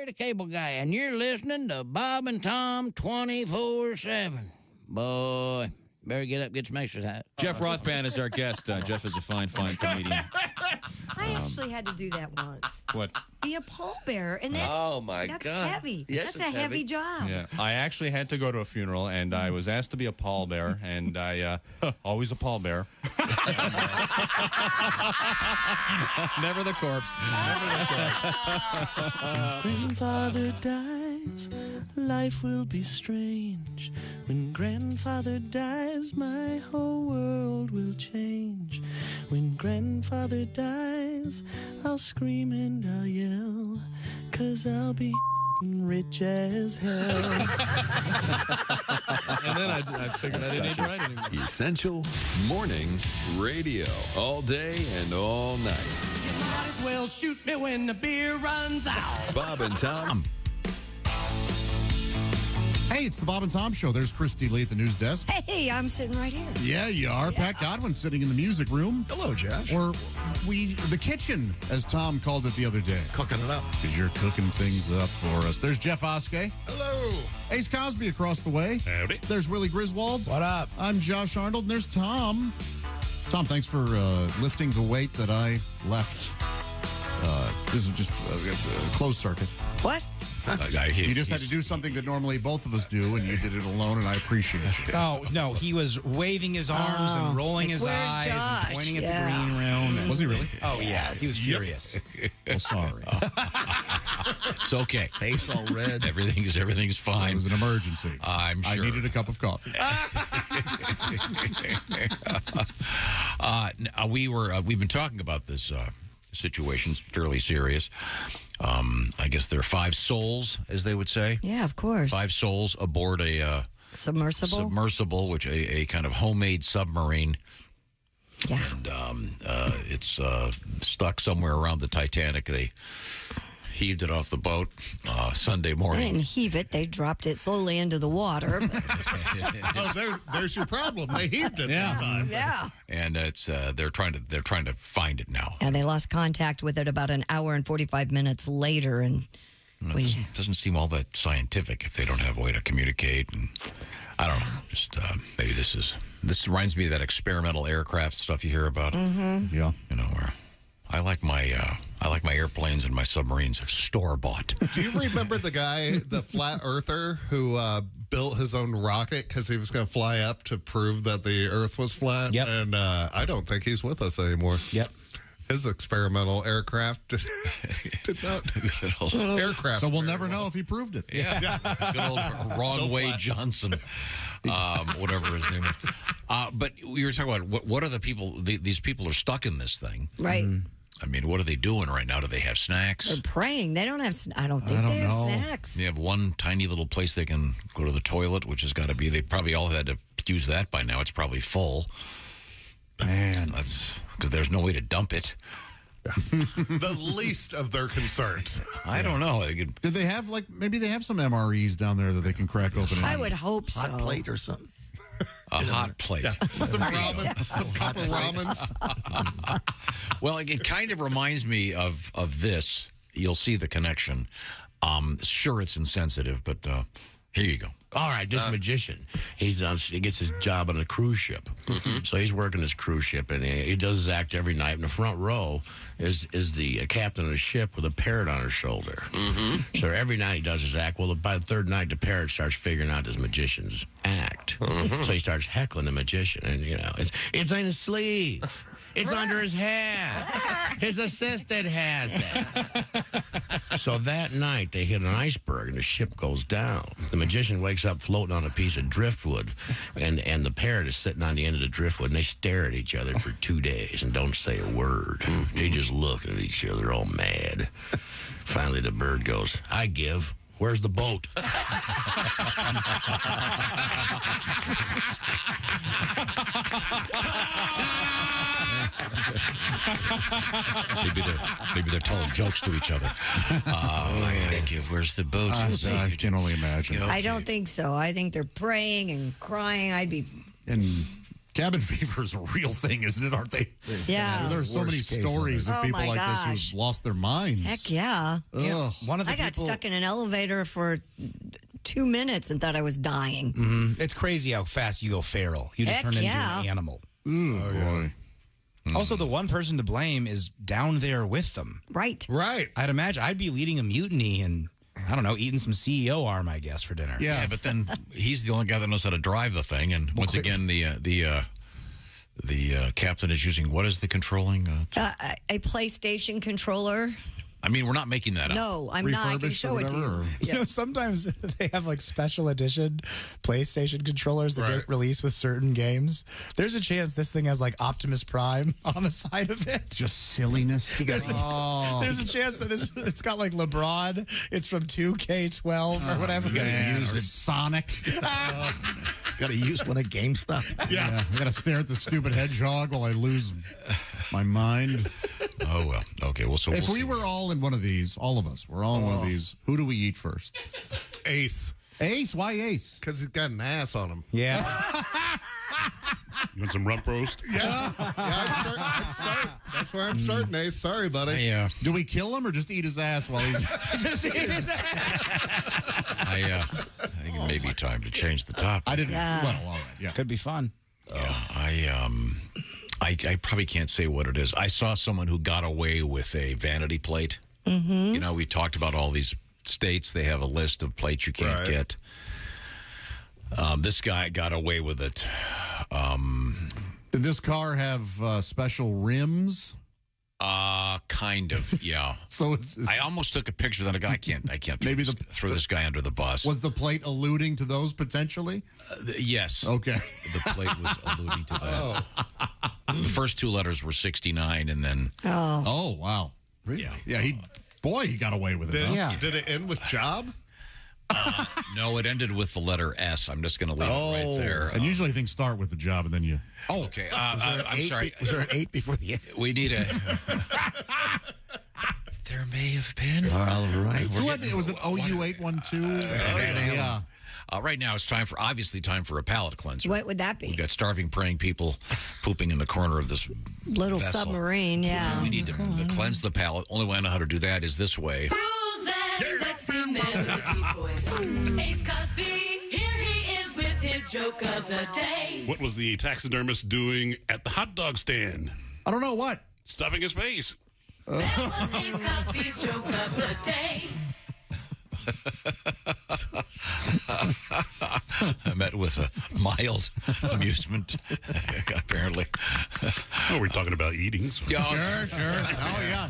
The cable guy, and you're listening to Bob and Tom 24/7. Boy, better get up, get some exercise. Jeff Rothband is our guest. Jeff is a fine comedian. I actually had to do that once. What? Be a pallbearer, and that, oh my that's God, heavy. Yes, that's a heavy job. Yeah, I actually had to go to a funeral, and I was asked to be a pallbearer, and I always a pallbearer. Never the corpse. Grandfather dies, life will be strange. When grandfather dies, my whole world will change. When grandfather dies, I'll scream and I'll yell, 'cause I'll be rich as hell. And then I figured I didn't need to write anymore. Essential Morning Radio. All day and all night. You might as well shoot me when the beer runs out. Bob and Tom. Hey, it's the Bob and Tom Show. There's Christy Lee at the news desk. Hey, I'm sitting right here. Yeah, you are. Yeah. Pat Godwin sitting in the music room. Hello, Josh. Or the kitchen, as Tom called it the other day. Cooking it up. Because you're cooking things up for us. There's Jeff Oskay. Hello. Ace Cosby across the way. Howdy. There's Willie Griswold. What up? I'm Josh Arnold, and there's Tom. Tom, thanks for lifting the weight that I left. This is just a closed circuit. What? You just had to do something that normally both of us do, and you did it alone, and I appreciate you. Oh, no, he was waving his arms and rolling his eyes Josh? and pointing at the green room. Was he really? Oh, yeah. He was furious. Well, sorry. It's okay. Face all red. Everything's fine. It was an emergency. I'm sure. I needed a cup of coffee. We've been talking about this situation's fairly serious. I guess there are 5 souls, as they would say. Yeah, of course. 5 souls aboard a submersible, which a kind of homemade submarine. Yeah. And it's stuck somewhere around the Titanic. They heaved it off the boat Sunday They morning. didn't heave it. They dropped it slowly into the water. There's your problem. They heaved it this time. Yeah. And it's they're trying to find it now. And they lost contact with it about an hour and 45 minutes later. And It doesn't seem all that scientific if they don't have a way to communicate. And I don't know. Just maybe this reminds me of that experimental aircraft stuff you hear about. Mm-hmm. Yeah. You know, where I like my airplanes and my submarines store-bought. Do you remember the guy, the flat earther, who built his own rocket because he was going to fly up to prove that the Earth was flat? Yep. And I don't think he's with us anymore. Yep. His experimental aircraft did not. Aircraft. So we'll never know if he proved it. Yeah. Good old Wrong Way Johnson. Whatever his name is. But we were talking about what are the people, these people are stuck in this thing. Right. I mean, what are they doing right now? Do they have snacks? They're praying. They don't have, I don't think they have snacks. They have one tiny little place they can go to the toilet, which has got to be, they probably all had to use that by now. It's probably full. Man. That's because there's no way to dump it. The least of their concerns. I don't know. Did they have, maybe they have some MREs down there that they can crack open? I would hope so. Hot plate or something. A hot plate. Yeah. Some ramen, some cup of ramens. Well, it kind of reminds me of this. You'll see the connection. Sure, it's insensitive, but here you go. All right, this magician, he gets his job on a cruise ship. So he's working this cruise ship, and he does his act every night. In the front row is the captain of the ship with a parrot on her shoulder. So every night he does his act. Well, by the third night, the parrot starts figuring out his magician's act. So he starts heckling the magician, and it's in his sleeve. It's under his hat. His assistant has it. So that night, they hit an iceberg, and the ship goes down. The magician wakes up floating on a piece of driftwood, and the parrot is sitting on the end of the driftwood, and they stare at each other for 2 days and don't say a word. They just look at each other all mad. Finally, the bird goes, I give. Where's the boat? Maybe they're telling jokes to each other. Thank you. Where's the boat? I can only imagine. I don't think so. I think they're praying and crying. And cabin fever is a real thing, isn't it? Aren't they? Yeah. There's so many stories of people like this who've lost their minds. Heck yeah. Ugh. I got stuck in an elevator for 2 minutes and thought I was dying. It's crazy how fast you go feral. You just Heck turn into yeah. an animal. Oh, boy. Also, the one person to blame is down there with them. Right. I'd imagine I'd be leading a mutiny and, I don't know, eating some CEO arm, I guess, for dinner. Yeah, but then he's the only guy that knows how to drive the thing. And once again, the captain is using, what is the controlling? A PlayStation controller. I mean, we're not making that up. No, I'm not. I can show it to you. You know, sometimes they have special edition PlayStation controllers that get released with certain games. There's a chance this thing has Optimus Prime on the side of it. Just silliness. There's a chance that it's got LeBron. It's from 2K12 or whatever. You gotta use it. Sonic. Got to use one at GameStop. Yeah. I gotta stare at the stupid hedgehog while I lose my mind. Oh, well. Okay, well, so if we were all in one of these, all of us, we're all in one of these, who do we eat first? Ace. Ace? Why Ace? Because he's got an ass on him. Yeah. You want some rump roast? Yeah. That's where I'm starting, Ace. Sorry, buddy. Do we kill him or just eat his ass while he's... Just eat his ass. I think it may be time to change the topic. I didn't... Yeah. Well, all right. Yeah. Could be fun. Yeah, I probably can't say what it is. I saw someone who got away with a vanity plate. You know, we talked about all these states. They have a list of plates you can't get. This guy got away with it. Did this car have special rims? Kind of, yeah. So I almost took a picture that I can't maybe throw this guy under the bus. Was the plate alluding to those potentially? Yes. Okay. The plate was alluding to that. The first two letters were 69, and then... Oh, wow. Really? Yeah, he got away with it. Huh? Did it end with job? No, it ended with the letter S. I'm just going to leave it right there. And usually things start with the job, and then you... Oh, okay. I'm sorry. Was there an 8 before the end? We need a... There may have been. All right. Was it OU812? Yeah. Right now, it's time for a palate cleanser. What would that be? We've got starving, praying people pooping in the corner of this Little vessel. Submarine, yeah. We need to cleanse the palate. Only way I know how to do that is this way. Ace Cosby, here he is with his joke of the day. What was the taxidermist doing at the hot dog stand? I don't know what. Stuffing his face. That was Ace Cosby's joke of the day. I met with a mild amusement, apparently. Oh, we're talking about eating. So. Sure. Oh, yeah.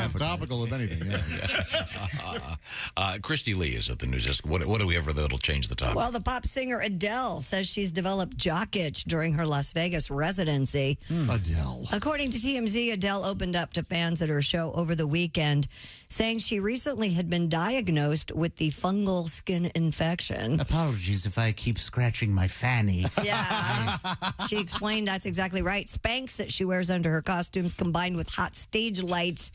It's topical, if anything. Yeah. Christy Lee is at the news desk. What do we ever that'll change the topic? Well, the pop singer Adele says she's developed jock itch during her Las Vegas residency. Adele. According to TMZ, Adele opened up to fans at her show over the weekend, saying she recently had been diagnosed with the fungal skin infection. Apologies if I keep scratching my fanny. Yeah. She explained that's exactly right. Spanx that she wears under her costumes combined with hot stage lights.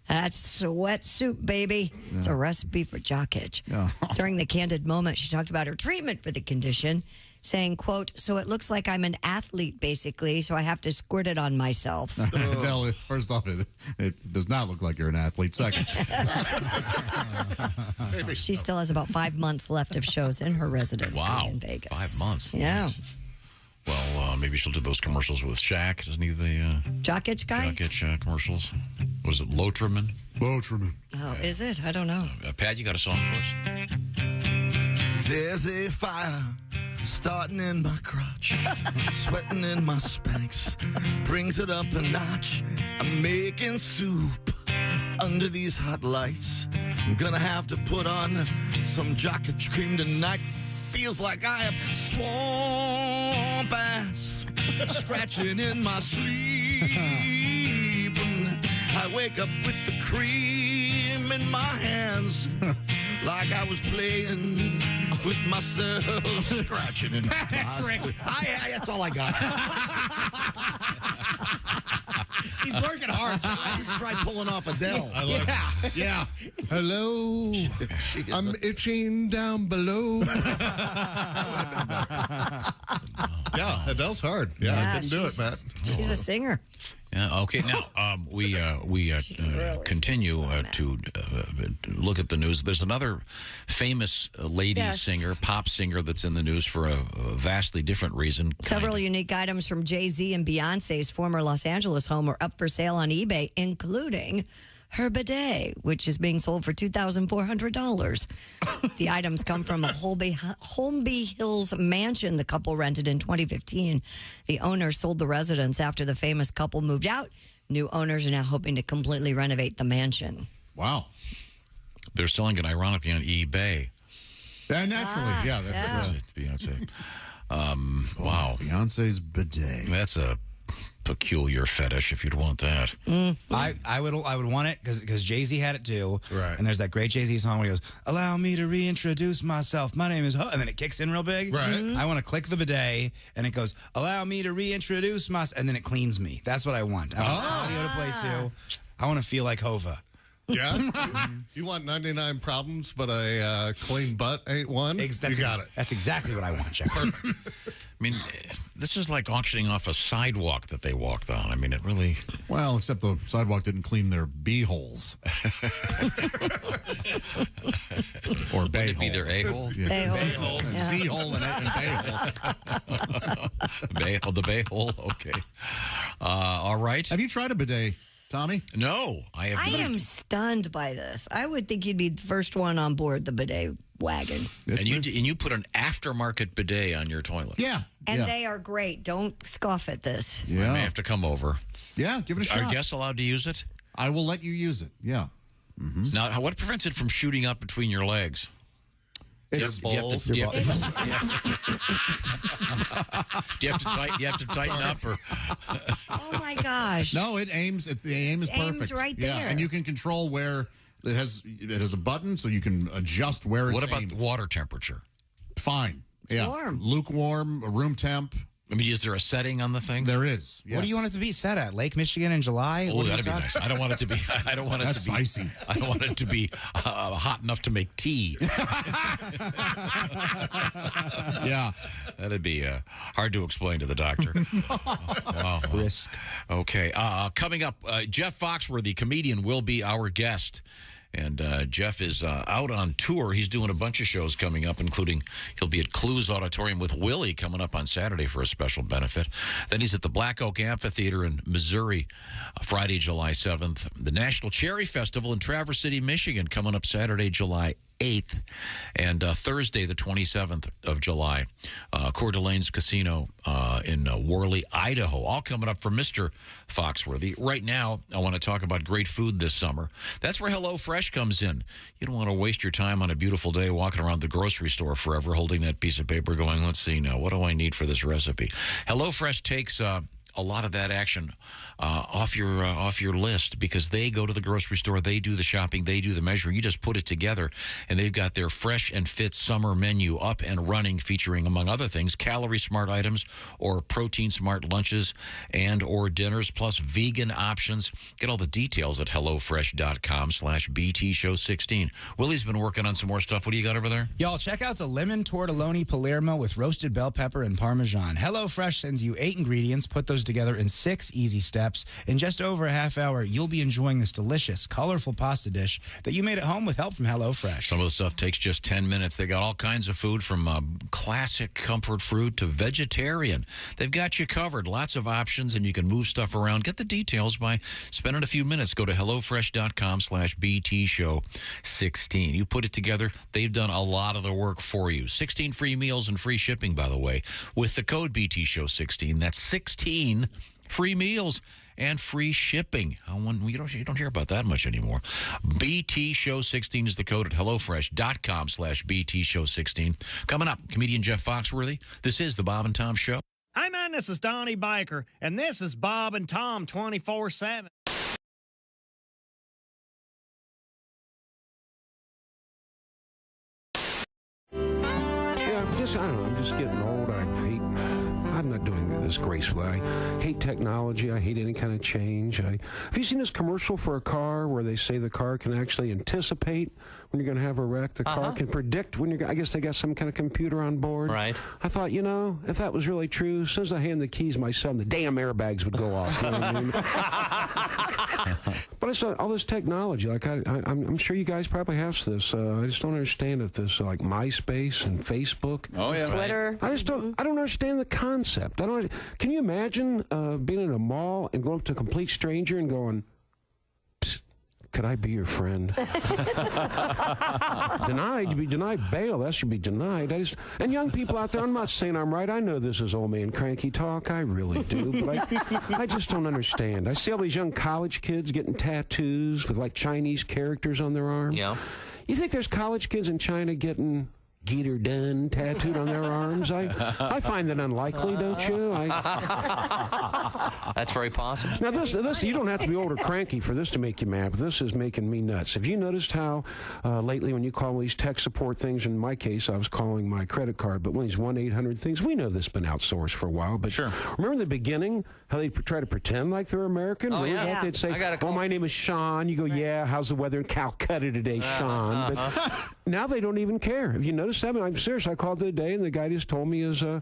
That's sweatsuit, baby. Yeah. It's a recipe for jock itch. Yeah. During the candid moment, she talked about her treatment for the condition, saying, quote, "So it looks like I'm an athlete, basically, so I have to squirt it on myself." Adele, first off, it does not look like you're an athlete. Second. She still has about 5 months left of shows in her residency in Vegas. 5 months. Yeah. Nice. Well, maybe she'll do those commercials with Shaq. Doesn't he the jock itch guy? Jock itch commercials. Was it Lotriman? Lotriman. Oh, is it? I don't know. Pat, you got a song for us? There's a fire starting in my crotch, sweating in my Spanx, brings it up a notch. I'm making soup under these hot lights. I'm gonna have to put on some jock itch cream tonight. Feels like I have swamp ass scratching in my sleep. I wake up with the cream in my hands, like I was playing with myself, scratching in Patrick. That's all I got. He's working hard. Try pulling off Adele. I love it. Yeah. Hello. I'm itching down below. Yeah, Adele's hard. Yeah, I couldn't do it, Matt. She's a singer. Yeah. Okay. Now we continue to look at the news. There's another famous lady singer, pop singer, that's in the news for a vastly different reason. Several unique items from Jay-Z and Beyonce's former Los Angeles home are up for sale on eBay, including her bidet, which is being sold for $2,400. The items come from a Holmby Hills mansion the couple rented in 2015. The owner sold the residence after the famous couple moved out. New owners are now hoping to completely renovate the mansion. Wow. They're selling it ironically on eBay. Naturally, That's Beyonce. Wow. Beyonce's bidet. That's a peculiar fetish if you'd want that. I would want it because Jay-Z had it too. Right. And there's that great Jay-Z song where he goes, "Allow me to reintroduce myself. My name is Ho," and then it kicks in real big. Right. I want to click the bidet and it goes, "Allow me to reintroduce myself," and then it cleans me. That's what I want. I want audio to play too. I want to feel like Hova. Yeah? You want 99 problems, but a clean butt ain't one? You got it. That's exactly what I want, Jeff. Perfect. I mean, this is like auctioning off a sidewalk that they walked on. I mean, it really... Well, except the sidewalk didn't clean their b-holes. Or bay hole. Be their a-hole? Yeah. Bay-hole. Yeah. Z-hole and bay-hole. The bay hole? Okay. All right. Have you tried a bidet, Tommy? No, I have not. I am stunned by this. I would think you'd be the first one on board the bidet wagon. And you put an aftermarket bidet on your toilet. Yeah. And they are great. Don't scoff at this. Yeah. I may have to come over. Yeah, give it a shot. Are guests allowed to use it? I will let you use it. Yeah. Mm-hmm. Now, what prevents it from shooting up between your legs? It's balls. Do you have to tighten up or? Oh my gosh! No, the aim is perfect. Aims right Yeah, there. and you can control where it has a button, so you can adjust where it's What about aimed. the water temperature? Fine. Yeah. Warm. Lukewarm, room temp. I mean, is there a setting on the thing? There is. Yes. What do you want it to be set at? Lake Michigan in July? Oh, that'd be nice. I don't want it to be. I don't want it That's to be spicy. I don't want it to be hot enough to make tea. Yeah, that'd be hard to explain to the doctor. Wow. Risk. Okay. Coming up, Jeff Foxworthy, comedian, will be our guest. And Jeff is out on tour. He's doing a bunch of shows coming up, including he'll be at Clues Auditorium with Willie coming up on Saturday for a special benefit. Then he's at the Black Oak Amphitheater in Missouri, Friday, July 7th. The National Cherry Festival in Traverse City, Michigan, coming up Saturday, July 8th. And Thursday, the 27th of July, Coeur d'Alene's Casino in Worley, Idaho. All coming up for Mr. Foxworthy. Right now, I want to talk about great food this summer. That's where HelloFresh comes in. You don't want to waste your time on a beautiful day walking around the grocery store forever holding that piece of paper going, let's see now, what do I need for this recipe? HelloFresh takes a lot of that action off your list because they go to the grocery store, they do the shopping, they do the measuring. You just put it together, and they've got their fresh and fit summer menu up and running, featuring, among other things, calorie-smart items or protein-smart lunches and or dinners, plus vegan options. Get all the details at HelloFresh.com/BTShow16. Willie's been working on some more stuff. What do you got over there? Y'all, check out the lemon tortelloni Palermo with roasted bell pepper and Parmesan. HelloFresh sends you 8 ingredients. Put those together in 6 easy steps. In just over a half hour, you'll be enjoying this delicious, colorful pasta dish that you made at home with help from HelloFresh. Some of the stuff takes just 10 minutes. They got all kinds of food from classic comfort food to vegetarian. They've got you covered. Lots of options, and you can move stuff around. Get the details by spending a few minutes. Go to HelloFresh.com/BTShow16. You put it together. They've done a lot of the work for you. 16 free meals and free shipping, by the way, with the code BTShow16. That's 16 free meals and free shipping. You don't hear about that much anymore. BTShow16 is the code at HelloFresh.com/BTShow16. Coming up, comedian Jeff Foxworthy. This is the Bob and Tom Show. Hi, man, this is Donnie Biker, and this is Bob and Tom 24/7. Yeah, I don't know, I'm just getting old. I'm not doing this gracefully. I hate technology. I hate any kind of change. Have you seen this commercial for a car where they say the car can actually anticipate when you're going to have a wreck? The car can predict when I guess they got some kind of computer on board. Right. I thought, if that was really true, as soon as I hand the keys to my son, the damn airbags would go off. You know what I mean? But it's all this technology. Like I'm sure you guys probably have this. I just don't understand if this like MySpace and Facebook. Oh yeah, Twitter. I don't understand the concept. Can you imagine being in a mall and going up to a complete stranger and going, "Psst, could I be your friend?" Denied to be denied bail. That should be denied. And young people out there, I'm not saying I'm right. I know this is old man cranky talk. I really do. But I just don't understand. I see all these young college kids getting tattoos with like Chinese characters on their arm. Yeah. You think there's college kids in China getting "Get her done" tattooed on their arms? I find that unlikely, don't you? That's very possible. Now, this you don't have to be old or cranky for this to make you mad, but this is making me nuts. Have you noticed how lately when you call these tech support things, in my case, I was calling my credit card, but one of these 1-800 things, we know this has been outsourced for a while, but sure. Remember in the beginning how they try to pretend like they're American? Oh, Remember yeah. that? They'd say, "Oh, my name is Sean." You go, "Yeah, how's the weather in Calcutta today, Sean?" But now they don't even care. Have you noticed that? I'm serious. I called the other day, and the guy just told me his an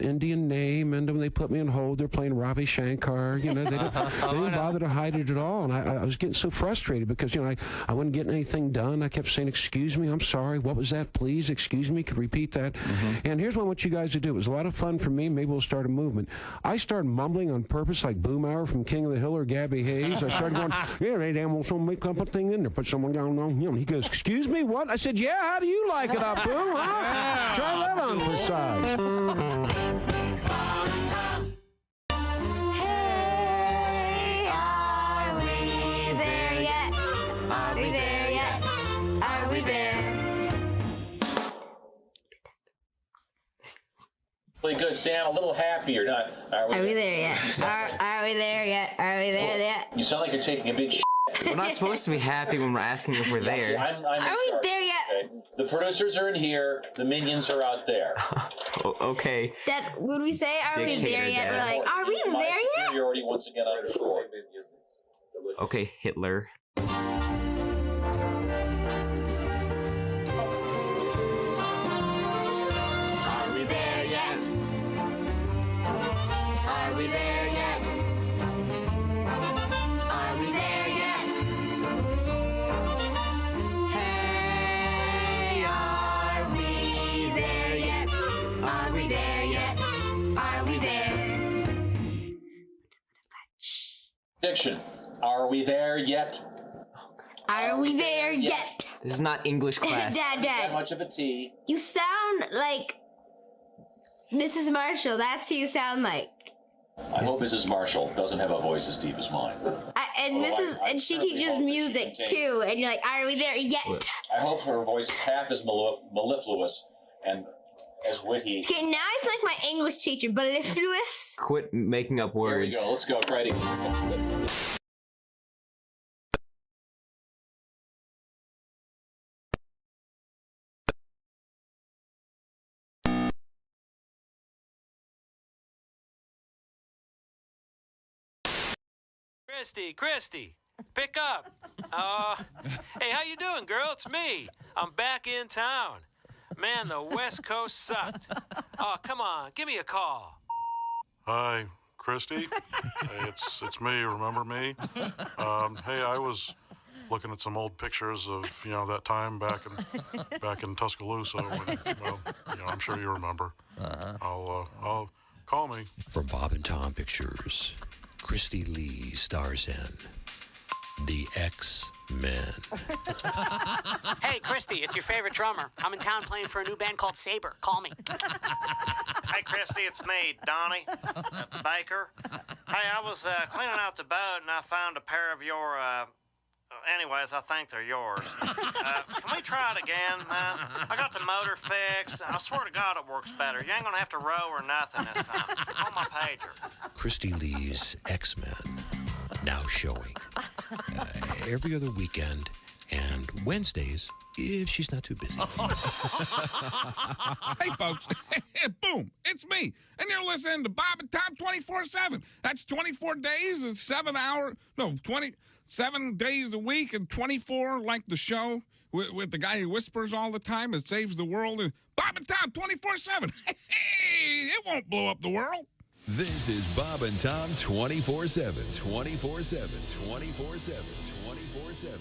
Indian name, and when they put me on hold, they're playing Ravi Shankar. They didn't bother to hide it at all, and I was getting so frustrated because I wasn't getting anything done. I kept saying, "Excuse me, I'm sorry. What was that? Please, excuse me. Could repeat that." And here's what I want you guys to do. It was a lot of fun for me. Maybe we'll start a movement. I started mumbling on purpose, like Boomhauer from King of the Hill or Gabby Hayes. I started going, "Yeah, they damn well so make up a thing in there, put someone down on him." He goes, "Excuse me, what?" I said, "Yeah, how do you like it up, Boom? Huh? Yeah. Try that on for size." Hey, are we there yet? Are we there yet? Are we there? Really good, Sam. A little happier. Are we there yet? Are we there yet? Are we there yet? You sound like you're taking a big shit. We're not supposed to be happy when we're asking if we're there. Are we there yet? Okay. The producers are in here. The minions are out there. Okay. Dad, would we say, are we there yet? We're like, are we there yet? Superiority once again underscore. Okay, Hitler. Are we there yet? Are we there yet? Are we there yet? Hey, are we there yet? Are we there yet? Are we there? Diction. Are we there yet? Are we there yet? This is not English class. Dad. That much of a T. You sound like Mrs. Marshall. That's who you sound like. I hope Mrs. Marshall doesn't have a voice as deep as mine. And she teaches music too. And you're like, are we there yet? I hope her voice is half as mellifluous and as witty. Okay, now I sound like my English teacher, mellifluous. Quit making up words. Here we go. Let's go. Try it again. Christy, pick up. Hey, how you doing, girl? It's me. I'm back in town. Man, the West Coast sucked. Oh, come on, give me a call. Hi, Christy. It's me. Remember me? Hey, I was looking at some old pictures of that time back in Tuscaloosa. When, I'm sure you remember. I'll call me. From Bob and Tom Pictures, Christy Lee stars in The X-Men. Hey, Christy, it's your favorite drummer. I'm in town playing for a new band called Saber. Call me. Hey, Christy, it's me, Donnie Baker. Hey, I was cleaning out the boat, and I found a pair of your, anyways, I think they're yours. Can we try it again, man? I got the motor fixed. I swear to God it works better. You ain't gonna have to row or nothing this time. Call my pager. Christy Lee's X-Men, now showing every other weekend and Wednesdays if she's not too busy. Hey, folks. Boom. It's me. And you're listening to Bob and Tom 24/7. That's 24 days and 7 days a week and 24 like the show with the guy who whispers all the time and saves the world. And Bob and Tom 24/7. Hey, it won't blow up the world. This is Bob and Tom 24/7, 24/7, 24/7, 24/7.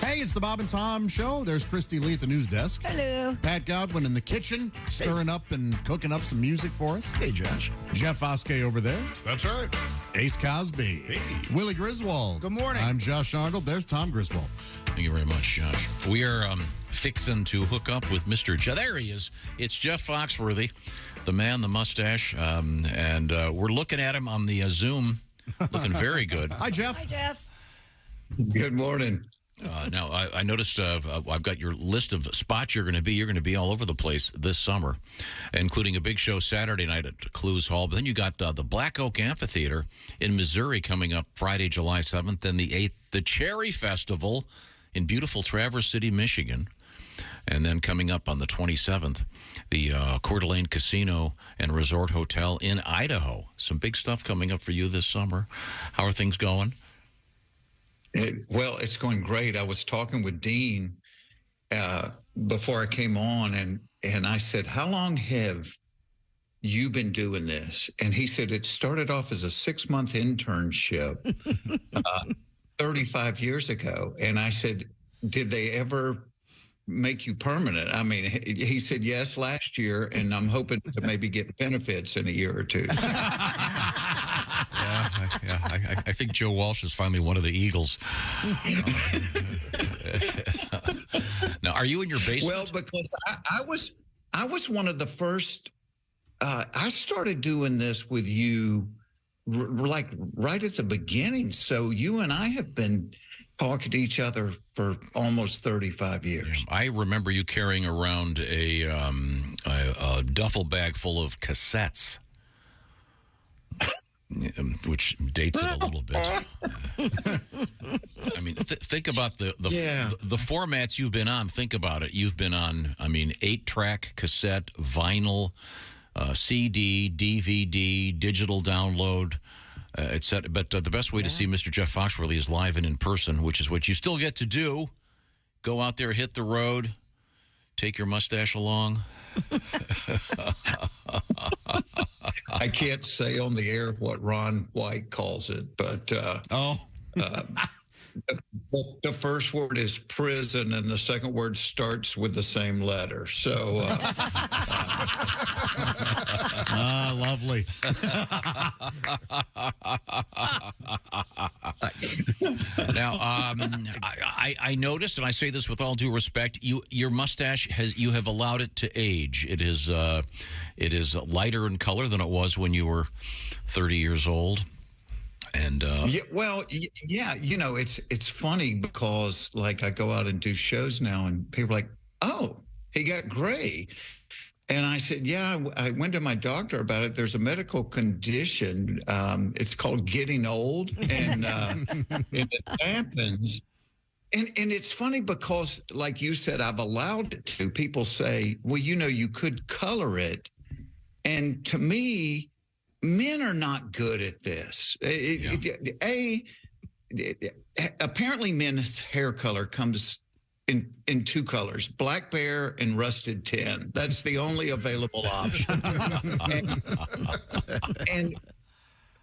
Hey, it's the Bob and Tom Show. There's Christy Lee at the news desk. Hello. Pat Godwin in the kitchen, stirring up and cooking up some music for us. Hey, Josh. Jeff Oskay over there. That's right. Ace Cosby. Hey. Willie Griswold. Good morning. I'm Josh Arnold. There's Tom Griswold. Thank you very much, Josh. We are fixing to hook up with Mr. Jeff. There he is. It's Jeff Foxworthy, the man, the mustache, and we're looking at him on the Zoom, looking very good. Hi, Jeff. Hi, Jeff. Good morning. Now, I noticed I've got your list of spots you're going to be. You're going to be all over the place this summer, including a big show Saturday night at Clues Hall. But then you got the Black Oak Amphitheater in Missouri coming up Friday, July 7th, and the 8th, the Cherry Festival in beautiful Traverse City, Michigan. And then coming up on the 27th, the Coeur d'Alene Casino and Resort Hotel in Idaho. Some big stuff coming up for you this summer. How are things going? Well, it's going great. I was talking with Dean before I came on, and I said, how long have you been doing this? And he said it started off as a 6-month internship 35 years ago. And I said, did they ever make you permanent? I mean, he said, yes, last year, and I'm hoping to maybe get benefits in a year or two. I think Joe Walsh is finally one of the Eagles. Now, are you in your basement? Well, because I was one of the first. I started doing this with you, like right at the beginning. So you and I have been talking to each other for almost 35 years. I remember you carrying around a duffel bag full of cassettes, which dates it a little bit. I mean, think about the formats you've been on. Think about it. You've been on, 8-track, cassette, vinyl, CD, DVD, digital download, etc. But the best way to see Mr. Jeff Foxworthy is live and in person, which is what you still get to do. Go out there, hit the road, take your mustache along. I can't say on the air what Ron White calls it, but the first word is prison, and the second word starts with the same letter. So, lovely. Now, I noticed, and I say this with all due respect, your mustache you have allowed it to age. It is lighter in color than it was when you were 30 years old. And it's funny because like I go out and do shows now, and people are like, "Oh, he got gray." And I said, yeah, I went to my doctor about it. There's a medical condition. It's called getting old, and it happens. And it's funny because, like you said, I've allowed it to. People say, well, you could color it. And to me, men are not good at this. Apparently men's hair color comes in two colors, black bear and rusted tin. That's the only available option. and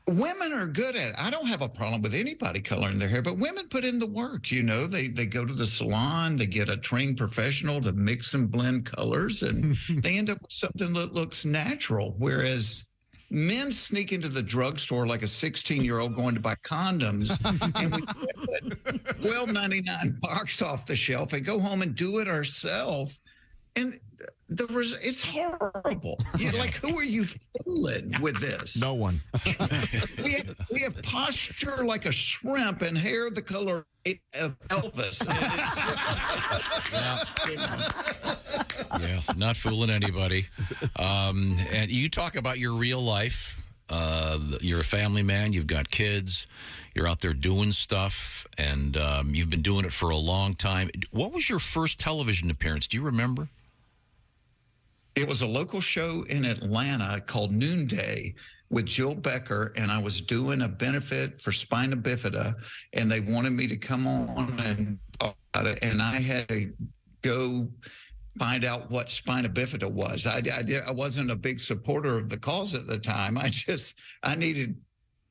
women are good at it. I don't have a problem with anybody coloring their hair, but women put in the work. They go to the salon, they get a trained professional to mix and blend colors, and they end up with something that looks natural. Whereas men sneak into the drugstore like a 16-year-old going to buy condoms, and we get that $12.99 box off the shelf and go home and do it ourselves. And it's horrible. Like, who are you fooling with this? No one. we have posture like a shrimp and hair the color of Elvis. Yeah, not fooling anybody. And you talk about your real life. You're a family man. You've got kids. You're out there doing stuff, and you've been doing it for a long time. What was your first television appearance? Do you remember? It was a local show in Atlanta called Noonday with Jill Becker, and I was doing a benefit for spina bifida, and they wanted me to come on and talk about it, and I had to go find out what spina bifida was. I wasn't a big supporter of the cause at the time. I needed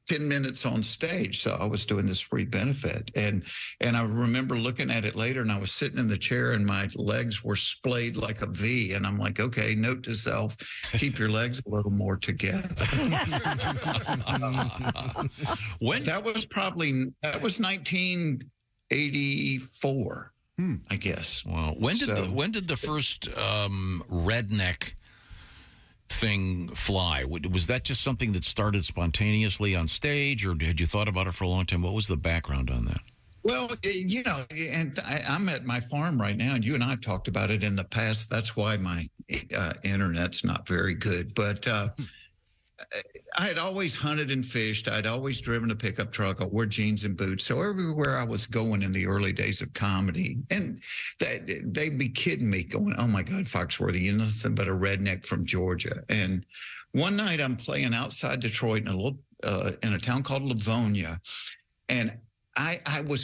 10 minutes on stage, so I was doing this free benefit, and I remember looking at it later, and I was sitting in the chair, and my legs were splayed like a V, and I'm like, okay, note to self, keep your legs a little more together. That was 1984, I guess. Wow. When did the first redneck thing fly? Was that just something that started spontaneously on stage, or had you thought about it for a long time? What was the background on that? Well, and I'm at my farm right now, and you and I have talked about it in the past. That's why my internet's not very good. But I had always hunted and fished. I'd always driven a pickup truck. I wore jeans and boots. So everywhere I was going in the early days of comedy, and they'd be kidding me going, oh, my God, Foxworthy, you're nothing but a redneck from Georgia. And one night I'm playing outside Detroit in a town called Livonia. And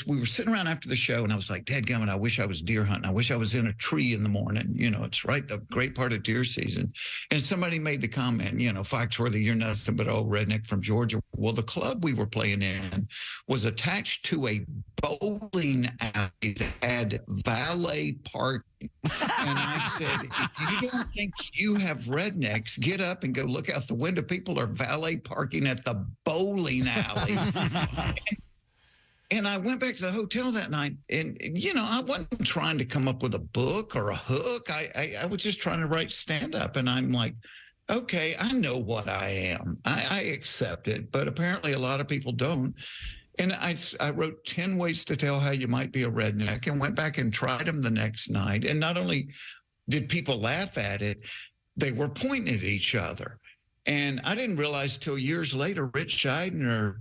we were sitting around after the show, and I was like, dadgummit, I wish I was deer hunting. I wish I was in a tree in the morning. It's the great part of deer season. And somebody made the comment, Foxworthy, you're nothing but an old redneck from Georgia. Well, the club we were playing in was attached to a bowling alley that had valet parking. And I said, if you don't think you have rednecks, get up and go look out the window. People are valet parking at the bowling alley. And I went back to the hotel that night, and, you know, I wasn't trying to come up with a book or a hook. I was just trying to write stand-up, and I'm like, okay, I know what I am. I accept it, but apparently a lot of people don't. And I wrote 10 ways to tell how you might be a redneck and went back and tried them the next night. And not only did people laugh at it, they were pointing at each other. And I didn't realize till years later, Rich Scheidner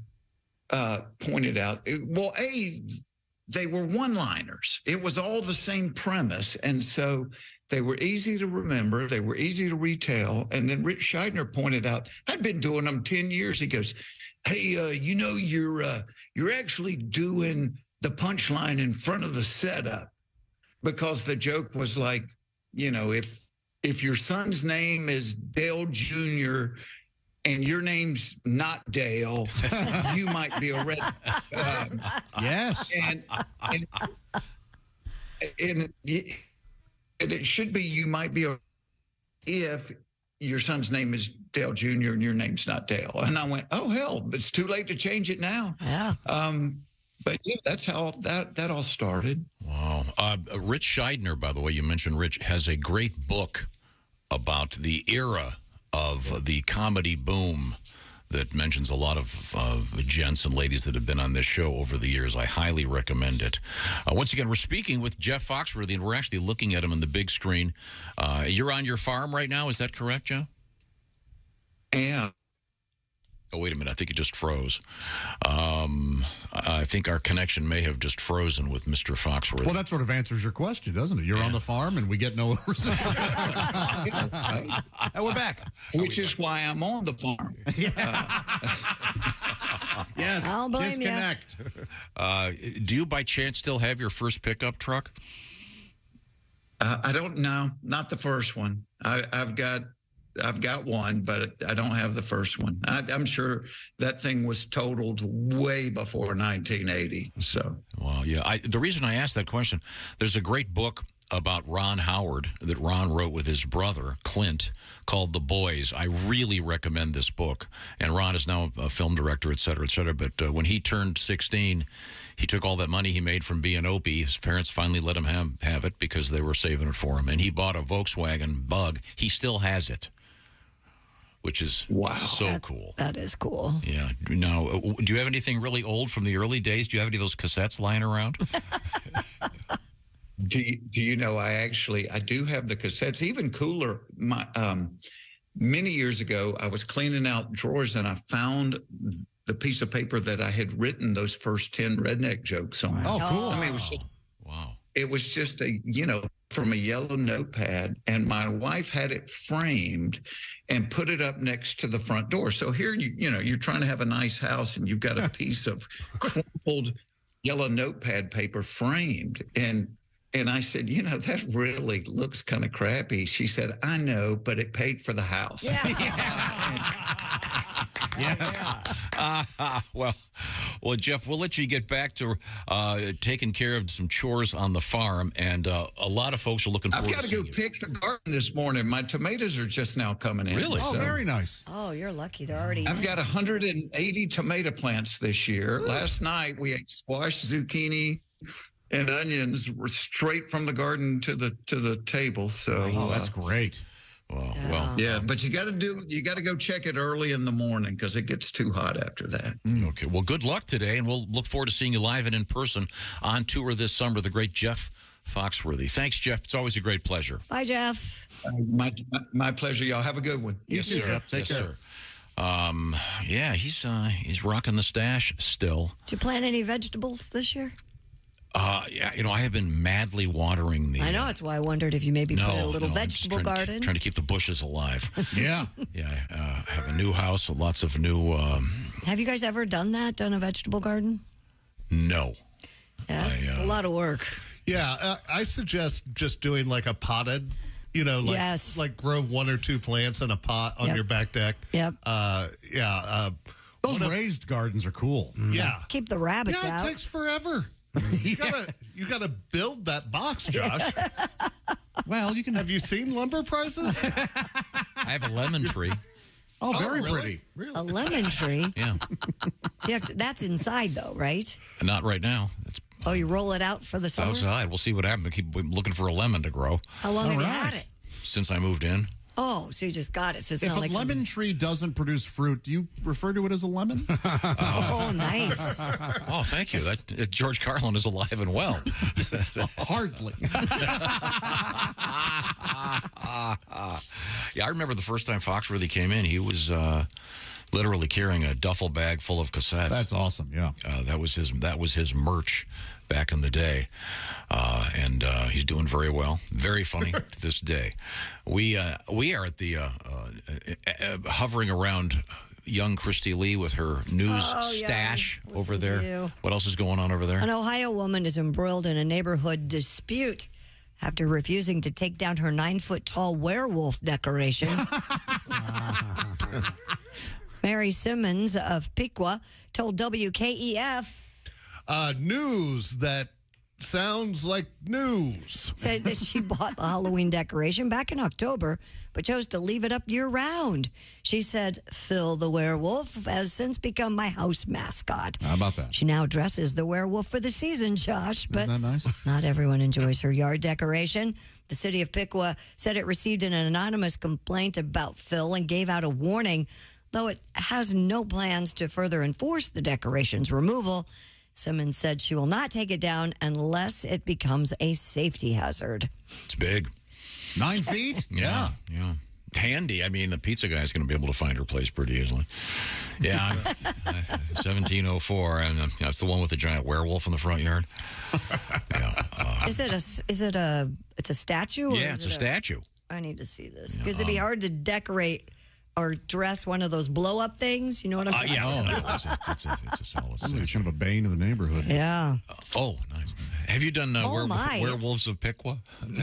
pointed out, they were one-liners. It was all the same premise. And so they were easy to remember. They were easy to retell. And then Rich Scheidner pointed out, I'd been doing them 10 years. He goes, hey, you know, you're actually doing the punchline in front of the setup, because the joke was like, you know, if your son's name is Dale Jr., and your name's not Dale, you might be a red. Yes. And it should be you might be a, if your son's name is Dale Jr. and your name's not Dale. And I went, oh, hell, it's too late to change it now. Yeah. But yeah, that's how that all started. Wow. Rich Scheidner, by the way, you mentioned Rich, has a great book about the era of the comedy boom that mentions a lot of gents and ladies that have been on this show over the years. I highly recommend it. Once again, we're speaking with Jeff Foxworthy, and we're actually looking at him on the big screen. You're on your farm right now, is that correct, Joe? Yeah. Oh, wait a minute. I think it just froze. I think our connection may have just frozen with Mr. Foxworthy. Well, that sort of answers your question, doesn't it? You're on the farm and we get no And we're back. Which is why I'm on the farm. Yes. I'll blame disconnect. Do you by chance still have your first pickup truck? I don't know. Not the first one. I've got one, but I don't have the first one. I'm sure that thing was totaled way before 1980. So, well, yeah. The reason I asked that question, there's a great book about Ron Howard that Ron wrote with his brother, Clint, called The Boys. I really recommend this book. And Ron is now a film director, et cetera, et cetera. But when he turned 16, he took all that money he made from being Opie. His parents finally let him have it because they were saving it for him. And he bought a Volkswagen Bug. He still has it, which is so cool. That is cool. Yeah. Now, do you have anything really old from the early days? Do you have any of those cassettes lying around? Do you know, I do have the cassettes. Even cooler, many years ago, I was cleaning out drawers and I found the piece of paper that I had written those first 10 redneck jokes on. Oh, cool. I mean, it was just from a yellow notepad, and my wife had it framed and put it up next to the front door. So here, you're trying to have a nice house and you've got a piece of crumpled yellow notepad paper framed. And I said, that really looks kind of crappy. She said, I know, but it paid for the house. Well, Jeff, we'll let you get back to taking care of some chores on the farm, and a lot of folks are looking forward to seeing you. I've got to go pick the garden this morning. My tomatoes are just now coming in. Really? Oh, very nice. Oh, you're lucky. They're already I've got 180 tomato plants this year. Ooh. Last night, we ate squash, zucchini, and onions were straight from the garden to the table. So that's great. Yeah, but you got to go check it early in the morning because it gets too hot after that. Okay, well, good luck today, and we'll look forward to seeing you live and in person on tour this summer. The great Jeff Foxworthy. Thanks, Jeff. It's always a great pleasure. Bye, Jeff. My pleasure, y'all. Have a good one. You too, Jeff. Take care. Yeah, he's rocking the stash still. Did you plant any vegetables this year? Yeah, I have been madly watering the. I know, it's why I wondered if you maybe put a little vegetable garden. Trying to keep the bushes alive. Yeah. Yeah, I have a new house, lots of new. Have you guys ever done a vegetable garden? No. Yeah, it's a lot of work. Yeah, I suggest just doing like a potted, like grow 1 or 2 plants in a pot on your back deck. Yep. But Those raised gardens are cool. Yeah. Keep the rabbits out. Yeah, it takes forever. You gotta build that box, Josh. Well, you can. Have you seen lumber prices? I have a lemon tree. Oh, very really? pretty. Really? A lemon tree. Yeah. That's inside, though, right? Not right now. It's Oh, you roll it out for the summer? outside. We'll see what happens. I keep looking for a lemon to grow How long have you had it? since I moved in. Oh, so you just got it. So it's If not a like lemon tree doesn't produce fruit, do you refer to it as a lemon? Oh, nice. Oh, thank you. That George Carlin is alive and well. Hardly. Yeah, I remember the first time Foxworthy came in. He was literally carrying a duffel bag full of cassettes. That's awesome. Yeah, that was his merch back in the day, and he's doing very well. Very funny to this day. We are at the hovering around young Christy Lee with her news stash over there. you. What else is going on over there? An Ohio woman is embroiled in a neighborhood dispute after refusing to take down her 9-foot-tall werewolf decoration. Mary Simmons of Piqua told WKEF News that sounds like news. said that she bought the Halloween decoration back in October, but chose to leave it up year-round. She said, Phil the werewolf has since become my house mascot. How about that? She now dresses the werewolf for the season, Josh, but Isn't that nice? not everyone enjoys her yard decoration. The city of Piqua said it received an anonymous complaint about Phil and gave out a warning, though it has no plans to further enforce the decoration's removal. Simmons said she will not take it down unless it becomes a safety hazard. It's big. 9 feet? Yeah. Handy. I mean, the pizza guy's going to be able to find her place pretty easily. Yeah, 1704, and that's the one with the giant werewolf in the front yard. Is it a statue? Or Yeah, is it's a statue. I need to see this because it'd be hard to decorate or dress one of those blow-up things. You know what I'm talking about? It's a solid Sounds like statue. kind of a bane of the neighborhood. Yeah. Oh, nice. Have you done my, Werewolves of Piqua? No.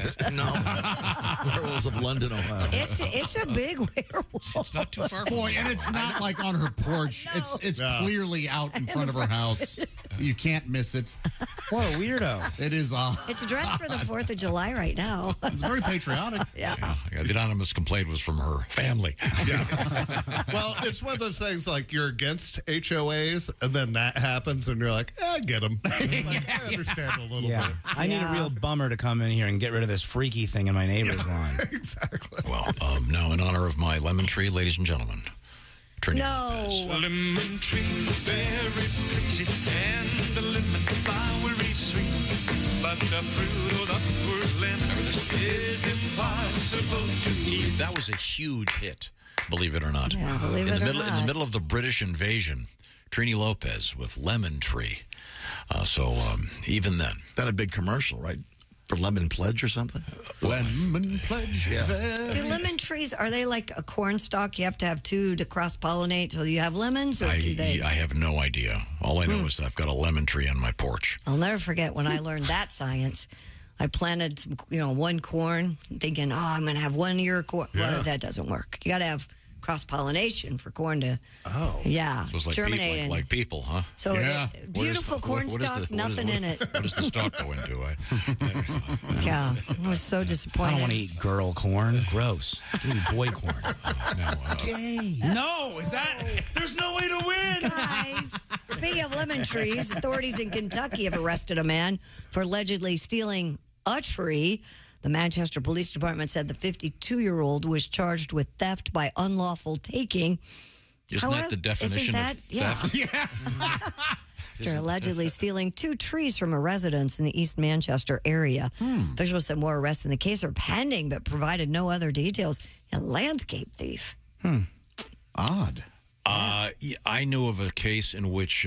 Werewolves of London, Ohio. It's a big werewolf. It's not too far. Boy, and it's not like on her porch. No. It's clearly out in front of her house. You can't miss it. What a weirdo. It is. It's dressed for the 4th of July right now. It's very patriotic. Yeah. The anonymous complaint was from her family. Well, it's one of those things like you're against HOAs, and then that happens, and you're like, I get them. I understand a little bit. I need a real bummer to come in here and get rid of this freaky thing in my neighbor's lawn. Exactly. Well, now in honor of my lemon tree, ladies and gentlemen, Trinity No. Lopez. Lemon tree, very pretty, and the lemon flowery sweet. But the fruit of the poor lemon is impossible to eat. That was a huge hit, believe it or not. Yeah, believe in it the or middle, In the not. middle of the British invasion, Trini Lopez with Lemon Tree. Even then. That a big commercial, right? For Lemon Pledge or something? Lemon Pledge. Yeah. Do lemon trees, are they like a corn stalk? You have to have two to cross-pollinate so you have lemons? Or do they? I have no idea. All I know is I've got a lemon tree on my porch. I'll never forget when I learned that science. I planted, one corn, thinking, I'm going to have 1 year of corn. Yeah. Well, that doesn't work. You got to have cross-pollination for corn to, So it's like germinate. people, like people, huh? So beautiful corn stalk, nothing in it. What does the stalk go into? Yeah, I was so I disappointed. don't want to eat girl corn. Gross. Give me boy corn. Gay. No, is that? There's no way to win. Guys, speaking of lemon trees, authorities in Kentucky have arrested a man for allegedly stealing a tree. The Manchester Police Department said the 52-year-old was charged with theft by unlawful taking. Isn't that the definition of theft? Yeah. After allegedly stealing 2 trees from a residence in the East Manchester area. Officials said more arrests in the case are pending, but provided no other details. A landscape thief. Odd. I knew of a case in which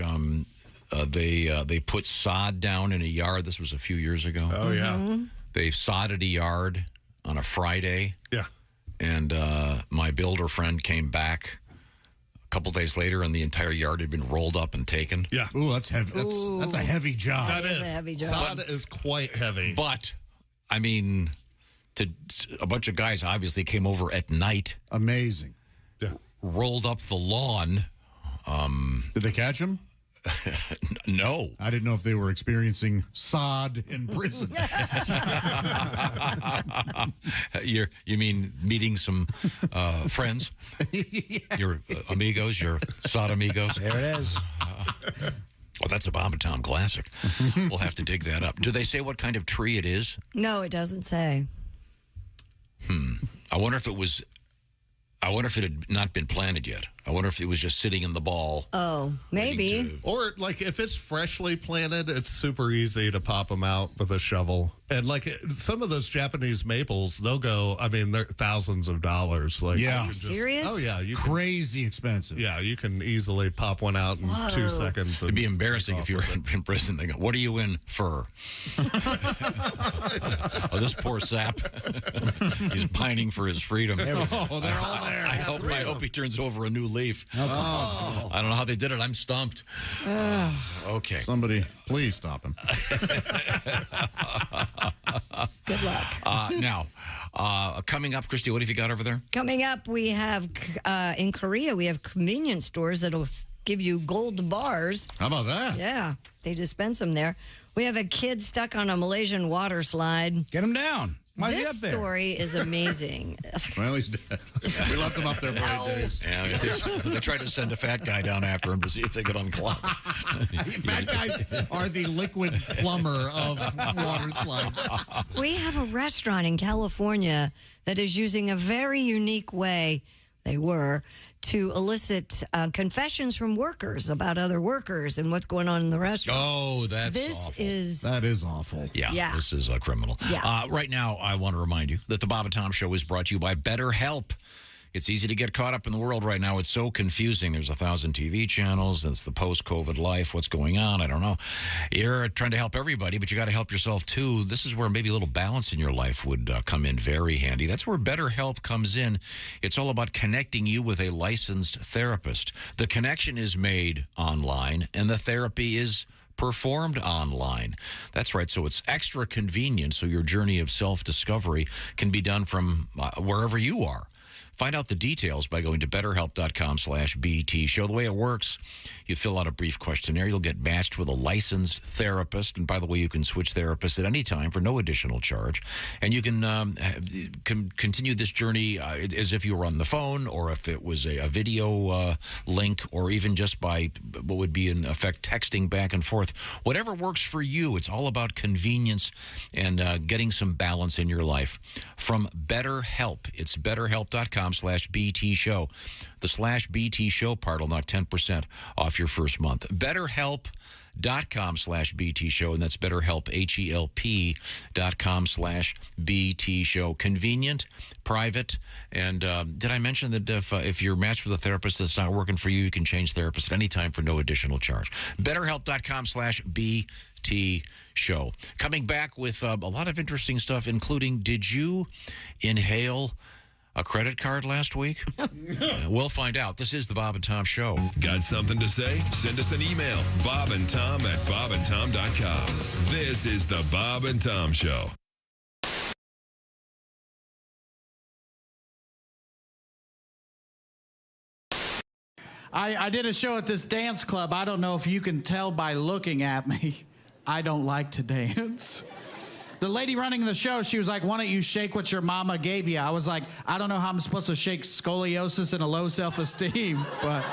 they put sod down in a yard. This was a few years ago. Oh, yeah. They sodded a yard on a Friday. Yeah. And my builder friend came back a couple days later, and the entire yard had been rolled up and taken. Yeah. Ooh, that's heavy. That's a heavy job. That is. a heavy job. Sod is quite heavy. But, I mean, a bunch of guys obviously came over at night. Amazing. Yeah. Rolled up the lawn Did they catch him? No. I didn't know if they were experiencing sod in prison. You mean meeting some friends? Your amigos, your sod amigos? There it is. Oh, that's a Bob and Tom classic. We'll have to dig that up. Do they say what kind of tree it is? No, it doesn't say. I wonder if it had not been planted yet. I wonder if it was just sitting in the ball. Oh, maybe. Or, like, if it's freshly planted, it's super easy to pop them out with a shovel. And, like, some of those Japanese maples, they'll go, I mean, they're thousands of dollars. Like, Yeah. you can just- Serious? Oh, yeah. Crazy expensive. Yeah, you can easily pop one out in 2 seconds. It'd be embarrassing if you were in prison. They go, "What are you in? Fur." Oh, this poor sap. He's pining for his freedom. Oh, they're all there. I hope he turns over a new leaf. Oh. I don't know how they did it. I'm stumped. Okay. Somebody, please stop him. Good luck. Now, coming up, Christy, what have you got over there? Coming up, we have, in Korea, we have convenience stores that'll give you gold bars. How about that? Yeah, they dispense them there. We have a kid stuck on a Malaysian water slide. Get him down. Why is he This up there? story is amazing. Well, he's dead. We left him up there for 8 days. Yeah, they tried to send a fat guy down after him to see if they could unclog. Fat guys are the liquid plumber of water slides. We have a restaurant in California that is using a very unique way, to elicit confessions from workers about other workers and what's going on in the restaurant. Oh, that's This awful. That is awful. Yeah, this is a criminal. Yeah. Right now, I want to remind you that the Bob and Tom Show is brought to you by BetterHelp. It's easy to get caught up in the world right now. It's so confusing. There's 1,000 TV channels. It's the post-COVID life. What's going on? I don't know. You're trying to help everybody, but you got to help yourself, too. This is where maybe a little balance in your life would come in very handy. That's where BetterHelp comes in. It's all about connecting you with a licensed therapist. The connection is made online, and the therapy is performed online. That's right. So it's extra convenient, so your journey of self-discovery can be done from wherever you are. Find out the details by going to BetterHelp.com/BT Show. The way it works, you fill out a brief questionnaire. You'll get matched with a licensed therapist. And by the way, you can switch therapists at any time for no additional charge. And you can continue this journey as if you were on the phone, or if it was a video link, or even just by what would be, in effect, texting back and forth. Whatever works for you. It's all about convenience and getting some balance in your life. From BetterHelp, it's BetterHelp.com/BT Show. The /BT Show part will knock 10% off your first month. BetterHelp.com/BT Show, and that's BetterHelp, HELP.com/BT Show. Convenient, private, and did I mention that if you're matched with a therapist that's not working for you, you can change therapists at any time for no additional charge. BetterHelp.com/BT Show. Coming back with a lot of interesting stuff, including, did you inhale a credit card last week? We'll find out. This is the Bob and Tom Show. Got something to say? Send us an email, bobandtom@bobandtom.com. This is the Bob and Tom Show. I did a show at this dance club. I don't know if you can tell by looking at me. I don't like to dance. The lady running the show, she was like, "Why don't you shake what your mama gave you?" I was like, I don't know how I'm supposed to shake scoliosis and a low self-esteem, but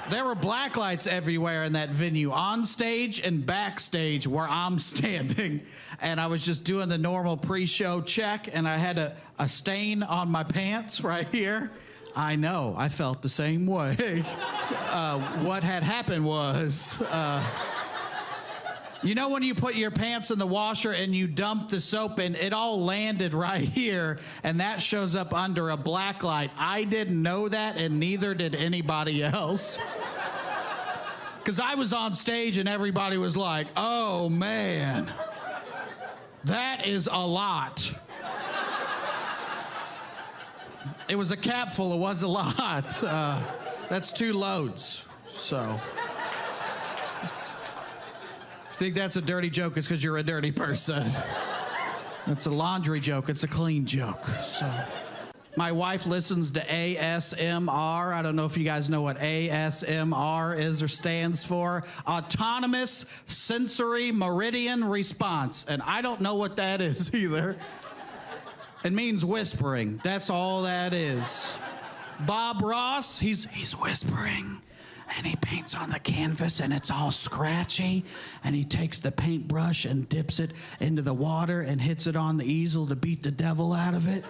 there were black lights everywhere in that venue, on stage and backstage where I'm standing. And I was just doing the normal pre-show check, and I had a stain on my pants right here. I know, I felt the same way. What had happened was... you know when you put your pants in the washer and you dump the soap in, it all landed right here, and that shows up under a black light. I didn't know that, and neither did anybody else. Because I was on stage and everybody was like, "Oh, man, that is a lot." It was a capful, it was a lot. That's 2 loads, so... If you think that's a dirty joke, it's because you're a dirty person. It's a laundry joke. It's a clean joke. So, My wife listens to ASMR. I don't know if you guys know what ASMR is or stands for. Autonomous Sensory Meridian Response. And I don't know what that is either. It means whispering. That's all that is. Bob Ross, he's whispering. And he paints on the canvas and it's all scratchy. And he takes the paintbrush and dips it into the water and hits it on the easel to beat the devil out of it.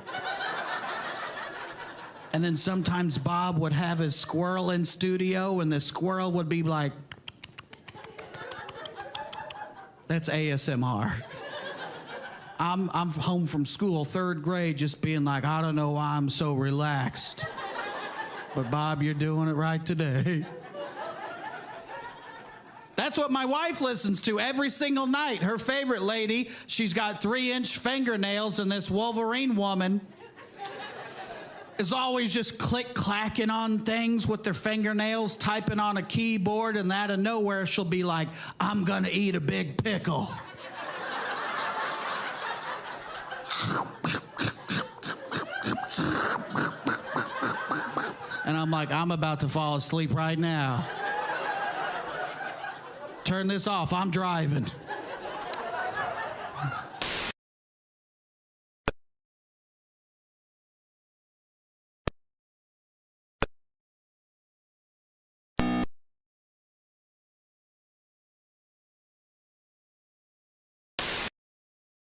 And then sometimes Bob would have his squirrel in studio and the squirrel would be like, that's ASMR. I'm home from school, 3rd grade, just being like, I don't know why I'm so relaxed. But Bob, you're doing it right today. That's what my wife listens to every single night. Her favorite lady, she's got 3-inch fingernails, and this Wolverine woman is always just click-clacking on things with their fingernails, typing on a keyboard, and out of nowhere she'll be like, I'm gonna eat a big pickle. And I'm like, I'm about to fall asleep right now. Turn this off, I'm driving.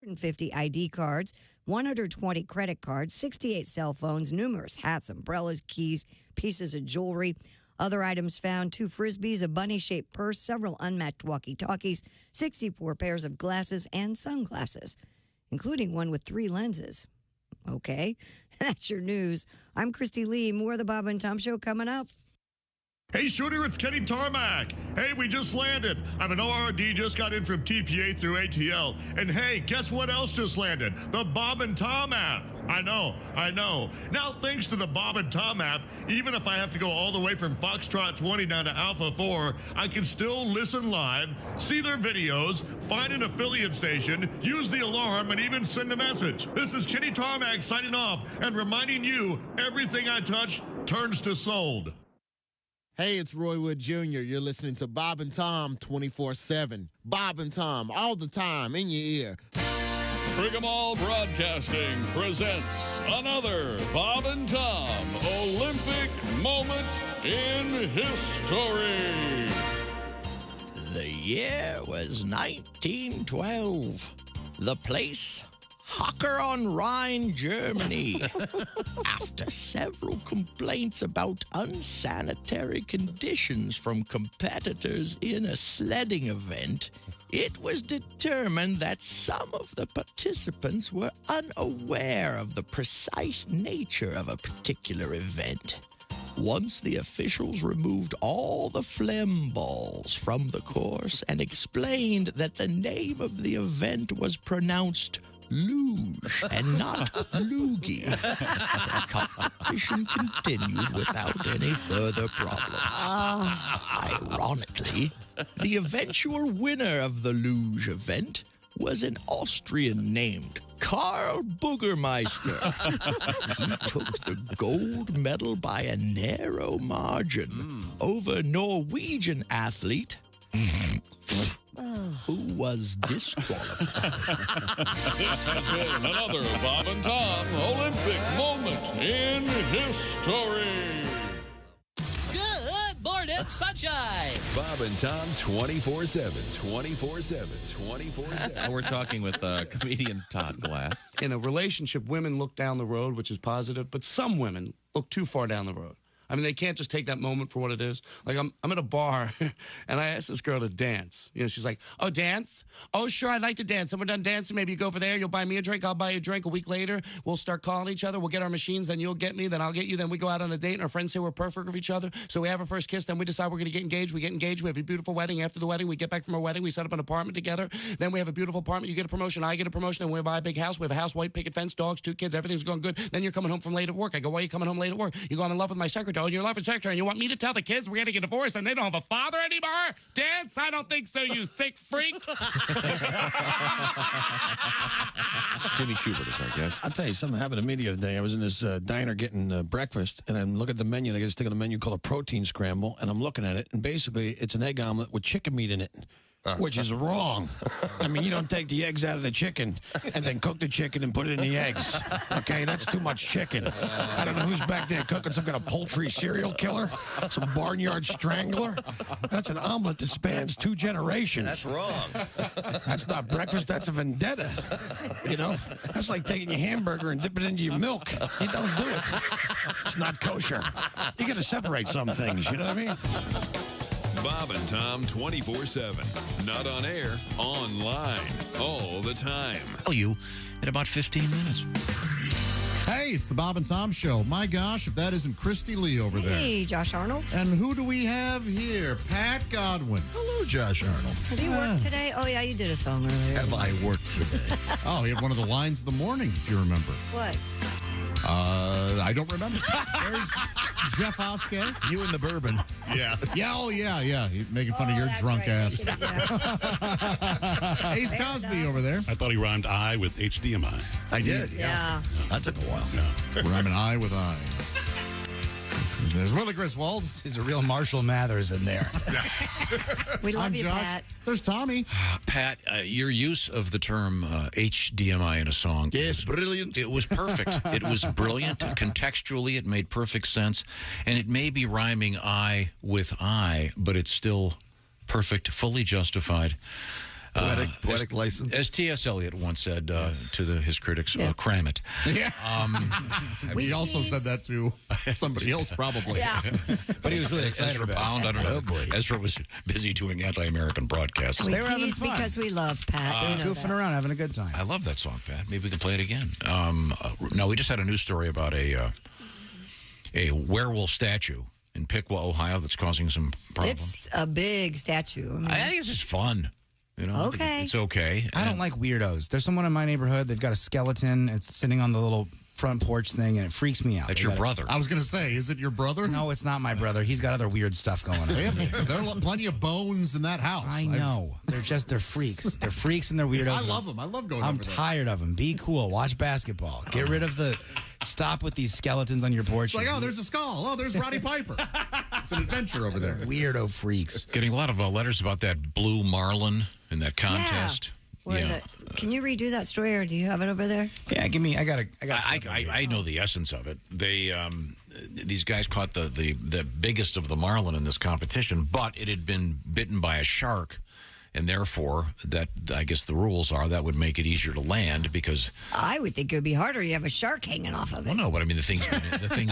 $150 ID cards, 120 credit cards, 68 cell phones, numerous hats, umbrellas, keys, pieces of jewelry. Other items found: 2 Frisbees, a bunny-shaped purse, several unmatched walkie-talkies, 64 pairs of glasses and sunglasses, including one with 3 lenses. Okay, that's your news. I'm Christy Lee. More of the Bob and Tom Show coming up. Hey, Shooter, it's Kenny Tarmac. Hey, we just landed. I'm an ORD, just got in from TPA through ATL. And hey, guess what else just landed? The Bob and Tom app. I know. Now, thanks to the Bob and Tom app, even if I have to go all the way from Foxtrot 20 down to Alpha 4, I can still listen live, see their videos, find an affiliate station, use the alarm, and even send a message. This is Kenny Tarmac signing off and reminding you, everything I touch turns to sold. Hey, it's Roy Wood Jr. You're listening to Bob and Tom 24/7. Bob and Tom, all the time, in your ear. Frigamall Broadcasting presents another Bob and Tom Olympic moment in history. The year was 1912. The place, Hocker on Rhine, Germany. After several complaints about unsanitary conditions from competitors in a sledding event, it was determined that some of the participants were unaware of the precise nature of a particular event. Once the officials removed all the phlegm balls from the course and explained that the name of the event was pronounced luge and not loogie, the competition continued without any further problems. Ironically, the eventual winner of the luge event was an Austrian named Karl Boogermeister. He took the gold medal by a narrow margin over Norwegian athlete who was disqualified. This has been another Bob and Tom Olympic moment in history. Good morning, sunshine. Bob and Tom 24/7, 24/7, 24/7. We're talking with comedian Todd Glass. In a relationship, women look down the road, which is positive, but some women look too far down the road. I mean, they can't just take that moment for what it is. Like, I'm at a bar, and I asked this girl to dance. You know, she's like, oh, dance? Oh, sure, I'd like to dance. And we're done dancing. Maybe you go over there, you'll buy me a drink, I'll buy you a drink. A week later, we'll start calling each other. We'll get our machines, then you'll get me, then I'll get you. Then we go out on a date, and our friends say we're perfect for each other. So we have our first kiss, then we decide we're going to get engaged. We get engaged, we have a beautiful wedding. After the wedding, we get back from our wedding, we set up an apartment together. Then we have a beautiful apartment. You get a promotion, I get a promotion, and we buy a big house. We have a house, white picket fence, dogs, 2 kids, everything's going good. Then you're coming home from late at work. I go, why are you coming home late at work? You go, I'm in love with my secretary. ago. You're life secretary, and you want me to tell the kids we're getting a divorce and they don't have a father anymore? Dance? I don't think so, you sick freak. Jimmy Schubert is our guest. I'll tell you, something happened to me the other day. I was in this diner getting breakfast, and I'm looking at the menu, and I get a stick on the menu called a protein scramble, and I'm looking at it, and basically it's an egg omelet with chicken meat in it. Which is wrong. I mean, you don't take the eggs out of the chicken and then cook the chicken and put it in the eggs. Okay, that's too much chicken. I don't know who's back there cooking some kind of poultry serial killer, some barnyard strangler. That's an omelet that spans 2 generations. That's wrong. That's not breakfast, that's a vendetta. You know, that's like taking your hamburger and dipping it into your milk. You don't do it. It's not kosher. You got to separate some things, you know what I mean? Bob and Tom 24/7. Not on air, online, all the time. Tell you in about 15 minutes. Hey, it's the Bob and Tom Show. My gosh, if that isn't Christy Lee over there. Hey, Josh Arnold. And who do we have here? Pat Godwin. Hello, Josh Arnold. Have you worked today? Oh, yeah, you did a song earlier. Have I worked today? Oh, he had one of the lines of the morning, if you remember. What? I don't remember. There's Jeff Oskay. You and the bourbon. Yeah. Yeah, oh, yeah. He's making fun of your drunk ass. Ace Cosby over there. I thought he rhymed I with HDMI. I did, yeah. That took a while. Rhyming I with I. There's Willie Griswold. There's a real Marshall Mathers in there. We love I'm you, Josh. Pat. There's Tommy. Pat, your use of the term HDMI in a song. Yes, brilliant. It was perfect. It was brilliant. Contextually, it made perfect sense. And it may be rhyming I with I, but it's still perfect, fully justified. Poetic license. As T.S. Eliot once said to his critics, cram it. Yeah. He also said that to somebody else, probably. Yeah. But he was really excited Ezra about Pound, it. I don't know. Oh, boy. Ezra was busy doing anti-American broadcasts. We They were having tease fun. because we love Pat. We know Goofing that. around, having a good time. I love that song, Pat. Maybe we can play it again. No, we just had a news story about a werewolf statue in Piqua, Ohio, that's causing some problems. It's a big statue. I mean, I think it's just fun. You know, Okay. It's okay. I don't like weirdos. There's someone in my neighborhood, they've got a skeleton. It's sitting on the little front porch thing, and it freaks me out. That's They your got brother. I was going to say, is it your brother? No, it's not my brother. He's got other weird stuff going on. There are plenty of bones in that house. I know. They're freaks. They're freaks and they're weirdos. I love them. I love going I'm over there. tired of them. Be cool. Watch basketball. Get rid of the... Stop with these skeletons on your porch. It's like, oh, there's a skull. Oh, there's Roddy Piper. It's an adventure over there. Weirdo freaks. Getting a lot of letters about that blue marlin in that contest. Can you redo that story, or do you have it over there? Yeah, give me. I know the essence of it. They these guys caught the biggest of the marlin in this competition, but it had been bitten by a shark. And therefore, that I guess the rules are that would make it easier to land because I would think it would be harder. You have a shark hanging off of it. Well, no, but I mean the thing's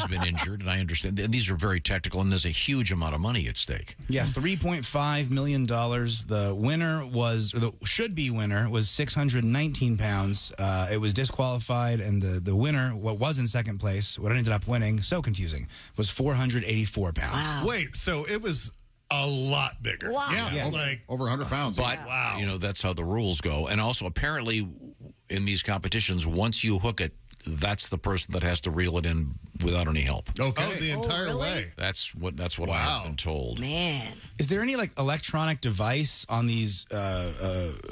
been injured, and I understand. And these are very technical, and there's a huge amount of money at stake. Yeah, $3.5 million. The winner was, or the should-be winner was 619 pounds. It was disqualified, and the winner, what was in second place, what ended up winning, so confusing, was 484 pounds. Wow. Wait, so it was a lot bigger. Wow. Yeah, over 100 pounds. But, you know, that's how the rules go. And also, apparently, in these competitions, once you hook it, that's the person that has to reel it in without any help. Okay. Oh, the entire really? way. That's what I've been told. Man. Is there any like electronic device on these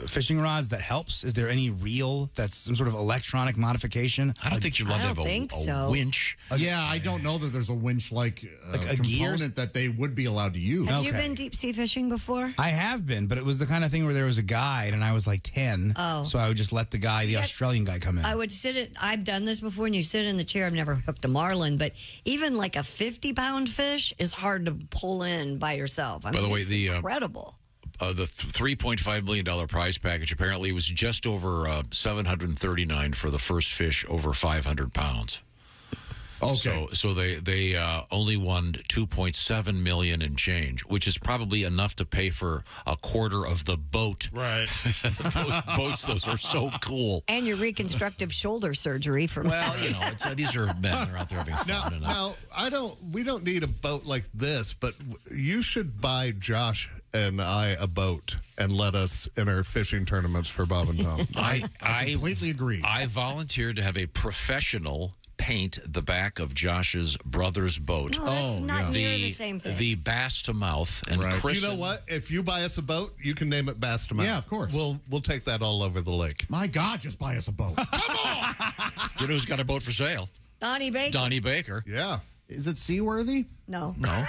fishing rods that helps? Is there any reel that's some sort of electronic modification? I don't think you're allowed to have a winch. Yeah, I don't know that there's a winch-like component that they would be allowed to use. Have you been deep sea fishing before? I have been, but it was the kind of thing where there was a guide, and I was like 10. Oh. So I would just let the guy, the Australian guy, come in. I would I've done this before, and you sit in the chair. I've never hooked a marlin, but even like a 50-pound fish is hard to pull in by yourself. I By mean, the way, it's the incredible. The $3.5 million prize package apparently was just over $739 for the first fish over 500 pounds. Okay. So they only won $2.7 million in change, which is probably enough to pay for a quarter of the boat. Right. Those are so cool. And your reconstructive shoulder surgery for These are men that are out there having fun. Now, we don't need a boat like this, but you should buy Josh and I a boat and let us enter fishing tournaments for Bob and Tom. I completely agree. I volunteered to have a professional paint the back of Josh's brother's boat. No, that's not near the same thing. The Bass to Mouth. And You know what? If you buy us a boat, you can name it Bass to Mouth. Yeah, of course. We'll take that all over the lake. My God, just buy us a boat. You know who's got a boat for sale? Donnie Baker. Donnie Baker. Yeah. Is it seaworthy? No. No.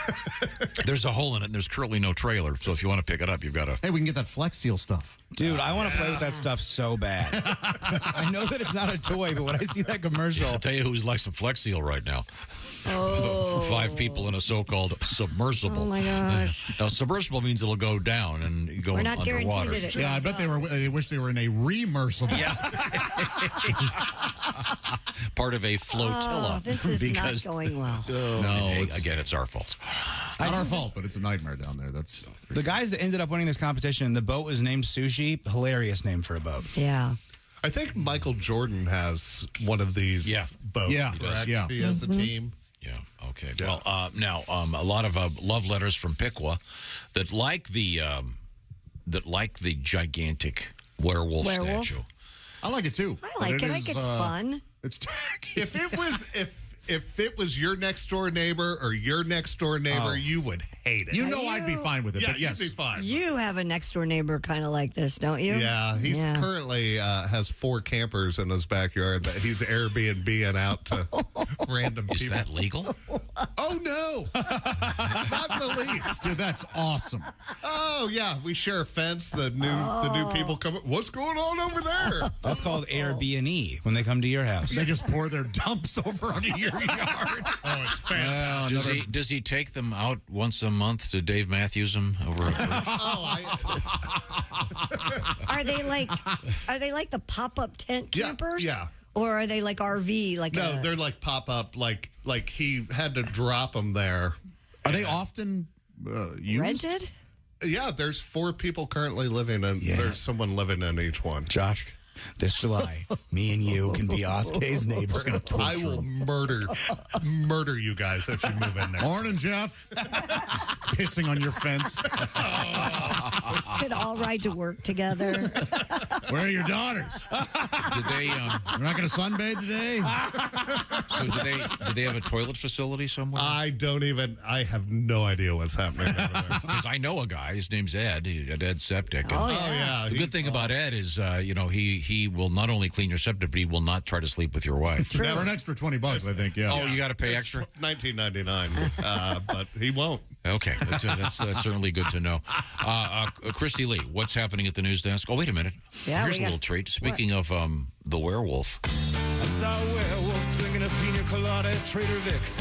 There's a hole in it, and there's currently no trailer. So if you want to pick it up, you've got to. Hey, we can get that Flex Seal stuff. Dude, I want to play with that stuff so bad. I know that it's not a toy, but when I see that commercial. I'll tell you who's like some Flex Seal right now. Oh. 5 people in a so-called submersible. Oh, my gosh. Now, submersible means it'll go down and go We're not underwater. guaranteed that it Yeah, I bet they wish they were in a remersible. Yeah. Part of a flotilla. Oh, this is because, not going well. No, again, it's our fault. Not our fault, but it's a nightmare down there. That's the guys that ended up winning this competition. The boat was named Sushi. Hilarious name for a boat. Yeah. I think Michael Jordan has one of these boats. Yeah. Correct? Yeah. He has a team. Yeah. Okay. Yeah. Well, now a lot of love letters from Piqua that like the gigantic werewolf statue. I like it too. I like it. I think it's fun. It's If it was your next door neighbor or your next door neighbor, you would hate it. You know I'd be fine with it, but yes. You'd be fine. You have a next door neighbor kind of like this, don't you? Yeah, he's currently has 4 campers in his backyard that he's Airbnb-ing out to random people. Is that legal? Oh, no. Not in the least. Dude, that's awesome. Oh, yeah. We share a fence. The new people come up. What's going on over there? That's called Airbnb when they come to your house. They just pour their dumps over onto your yard. Oh, it's fantastic. Does he take them out once a month to Dave Matthews them over? Are they like the pop-up tent campers? Yeah. Or are they like RV? They're like pop-up. Like he had to drop them there. Are they often used? Rented? Yeah, there's 4 people currently living in. There's someone living in each one. Josh, this July, me and you can be Oskay's neighbors. I will murder you guys if you move in next. Morning, Jeff. Just pissing on your fence. Could all ride to work together. Where are your daughters? Did they? We're not going to sunbathe today. So do they have a toilet facility somewhere? I have no idea what's happening over there. Because I know a guy. His name's Ed. Ed's Septic. And yeah. The good thing about Ed is, he will not only clean your septic, but he will not try to sleep with your wife. For an extra $20, I think. Yeah. Oh, you got to pay extra. $19.99, but he won't. Okay, that's certainly good to know. Christy Lee, what's happening at the news desk? Oh, wait a minute. Yeah, here's a little treat. Speaking of the werewolf. I saw a werewolf drinking a pina colada at Trader Vic's.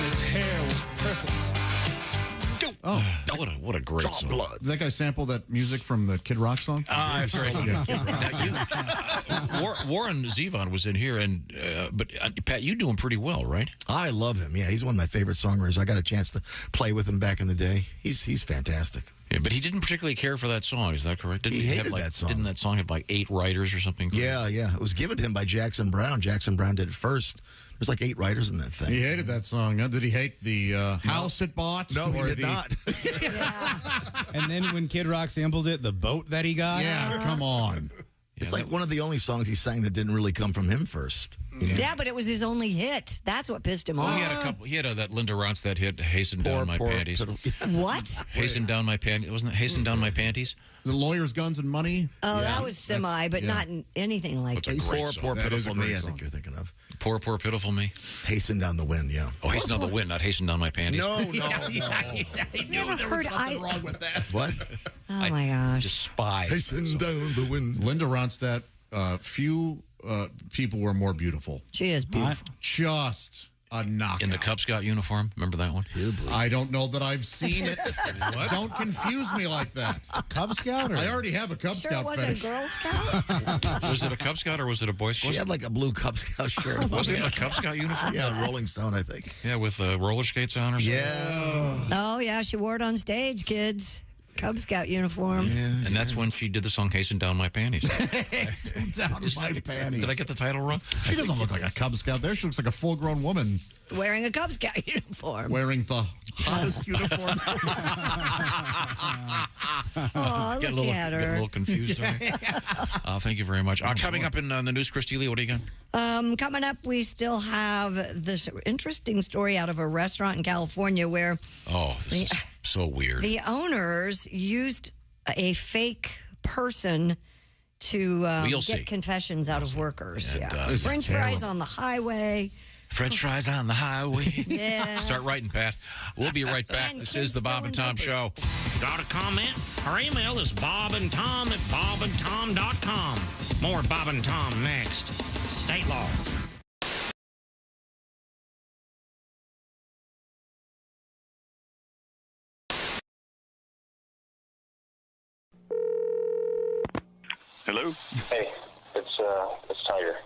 His hair was perfect. Oh, what a great song. Blood. Did that guy sample that music from the Kid Rock song? I've heard Warren Zevon was in here, but Pat, you do him pretty well, right? I love him. Yeah, he's one of my favorite songwriters. I got a chance to play with him back in the day. He's fantastic. Yeah, but he didn't particularly care for that song. Is that correct? He hated that song. Didn't that song have like 8 writers or something? Yeah. It was given to him by Jackson Browne. Jackson Browne did it first. There's like 8 writers in that thing. He hated that song. Did he hate the house it bought? No, he did not. And then when Kid Rock sampled it, the boat that he got? Yeah, come on. It's like one of the only songs he sang that didn't really come from him first. Yeah, but it was his only hit. That's what pissed him off. He had a couple. He had that Linda Ronstadt hit, "Hasten Down My Panties." What? Hasten Down My Panties. Wasn't it Hasten Down My Panties? The Lawyers, Guns, and Money. Oh, that was semi, but not anything like this. Poor Pitiful Me, I think you're thinking of. Poor Pitiful Me. Hasten Down the Wind, yeah. Oh, Hasten Down the Wind, not Hasten Down My Panties. No. I knew there was something wrong with that. What? Oh, my gosh. Despise. Hasten Down the Wind. Linda Ronstadt, few people were more beautiful. She is beautiful. Just a knockout. In the Cub Scout uniform, remember that one? I don't know that I've seen it. Don't confuse me like that. Cub Scout? I already have a Cub Scout was fetish. a Girl Scout? Was it a Cub Scout or was it a Boy Scout? She had like a blue Cub Scout shirt. Was it a Cub Scout uniform? Yeah, Rolling Stone, I think. Yeah, with roller skates on or something? Yeah. Oh, yeah, she wore it on stage, kids. Cub Scout uniform. Yeah, and that's when she did the song "Hasten Down My Panties." Hasten Down My Panties. Did I get the title wrong? She doesn't look like a Cub Scout there. She looks like a full-grown woman. wearing a Cub Scout uniform. Wearing the hottest uniform. Oh, Get a little confused. Thank you very much. Coming up in the news, Christy Lee, what do you got? Coming up, we still have this interesting story out of a restaurant in California where this is so weird. The owners used a fake person to get confessions out of workers. And, French fries on the highway. French fries on the highway. Yeah. Start writing, Pat. We'll be right back. And This is the Bob and Tom Show. Got a comment? Our email is bobandtom@bobandtom.com. More Bob and Tom next. State law. Hello? Hey, it's Tiger.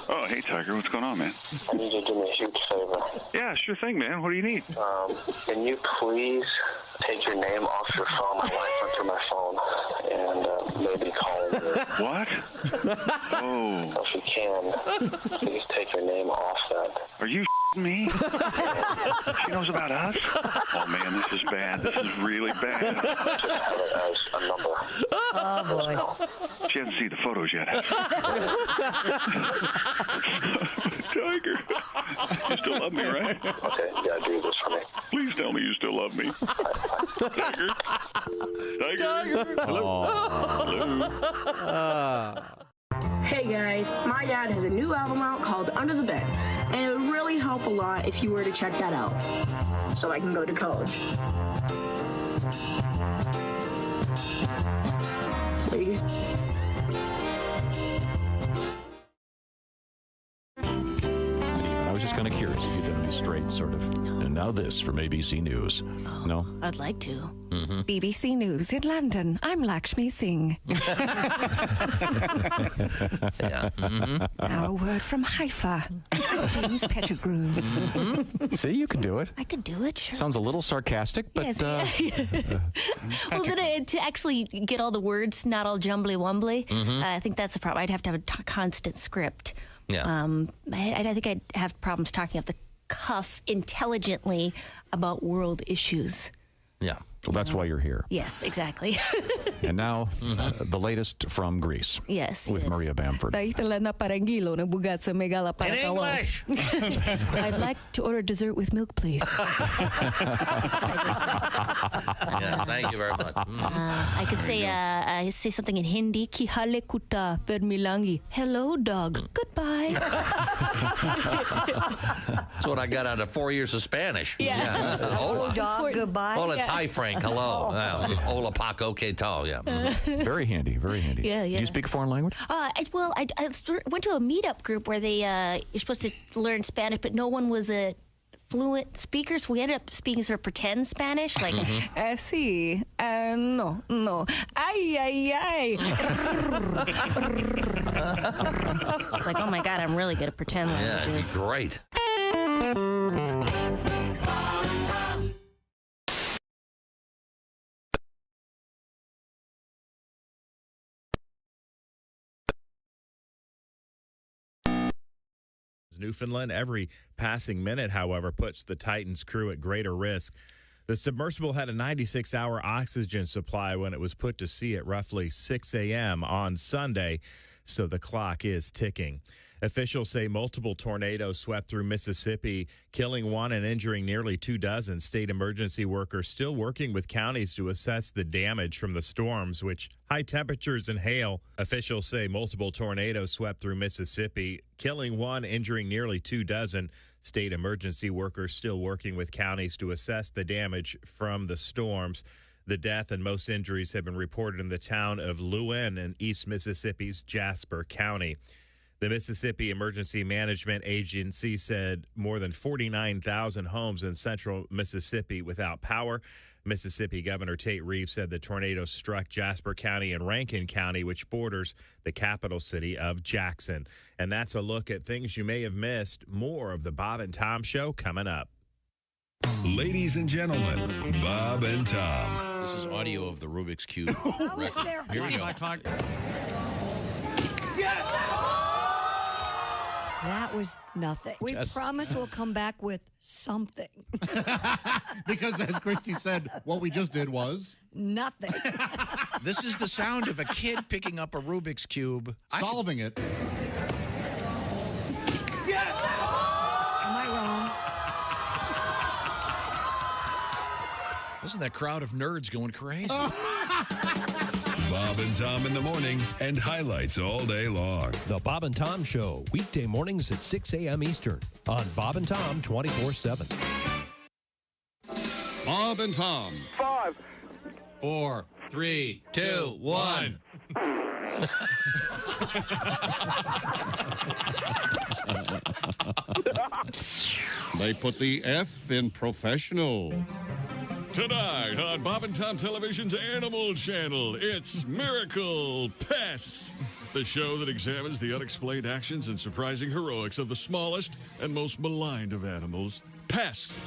Oh, hey, Tiger. What's going on, man? I need you to do me a huge favor. Yeah, sure thing, man. What do you need? Can you please take your name off your phone? My wife went through my phone and maybe call me. What? Oh. So if you can, please take your name off that. Are you me? She knows about us? Oh, man, this is bad. This is really bad. Just have it as a number. Oh, boy. She hasn't seen the photos yet. Tiger. You still love me, right? Okay, you gotta do this for me. Please tell me you still love me. Tiger? Tiger? Hello? Hello? Hey guys, my dad has a new album out called Under the Bed, and it would really help a lot if you were to check that out, so I can go to college. Please. I was just kind of curious if you'd done any straight sort of. And now this from ABC News. No? I'd like to. Mm-hmm. BBC News in London. I'm Lakshmi Singh. Now a word from Haifa. James Pettigrew. See, you can do it. I could do it, sure. Sounds a little sarcastic, but... Yes, well, then to actually get all the words not all jumbly-wumbly, I think that's the problem. I'd have to have a constant script. Yeah. I think I'd have problems talking off the cuff intelligently about world issues. Yeah. Well, that's why you're here. Yes, exactly. And now, the latest from Greece. Yes. With Maria Bamford. In English! I'd like to order dessert with milk, please. Yeah, thank you very much. I could say something in Hindi. Kihale kuta permilangi. Hello, dog. Goodbye. That's what I got out of 4 years of Spanish. Yeah. Hello, dog. Goodbye. Oh, it's hi, Frank. Hello. Hola, Paco. Que tal? Yeah. Very handy, very handy. Yeah, yeah. Do you speak a foreign language? I went to a meetup group where you're supposed to learn Spanish, but no one was a fluent speaker, so we ended up speaking sort of pretend Spanish, like, sí, no, ay, ay, ay. It's like, oh my God, I'm really good at pretend languages. Yeah, great. Newfoundland. Every passing minute, however, puts the Titan's crew at greater risk. The submersible had a 96-hour oxygen supply when it was put to sea at roughly 6 a.m. on Sunday, so the clock is ticking. Officials say multiple tornadoes swept through Mississippi, killing one and injuring nearly 24. State emergency workers still working with counties to assess the damage from the storms, which high temperatures and hail. Officials say multiple tornadoes swept through Mississippi, killing one, injuring nearly 24. State emergency workers still working with counties to assess the damage from the storms. The death and most injuries have been reported in the town of Lewin in East Mississippi's Jasper County. The Mississippi Emergency Management Agency said more than 49,000 homes in central Mississippi without power. Mississippi Governor Tate Reeves said the tornado struck Jasper County and Rankin County, which borders the capital city of Jackson. And that's a look at things you may have missed. More of the Bob and Tom Show coming up. Ladies and gentlemen, Bob and Tom. This is audio of the Rubik's Cube. Here we go. That was nothing. We promise we'll come back with something. Because as Christy said, what we just did was nothing. This is the sound of a kid picking up a Rubik's Cube. Solving it. Yes! Am I wrong? Wasn't that crowd of nerds going crazy? Bob and Tom in the morning and highlights all day long. The Bob and Tom Show, weekday mornings at 6 a.m. Eastern on Bob and Tom 24/7. Bob and Tom. 5, 4, 3, 2, 1. They put the F in professional. Tonight on Bob and Tom Television's Animal Channel, it's Miracle Pests, the show that examines the unexplained actions and surprising heroics of the smallest and most maligned of animals, pests.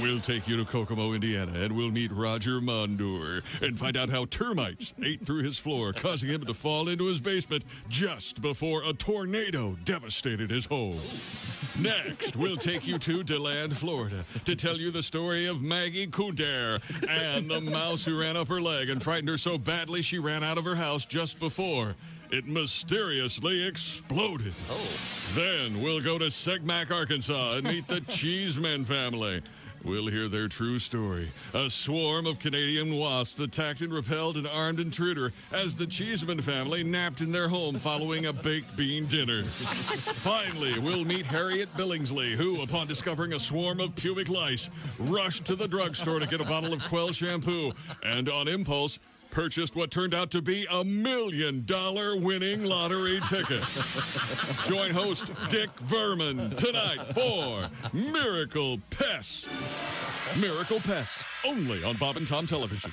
We'll take you to Kokomo, Indiana, and we'll meet Roger Mondor and find out how termites ate through his floor, causing him to fall into his basement just before a tornado devastated his home. Next, we'll take you to DeLand, Florida, to tell you the story of Maggie Kuder and the mouse who ran up her leg and frightened her so badly she ran out of her house just before it mysteriously exploded. Then we'll go to Segmack, Arkansas, and meet the Cheeseman family. We'll hear their true story. A swarm of Canadian wasps attacked and repelled an armed intruder as the Cheeseman family napped in their home following a baked bean dinner. Finally, we'll meet Harriet Billingsley, who, upon discovering a swarm of pubic lice, rushed to the drugstore to get a bottle of Quell shampoo and, on impulse, purchased what turned out to be $1 million winning lottery ticket. Join host Dick Verman tonight for Miracle Pests. Miracle Pests, only on Bob and Tom Television.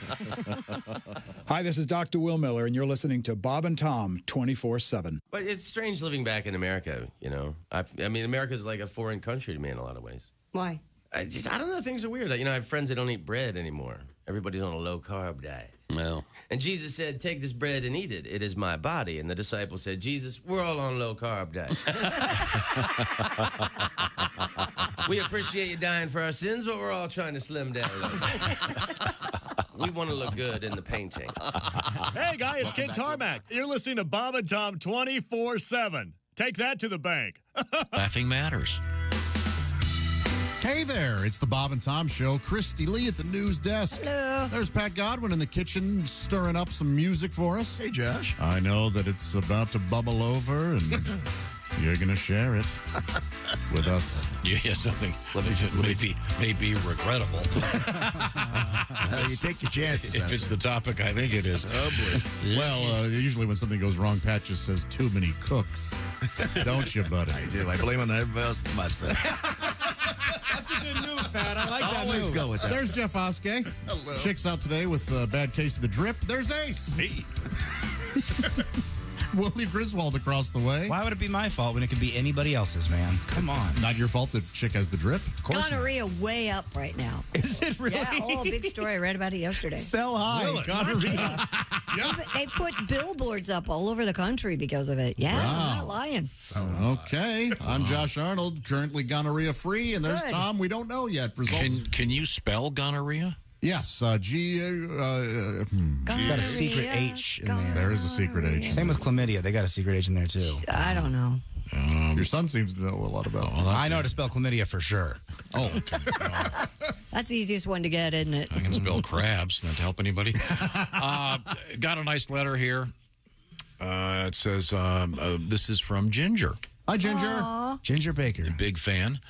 Hi, this is Dr. Will Miller, and you're listening to Bob and Tom 24/7. But it's strange living back in America, you know. I mean, America's like a foreign country to me in a lot of ways. Why? I don't know, things are weird. You know, I have friends that don't eat bread anymore. Everybody's on a low-carb diet. Well. And Jesus said, take this bread and eat it. It is my body. And the disciples said, Jesus, we're all on low-carb diet. We appreciate you dying for our sins, but we're all trying to slim down a little bit. We want to look good in the painting. Hey, guy, it's Kid Tarmac. You're listening to Bob and Tom 24/7. Take that to the bank. Laughing matters. Hey there, it's the Bob and Tom Show. Christy Lee at the news desk. Hello. There's Pat Godwin in the kitchen stirring up some music for us. Hey, Josh. I know that it's about to bubble over, and you're going to share it with us. Yeah, something may be regrettable. You take your chances. If it's the topic I think it is. Oh, boy. Well, usually when something goes wrong, Pat just says, too many cooks. Don't you, buddy? I do. I blame on everybody else but myself. That's a good move, Pat. I like that Always move. go with that. There's Jeff Oskay. Hello. Chick's out today with a bad case of the drip. There's Ace. Me. Willie Griswold across the way. Why would it be my fault when it could be anybody else's, man? Come on. Not your fault that Chick has the drip. Of course not. Gonorrhea way up right now. Is it really? Yeah, big story. I read about it yesterday. Sell high. Really? Gonorrhea. They put billboards up all over the country because of it. Yeah, I'm not lying. Okay. I'm Josh Arnold, currently gonorrhea free, and there's Good. Tom. We don't know yet. Results. Can you spell gonorrhea? Yes. G. It's got a secret H in there. There is a secret H. Same with chlamydia. They got a secret H in there, too. I don't know. Your son seems to know a lot about it. I know how to spell chlamydia for sure. Oh, okay. That's the easiest one to get, isn't it? I can spell crabs. Not to help anybody. Got a nice letter here. It says, this is from Ginger. Hi, Ginger. Aww. Ginger Baker. Big fan.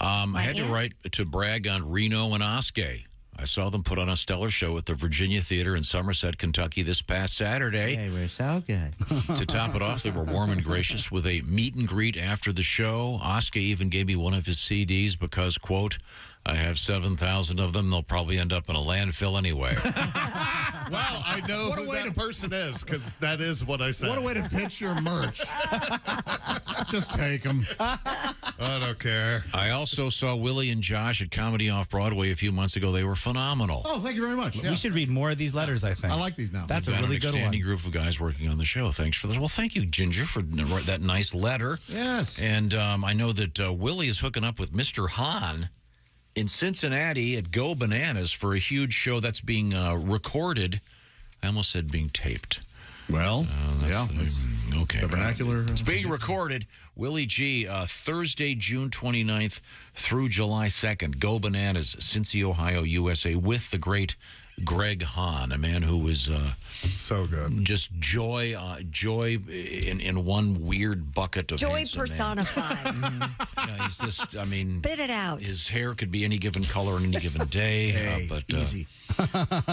I had to write to brag on Reno and Oskay. I saw them put on a stellar show at the Virginia Theater in Somerset, Kentucky this past Saturday. They were so good. To top it off, they were warm and gracious with a meet and greet after the show. Oskay even gave me one of his CDs because, quote, I have 7,000 of them. They'll probably end up in a landfill anyway. Well, I know who that person is, because that is what I said. What a way to pitch your merch. Just take them. I don't care. I also saw Willie and Josh at Comedy Off Broadway a few months ago. They were phenomenal. Oh, thank you very much. We should read more of these letters, I think. I like these now. That's We've a got really an good one. outstanding group of guys working on the show. Thanks for this. Well, thank you, Ginger, for that nice letter. Yes. And I know that Willie is hooking up with Mr. Hahn in Cincinnati at Go Bananas for a huge show that's being recorded. I almost said being taped. Well, it's okay. The vernacular. It's being recorded. Willie G, Thursday, June 29th through July 2nd. Go Bananas, Cincy, Ohio, USA, with the great Greg Hahn, a man who is so good. Just joy in one weird bucket of joy handsome personified. Yeah, he's just, I mean, spit it out. His hair could be any given color on any given day. But easy.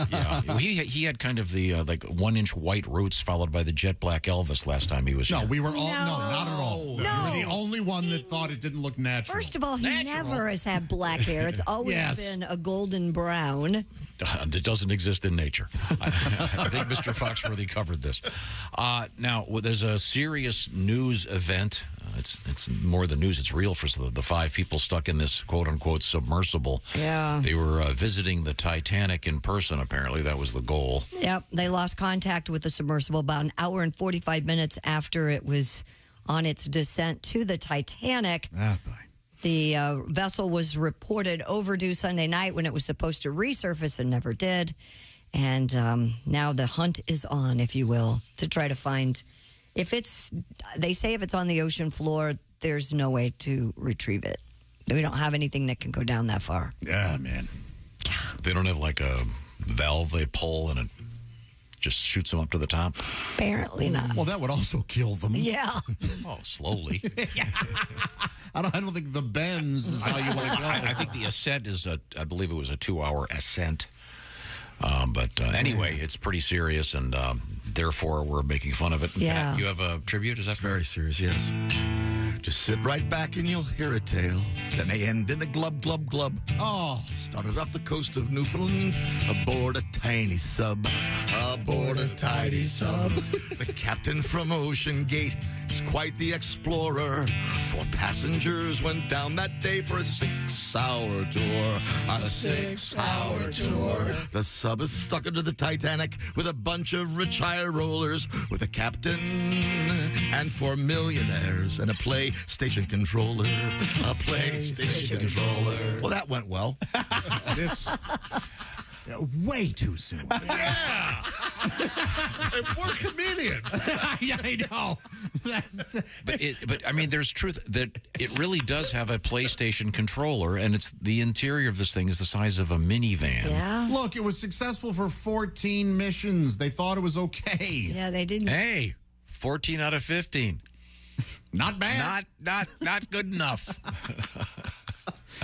Yeah, he had kind of the like 1-inch white roots followed by the jet black Elvis last time he was here. No, we were all not at all. No. You were the only one that thought it didn't look natural. First of all, he never has had black hair. It's always been a golden brown. It doesn't exist in nature. I think Mr. Foxworthy covered this. Now, there's a serious news event. It's more than news. It's real for the 5 people stuck in this quote-unquote submersible. Yeah. They were visiting the Titanic in person, apparently. That was the goal. Yep. They lost contact with the submersible about an hour and 45 minutes after it was on its descent to the Titanic. The vessel was reported overdue Sunday night when it was supposed to resurface and never did. And now the hunt is on, if you will, to try to find... They say if it's on the ocean floor, there's no way to retrieve it. We don't have anything that can go down that far. Yeah, man. They don't have like a valve they pull and it just shoots them up to the top? Apparently not. Well, that would also kill them. Yeah. Oh, slowly. I don't think the bends is how you want to go. I think the ascent is I believe it was a 2-hour ascent. But anyway, it's pretty serious, and therefore we're making fun of it. Yeah. You have a tribute? Is that very serious? Yes. Just sit right back and you'll hear a tale that may end in a glub, glub, glub. Oh, it started off the coast of Newfoundland aboard a tiny sub. Aboard a tiny sub. The captain from Ocean Gate is quite the explorer. 4 passengers went down that day for a 6-hour tour. A 6-hour tour. The sub is stuck into the Titanic with a bunch of rich high rollers, with a captain and 4 millionaires and a PlayStation controller. A PlayStation controller. Well, that went well. This way too soon. Yeah. We're comedians. Yeah, I know. But I mean, there's truth that it really does have a PlayStation controller, and it's the interior of this thing is the size of a minivan. Yeah. Look, it was successful for 14 missions. They thought it was okay. Yeah, they didn't. Hey, 14 out of 15. Not bad. Not good enough.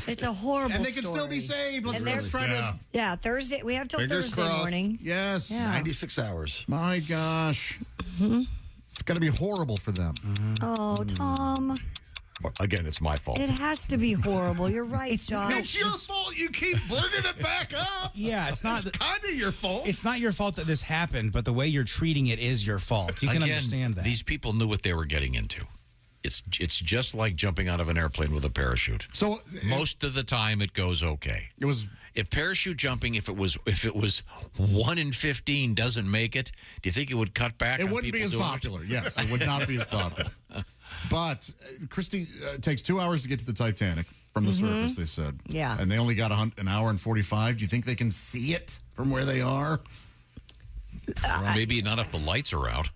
It's a horrible And they can story. still be saved. Let's try to... Yeah, Thursday. We have till Fingers Thursday crossed. morning. Yes. Yeah. 96 hours. My gosh. It's got to be horrible for them. Oh, Tom. Again, it's my fault. It has to be horrible. You're right, Josh. It's your fault. You keep bringing it back up. Yeah, it's not kind of your fault. It's not your fault that this happened, but the way you're treating it is your fault. You can Again, understand that. These people knew what they were getting into. It's just like jumping out of an airplane with a parachute. So most of the time it goes okay. It was if parachute jumping, if it was 1 in 15 doesn't make it, do you think it would cut back? It on wouldn't be people as doing popular. Yes, it would not be as popular. But Christy, it takes 2 hours to get to the Titanic from the surface, they said. Yeah. And they only got an hour and 45. Do you think they can see it from where they are? Maybe not if the lights are out.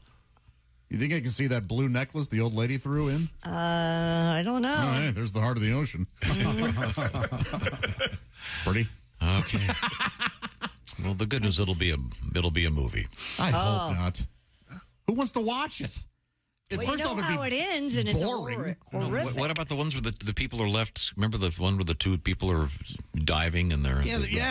You think I can see that blue necklace the old lady threw in? I don't know. Oh, hey, there's the heart of the ocean. Pretty. Okay. Well, the good news, it'll be a movie. I hope not. Who wants to watch it? Well, you know how it ends, and it's boring. horrific. What about the ones where the people are left? Remember the one where the 2 people are diving and the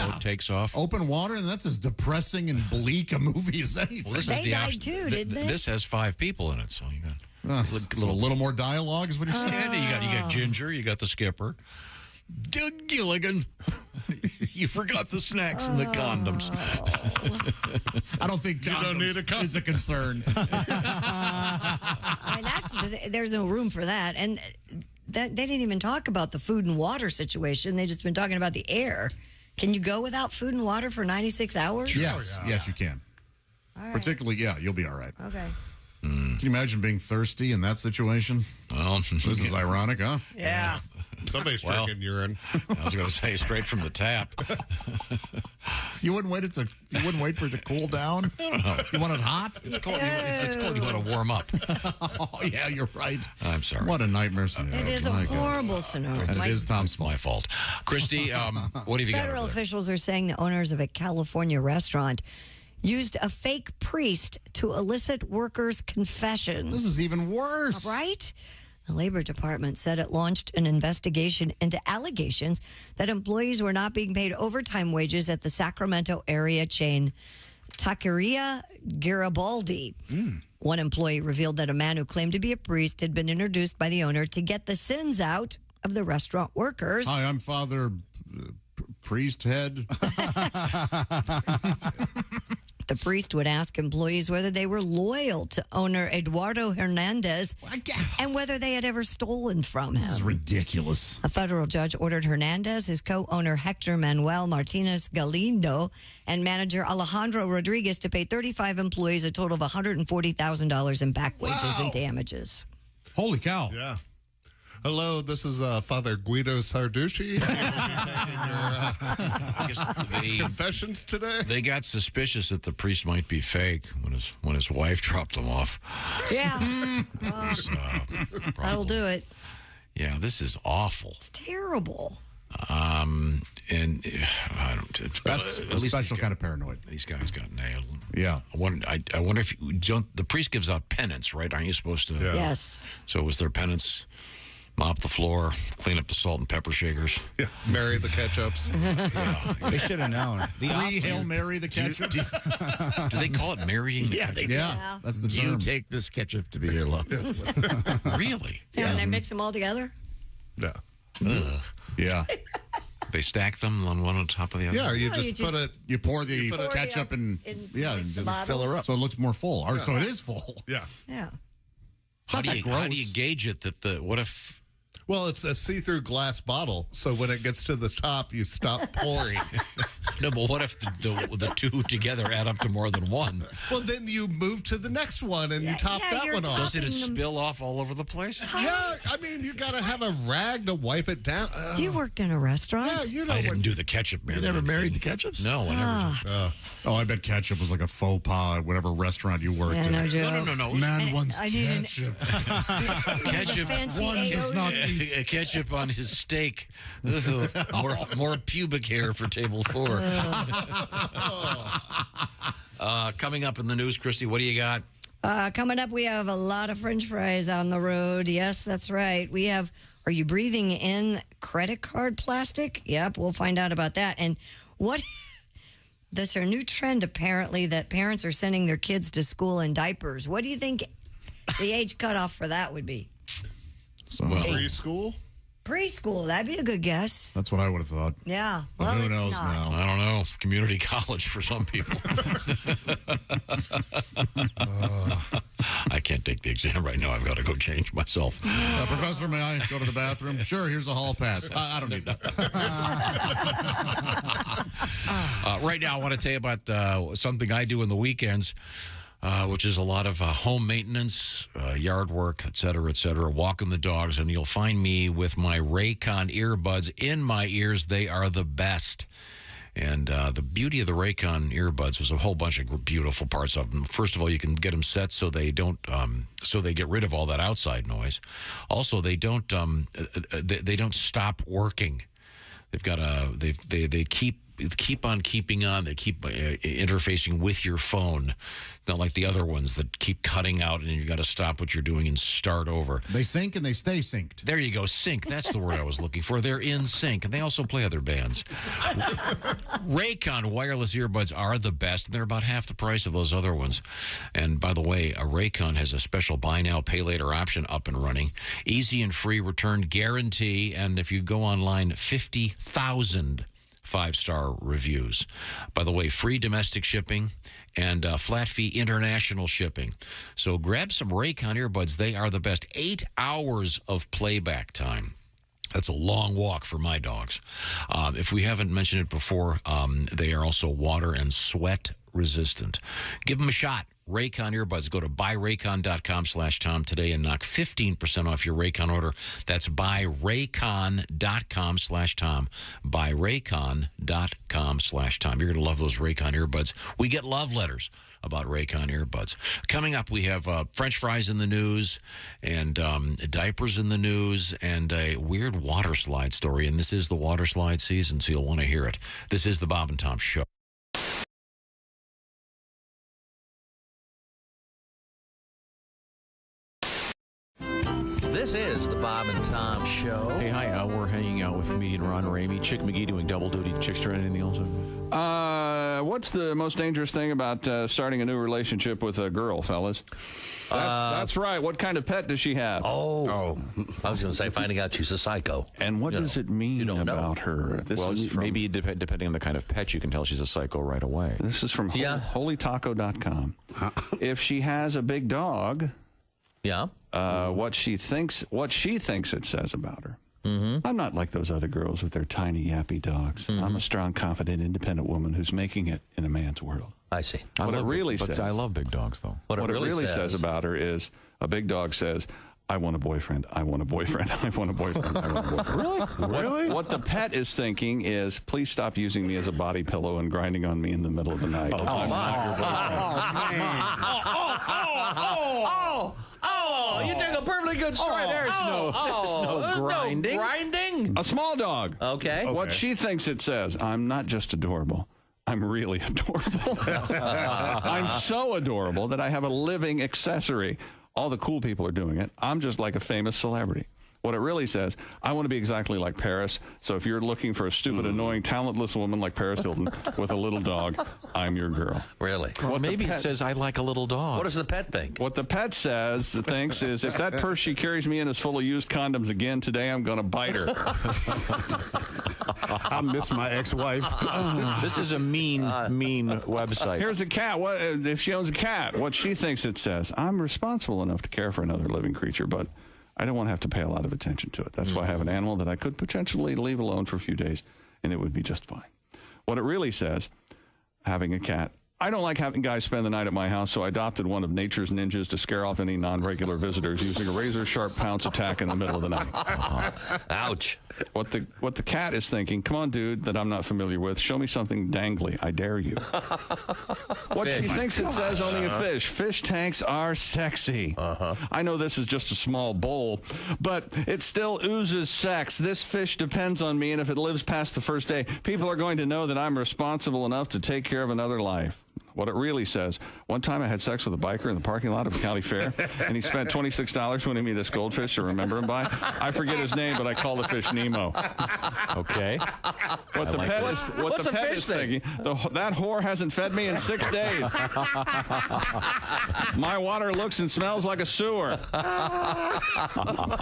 boat takes off? Open water, and that's as depressing and bleak a movie as anything. Well, this has They died too, didn't they? This has 5 people in it, so you got a little more dialogue is what you're saying. Yeah, you got Ginger, you got the skipper. Doug Gilligan. You forgot the snacks and the condoms. I don't think condoms is a concern. I mean, there's no room for that. And they didn't even talk about the food and water situation. They just been talking about the air. Can you go without food and water for 96 hours? Yes, yes, you can. All right. Particularly, you'll be all right. Okay. Can you imagine being thirsty in that situation? Well, this is ironic, huh? Yeah. Somebody's drinking urine. I was going to say straight from the tap. You wouldn't wait for it to cool down? You want it hot? It's cold. It's cold. You want to warm up. Oh, yeah, you're right. I'm sorry. What a nightmare scenario. It is a horrible scenario. And it is Tom's fault. My fault. Christy, what have you got? Federal officials are saying the owners of a California restaurant used a fake priest to elicit workers' confessions. This is even worse. Right? The Labor Department said it launched an investigation into allegations that employees were not being paid overtime wages at the Sacramento area chain Taqueria Garibaldi. One employee revealed that a man who claimed to be a priest had been introduced by the owner to get the sins out of the restaurant workers. Hi, I'm Father Priesthead. The priest would ask employees whether they were loyal to owner Eduardo Hernandez and whether they had ever stolen from him. This is ridiculous. A federal judge ordered Hernandez, his co-owner Hector Manuel Martinez Galindo, and manager Alejandro Rodriguez to pay 35 employees a total of $140,000 in back wages and damages. Holy cow. Yeah. Hello, this is Father Guido Sarducci. Confessions today? They got suspicious that the priest might be fake when his wife dropped him off. Yeah. That'll do it. Yeah, this is awful. It's terrible. And That's a special kind of paranoid. These guys got nailed. Yeah. I wonder if you don't. The priest gives out penance, right? Aren't you supposed to? Yeah. Yes. So was their penance? Mop the floor, clean up the salt and pepper shakers. Yeah, marry the ketchups. They should have known. Hail Mary the ketchup. Do they call it marrying the ketchup? Yeah, that's the term. You take this ketchup to be your love. Yes. Really? Yeah, and they mix them all together? Yeah. Yeah. They stack them on one on top of the other? Yeah, or you just put it. You pour the ketchup and fill her up. So it looks more full. Or so it is full. Yeah. Yeah. How do you gauge it what if... Well, it's a see-through glass bottle, so when it gets to the top, you stop pouring. No, but what if the two together add up to more than one? Well, then you move to the next one and you top that one off. Doesn't it spill off all over the place? Yeah, I mean, you got to have a rag to wipe it down. You worked in a restaurant? Yeah, you know I didn't do the ketchup, man. You never married the ketchups? No, I never did. Oh, I bet ketchup was like a faux pas at whatever restaurant you worked in. No. Man wants ketchup. Ketchup. One does not ketchup on his steak. More pubic hair for table 4. Coming up in the news, Christy, what do you got? Coming up, we have a lot of French fries on the road. Yes, that's right. We have, are you breathing in credit card plastic? Yep, we'll find out about that. And what, there's a new trend apparently that parents are sending their kids to school in diapers. What do you think the age cutoff for that would be? Preschool? Preschool, that'd be a good guess. That's what I would have thought. Yeah. But Well, who it's knows not. now? I don't know. Community college for some people. I can't take the exam right now. I've got to go change myself. Professor, may I go to the bathroom? Sure, here's a hall pass. I don't need that. Right now, I want to tell you about something I do in the weekends, which is a lot of home maintenance, yard work, et cetera, walking the dogs. And you'll find me with my Raycon earbuds in my ears. They are the best. And the beauty of the Raycon earbuds, there's a whole bunch of beautiful parts of them. First of all, you can get them set so they don't, so they get rid of all that outside noise. Also, they don't stop working. They've got they keep on keeping on. They keep interfacing with your phone, not like the other ones that keep cutting out, and you got to stop what you're doing and start over. They sync and they stay synced. There you go, sync. That's the word I was looking for. They're in sync, and they also play other bands. Raycon wireless earbuds are the best, and they're about half the price of those other ones. And by the way, a Raycon has a special buy now, pay later option up and running. Easy and free return guarantee, and if you go online, 50,000 5-star reviews. By the way, free domestic shipping and flat fee international shipping. So grab some Raycon earbuds. They are the best. 8 hours of playback time. That's a long walk for my dogs. If we haven't mentioned it before, they are also water and sweat resistant. Give them a shot. Raycon earbuds. Go to buyraycon.com/Tom today and knock 15% off your Raycon order. That's buyraycon.com/Tom. Buyraycon.com/Tom. You're going to love those Raycon earbuds. We get love letters about Raycon earbuds. Coming up, we have French fries in the news and diapers in the news and a weird water slide story. And this is the water slide season, so you'll want to hear it. This is the Bob and Tom Show. This is the Bob and Tom Show. Hey, hi. We're hanging out with comedian Ron Ramey. Chick McGee doing double duty. Chick's trying anything else? What's the most dangerous thing about starting a new relationship with a girl, fellas? That's right. What kind of pet does she have? I was going to say finding out she's a psycho. And what does it mean about her? Well, maybe depending on the kind of pet, you can tell she's a psycho right away. This is from holytaco.com. If she has a big dog, what she thinks it says about her. Mm-hmm. I'm not like those other girls with their tiny yappy dogs. Mm-hmm. I'm a strong, confident, independent woman who's making it in a man's world. I see. What it really says, I love big dogs, though. What it really says about her is a big dog says, I want a boyfriend. I want a boyfriend. I want a boyfriend. I want a boyfriend. Really? What the pet is thinking is, please stop using me as a body pillow and grinding on me in the middle of the night. You took a perfectly good strike. There's no grinding. No grinding? A small dog. Okay. What she thinks it says, I'm not just adorable. I'm really adorable. I'm so adorable that I have a living accessory. All the cool people are doing it. I'm just like a famous celebrity. What it really says, I want to be exactly like Paris. So if you're looking for a stupid, annoying, talentless woman like Paris Hilton with a little dog, I'm your girl. Really? Or maybe it says, I like a little dog. What does the pet think? What the pet thinks is, if that purse she carries me in is full of used condoms again today, I'm going to bite her. I miss my ex-wife. This is a mean website. Here's a cat. What if she owns a cat? What she thinks it says, I'm responsible enough to care for another living creature, but I don't want to have to pay a lot of attention to it. That's why I have an animal that I could potentially leave alone for a few days, and it would be just fine. What it really says, having a cat, I don't like having guys spend the night at my house, so I adopted one of nature's ninjas to scare off any non-regular visitors using a razor-sharp pounce attack in the middle of the night. Ouch. What the cat is thinking, come on, dude, that I'm not familiar with, show me something dangly. I dare you. What she thinks it says, owning a fish. Fish tanks are sexy. I know this is just a small bowl, but it still oozes sex. This fish depends on me, and if it lives past the first day, people are going to know that I'm responsible enough to take care of another life. What it really says, one time I had sex with a biker in the parking lot of a county fair, and he spent $26 winning me this goldfish to remember him by. I forget his name, but I call the fish Nemo. Okay. What the pet is thinking, that whore hasn't fed me in 6 days. My water looks and smells like a sewer.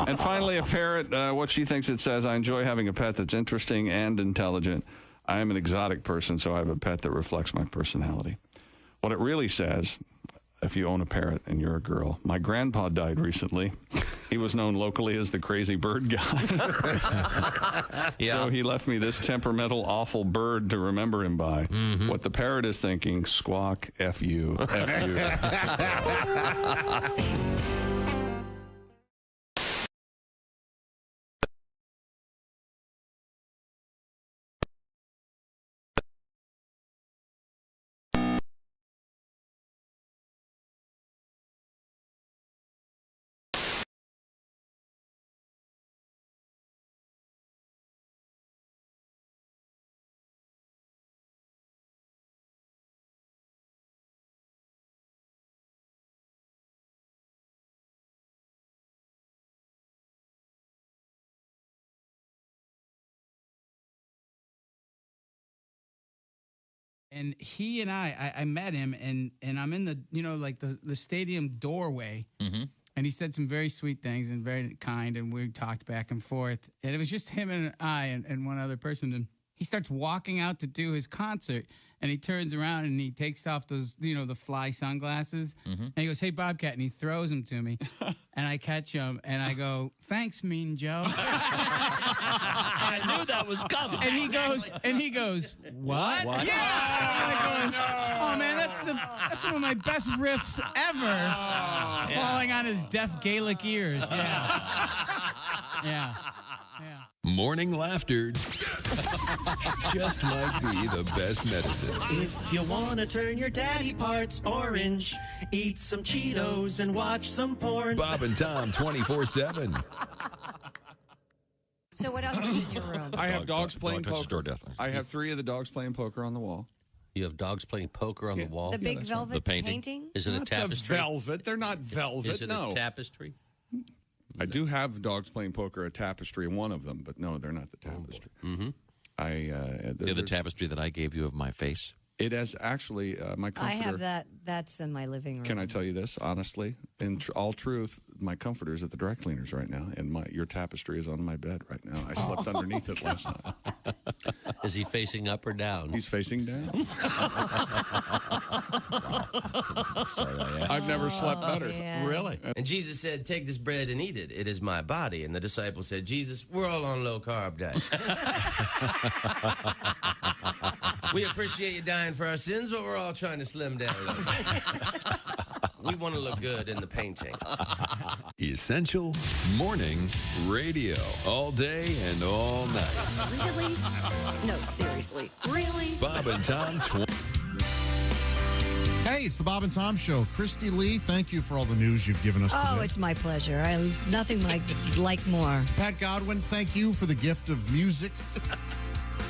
And finally, a parrot, what she thinks it says, I enjoy having a pet that's interesting and intelligent. I am an exotic person, so I have a pet that reflects my personality. What it really says, if you own a parrot and you're a girl, my grandpa died recently. He was known locally as the crazy bird guy. So he left me this temperamental, awful bird to remember him by. What the parrot is thinking, squawk, F you, F you. And he and I met him, and I'm in the, like the stadium doorway. Mm-hmm. And he said some very sweet things and very kind, and we talked back and forth. And it was just him and I and one other person. And he starts walking out to do his concert, and he turns around and he takes off those, the fly sunglasses, and he goes, "Hey, Bobcat," and he throws them to me, and I catch him, and I go, "Thanks, Mean Joe." I knew that was coming. And he goes, "What?" Yeah. I'm like going, "Oh man, that's one of my best riffs ever." Falling on his deaf Gaelic ears. Yeah. Morning laughter just might be the best medicine. If you want to turn your daddy parts orange, eat some Cheetos and watch some porn. Bob and Tom 24/7. So what else is in your room? I have dogs playing poker. I have 3 of the dogs playing poker on the wall. You have dogs playing poker on the wall? The big velvet The painting? Is it Not a tapestry? The velvet. They're not velvet. Is it no. a tapestry? I do have dogs playing poker, a tapestry, one of them, but no, they're not the tapestry. They're the tapestry that I gave you of my face. It has actually my comforter. I have that. That's in my living room. Can I tell you this honestly? In all truth, my comforter is at the dry cleaners right now, and your tapestry is on my bed right now. I slept underneath it last night. Is he facing up or down? He's facing down. I've never slept better. Yeah. Really? And Jesus said, "Take this bread and eat it. It is my body." And the disciples said, "Jesus, we're all on low carb diet." We appreciate you dying for our sins, but we're all trying to slim down a little bit. We want to look good in the painting. Essential morning radio. All day and all night. Really? No, seriously. Really? Bob and Tom. Hey, it's the Bob and Tom Show. Christy Lee, thank you for all the news you've given us today. Oh, it's my pleasure. Nothing like more. Pat Godwin, thank you for the gift of music.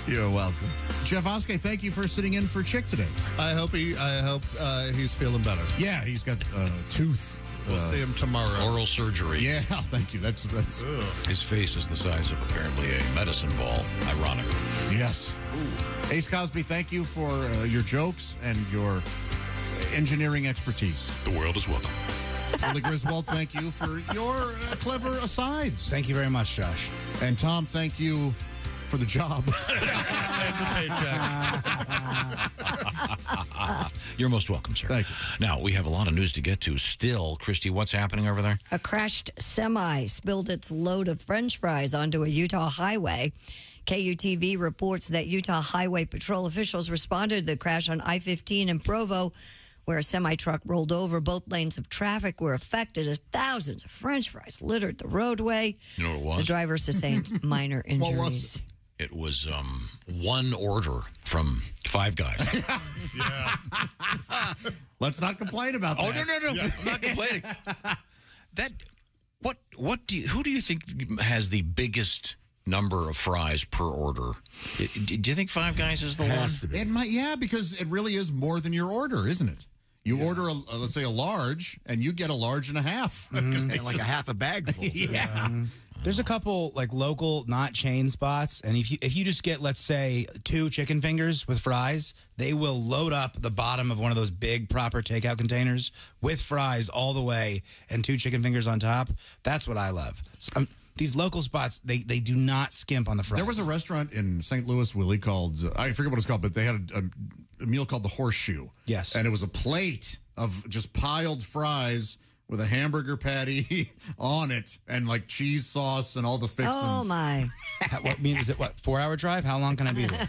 You're welcome. Jeff Oskay, thank you for sitting in for Chick today. I hope he's feeling better. Yeah, he's got tooth. We'll see him tomorrow. Oral surgery. Yeah, thank you. That's His face is the size of apparently a medicine ball, ironically. Yes. Ace Cosby, thank you for your jokes and your engineering expertise. The world is welcome. Billy Griswold, thank you for your clever asides. Thank you very much, Josh. And Tom, thank you for the job. And the paycheck. You're most welcome, sir. Thank you. Now, we have a lot of news to get to still. Christy, what's happening over there? A crashed semi spilled its load of French fries onto a Utah highway. KUTV reports that Utah Highway Patrol officials responded to the crash on I-15 in Provo, where a semi-truck rolled over. Both lanes of traffic were affected as thousands of French fries littered the roadway. You know what it was? The driver sustained minor injuries. What was it? It was one order from Five Guys. Yeah. Let's not complain about that. Oh, no. Yeah. I'm not complaining. Who do you think has the biggest number of fries per order? Do you think Five Guys is the one? It might, yeah, because it really is more than your order, isn't it? You order, let's say, a large, and you get a large and a half. Like a half a bag full. Yeah. There's a couple like local, not chain spots, and if you just get, let's say, 2 chicken fingers with fries, they will load up the bottom of one of those big proper takeout containers with fries all the way and 2 chicken fingers on top. That's what I love. These local spots, they do not skimp on the fries. There was a restaurant in St. Louis, Willie, called, I forget what it's called, but they had a meal called the Horseshoe. Yes. And it was a plate of just piled fries with a hamburger patty on it and like cheese sauce and all the fixings. Oh, my. What means is it, 4-hour drive? How long can I be there?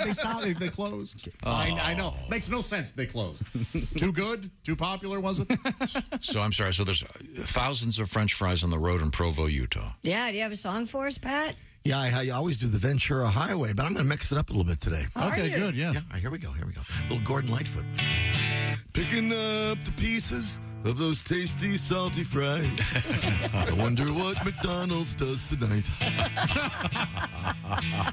They stopped. They closed. Oh. I know. Makes no sense they closed. Too good? Too popular, was it? So I'm sorry. So there's thousands of French fries on the road in Provo, Utah. Yeah, do you have a song for us, Pat? Yeah, I always do the Ventura Highway, but I'm going to mix it up a little bit today. Okay, good, yeah. Here we go. Little Gordon Lightfoot. Picking up the pieces of those tasty, salty fries. I wonder what McDonald's does tonight.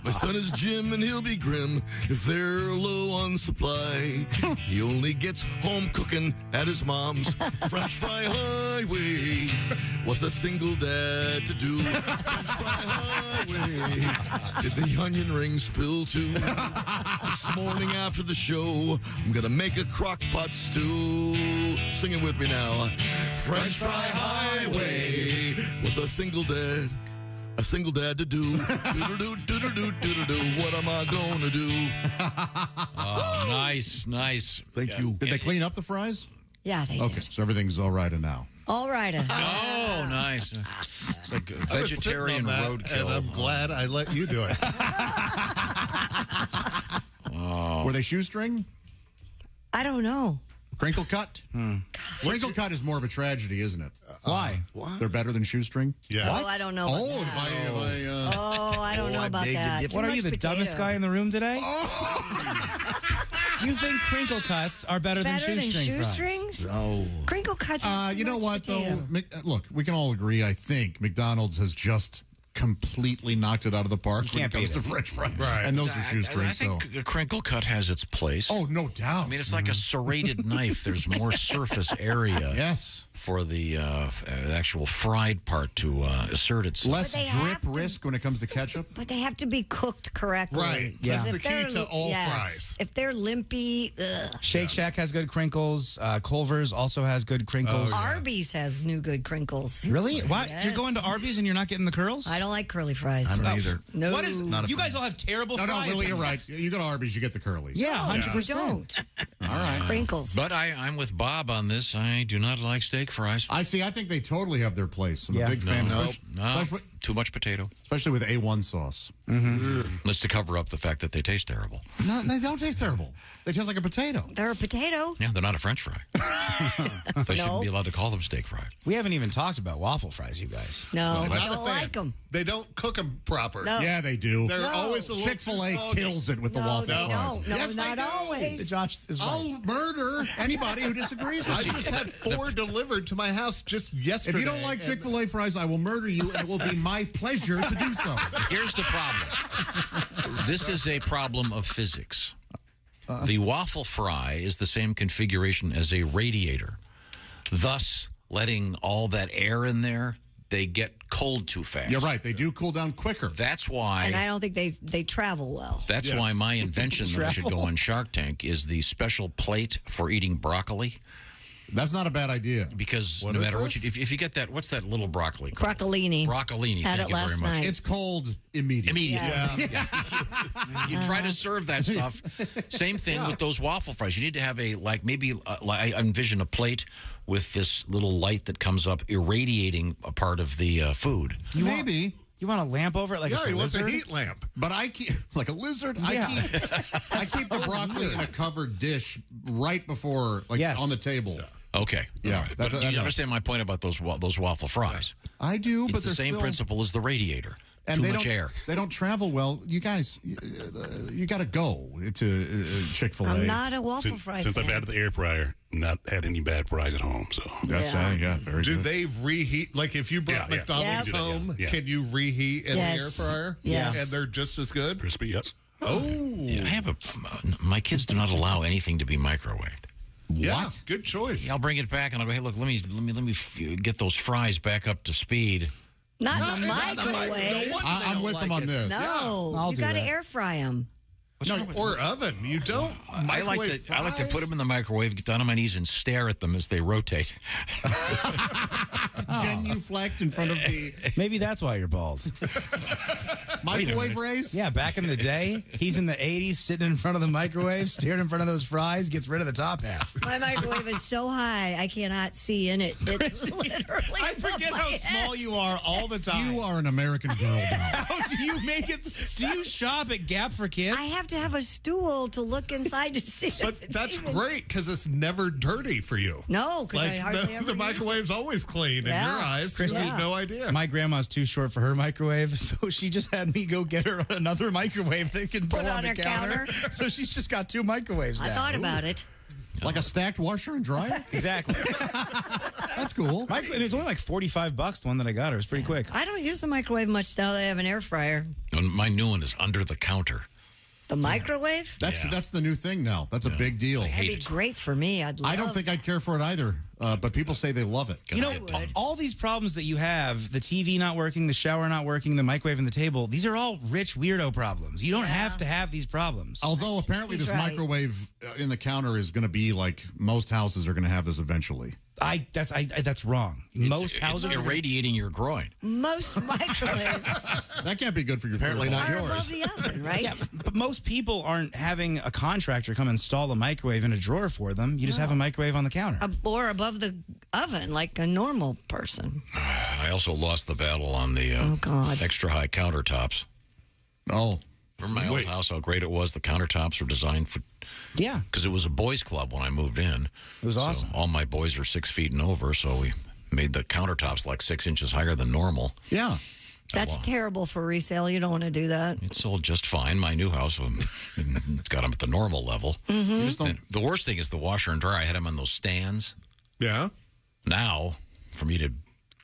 My son is Jim, and he'll be grim if they're low on supply. He only gets home cooking at his mom's French Fry Highway. What's a single dad to do? French Fry Highway. Did the onion ring spill too? This morning after the show, I'm gonna make a crock pot stew. Sing it with me now. French Fry Highway. What's a single dad A single dad to do. Do-do-do-do-do-do-do-do. What am I gonna do? Oh, nice. Thank you. Did they clean up the fries? Yeah, they Okay, did. so everything's all right now. All right. Oh, nice. It's like I was sitting vegetarian on that, roadkill. and I'm glad I let you do it. Were they shoestring? I don't know. Crinkle cut? Wrinkle cut is more of a tragedy, isn't it? Why? They're better than shoestring? Yeah. Oh, I don't know about that. I don't know about that. What are you, the dumbest guy in the room today? You think crinkle cuts are better than shoestring fries? shoestrings? No. Crinkle cuts. You know what, though? Look, we can all agree, I think, McDonald's has just completely knocked it out of the park when it comes to French fries. Right. And those are I shoestrings. think a crinkle cut has its place. Oh, no doubt. I mean, it's like a serrated knife. There's more surface area for the actual fried part to assert itself. Less drip risk when it comes to ketchup. But they have to be cooked correctly. Right. Yeah. That's the key to all fries. If they're limpy, Shake Shack has good crinkles. Culver's also has good crinkles. Arby's has new good crinkles. Really? What? Yes. You're going to Arby's and you're not getting the curls? I don't like curly fries. I don't either. No. What is? You guys all have terrible No, fries. really, you're right. You go to Arby's, you get the curly. Yeah, 100%. You don't. All right. Crinkles. But I'm with Bob on this. I do not like steak fries. I think they totally have their place. I'm a big fan. No, too much potato. Especially with A1 sauce. That's to cover up the fact that they taste terrible. No, they don't taste terrible. They taste like a potato. They're a potato. Yeah, they're not a French fry. They shouldn't be allowed to call them steak fries. We haven't even talked about waffle fries, you guys. No, Not I a don't fan. like them. They don't cook them proper. No. Yeah, they do. They're always a little Chick-fil-A too kills it with the waffle they fries. don't. No, Yes, not they do. always. Josh is right. I'll murder anybody who disagrees with I you. just had 4 delivered to my house just yesterday. If you don't like Chick-fil-A fries, I will murder you, and it will be my pleasure to do so. Here's the problem. This is a problem of physics. The waffle fry is the same configuration as a radiator. Thus, letting all that air in there, they get cold too fast. You're right. They do cool down quicker. That's why. And I don't think they travel well. That's why my invention that I should go on Shark Tank is the special plate for eating broccoli. That's not a bad idea. Because no matter what you, if you get that, what's that little broccoli called? Broccolini. Broccolini. Had Thank it you last very much. night. It's cold immediately. Immediately. Yeah. You try to serve that stuff. Same thing with those waffle fries. You need to have I envision a plate with this little light that comes up irradiating a part of the food. Maybe. You want a lamp over it like it's a he wants lizard? a heat lamp. But I keep, like a lizard, Yeah. I keep the broccoli in a covered dish right before, on the table. Okay. Yeah. All right. But you understand my point about those waffle fries? I do, but it's the they're same still... principle as the radiator. And Too much air. They don't travel well. You guys, you got to go to Chick-fil-A. I'm not a waffle fry Since fan. I've added the air fryer, not had any bad fries at home. So that's very Do good. they reheat? Like if you brought McDonald's home, can you reheat in the air fryer? Yes. And they're just as good? Crispy, yes. Oh. Yeah, I have my kids do not allow anything to be microwaved. Yeah, good choice. Yeah, I'll bring it back and I'll go, hey, look, let me get those fries back up to speed. Not in the microwave. I'm with them on this. No, you got to air fry them. Or oven. You don't. I like to put them in the microwave, get down on my knees, and stare at them as they rotate. Genuflect in front of the. Maybe that's why you're bald. Microwave race? Yeah, back in the day, he's in the 80s sitting in front of the microwave, staring in front of those fries, gets rid of the top half. My microwave is so high, I cannot see in it. It's literally I forget how small you are all the time. You are an American girl now. How do you make it? Do you shop at Gap for Kids? I have to have a stool to look inside to see. But that's great because it's never dirty for you. No, because I Like hardly ever the use microwave's always clean in your eyes. Christy, You have no idea. My grandma's too short for her microwave, so she just had me go get her another microwave that can put on the her counter. So she's just got 2 microwaves now. I thought about it. Like a stacked washer and dryer? Exactly. That's cool. It's only like $45, the one that I got her. It's pretty quick. I don't use the microwave much now that I have an air fryer. And my new one is under the counter. The microwave? That's the new thing now. That's a big deal. That'd be great for me. I don't think I'd care for it either, but people say they love it. You know, all these problems that you have, the TV not working, the shower not working, the microwave and the table, these are all rich weirdo problems. You don't have to have these problems. Although apparently this microwave in the counter is going to be like most houses are going to have this eventually. That's wrong. Most houses it's irradiating your groin. Most microwaves That can't be good for your Apparently not are yours. above the oven, right? Yeah, but most people aren't having a contractor come install a microwave in a drawer for them. You just have a microwave on the counter. Or above the oven, like a normal person. I also lost the battle on the extra high countertops. Oh. Remember my old house, how great it was? The countertops were designed for... Yeah. Because it was a boys' club when I moved in. It was awesome. All my boys are 6 feet and over, so we made the countertops like 6 inches higher than normal. Yeah. That's terrible for resale. You don't want to do that. It sold just fine. My new house, it's got them at the normal level. Mhm. The worst thing is the washer and dryer. I had them on those stands. Yeah. Now, for me to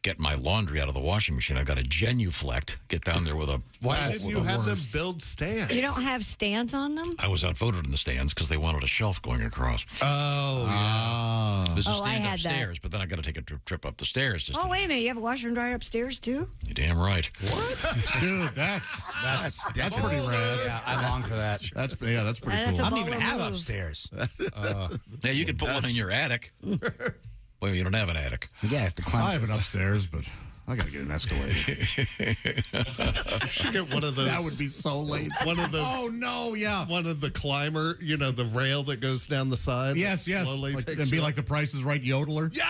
get my laundry out of the washing machine, I've got to genuflect, get down there with a... Why didn't you have them build stands? You don't have stands on them? I was outvoted in the stands because they wanted a shelf going across. Oh, yeah. There's a Oh, I stand had that. upstairs, but then I got to take a trip up the stairs. Just Oh, wait a minute. You have a washer and dryer upstairs, too? You're damn right. Dude, that's pretty rad. Yeah, I long for that. That's pretty That's cool. a I don't baller even have move. upstairs. Yeah, you could put one in your attic. Well, you don't have an attic. Yeah, I have to climb. I have it upstairs, but I got to get an escalator. You should get one of those. That would be so lazy. One of those. Oh, no, yeah. One of the climber, the rail that goes down the side. Yes, that yes. slowly Like, takes and be you like up. the Price is Right yodeler. Yeah.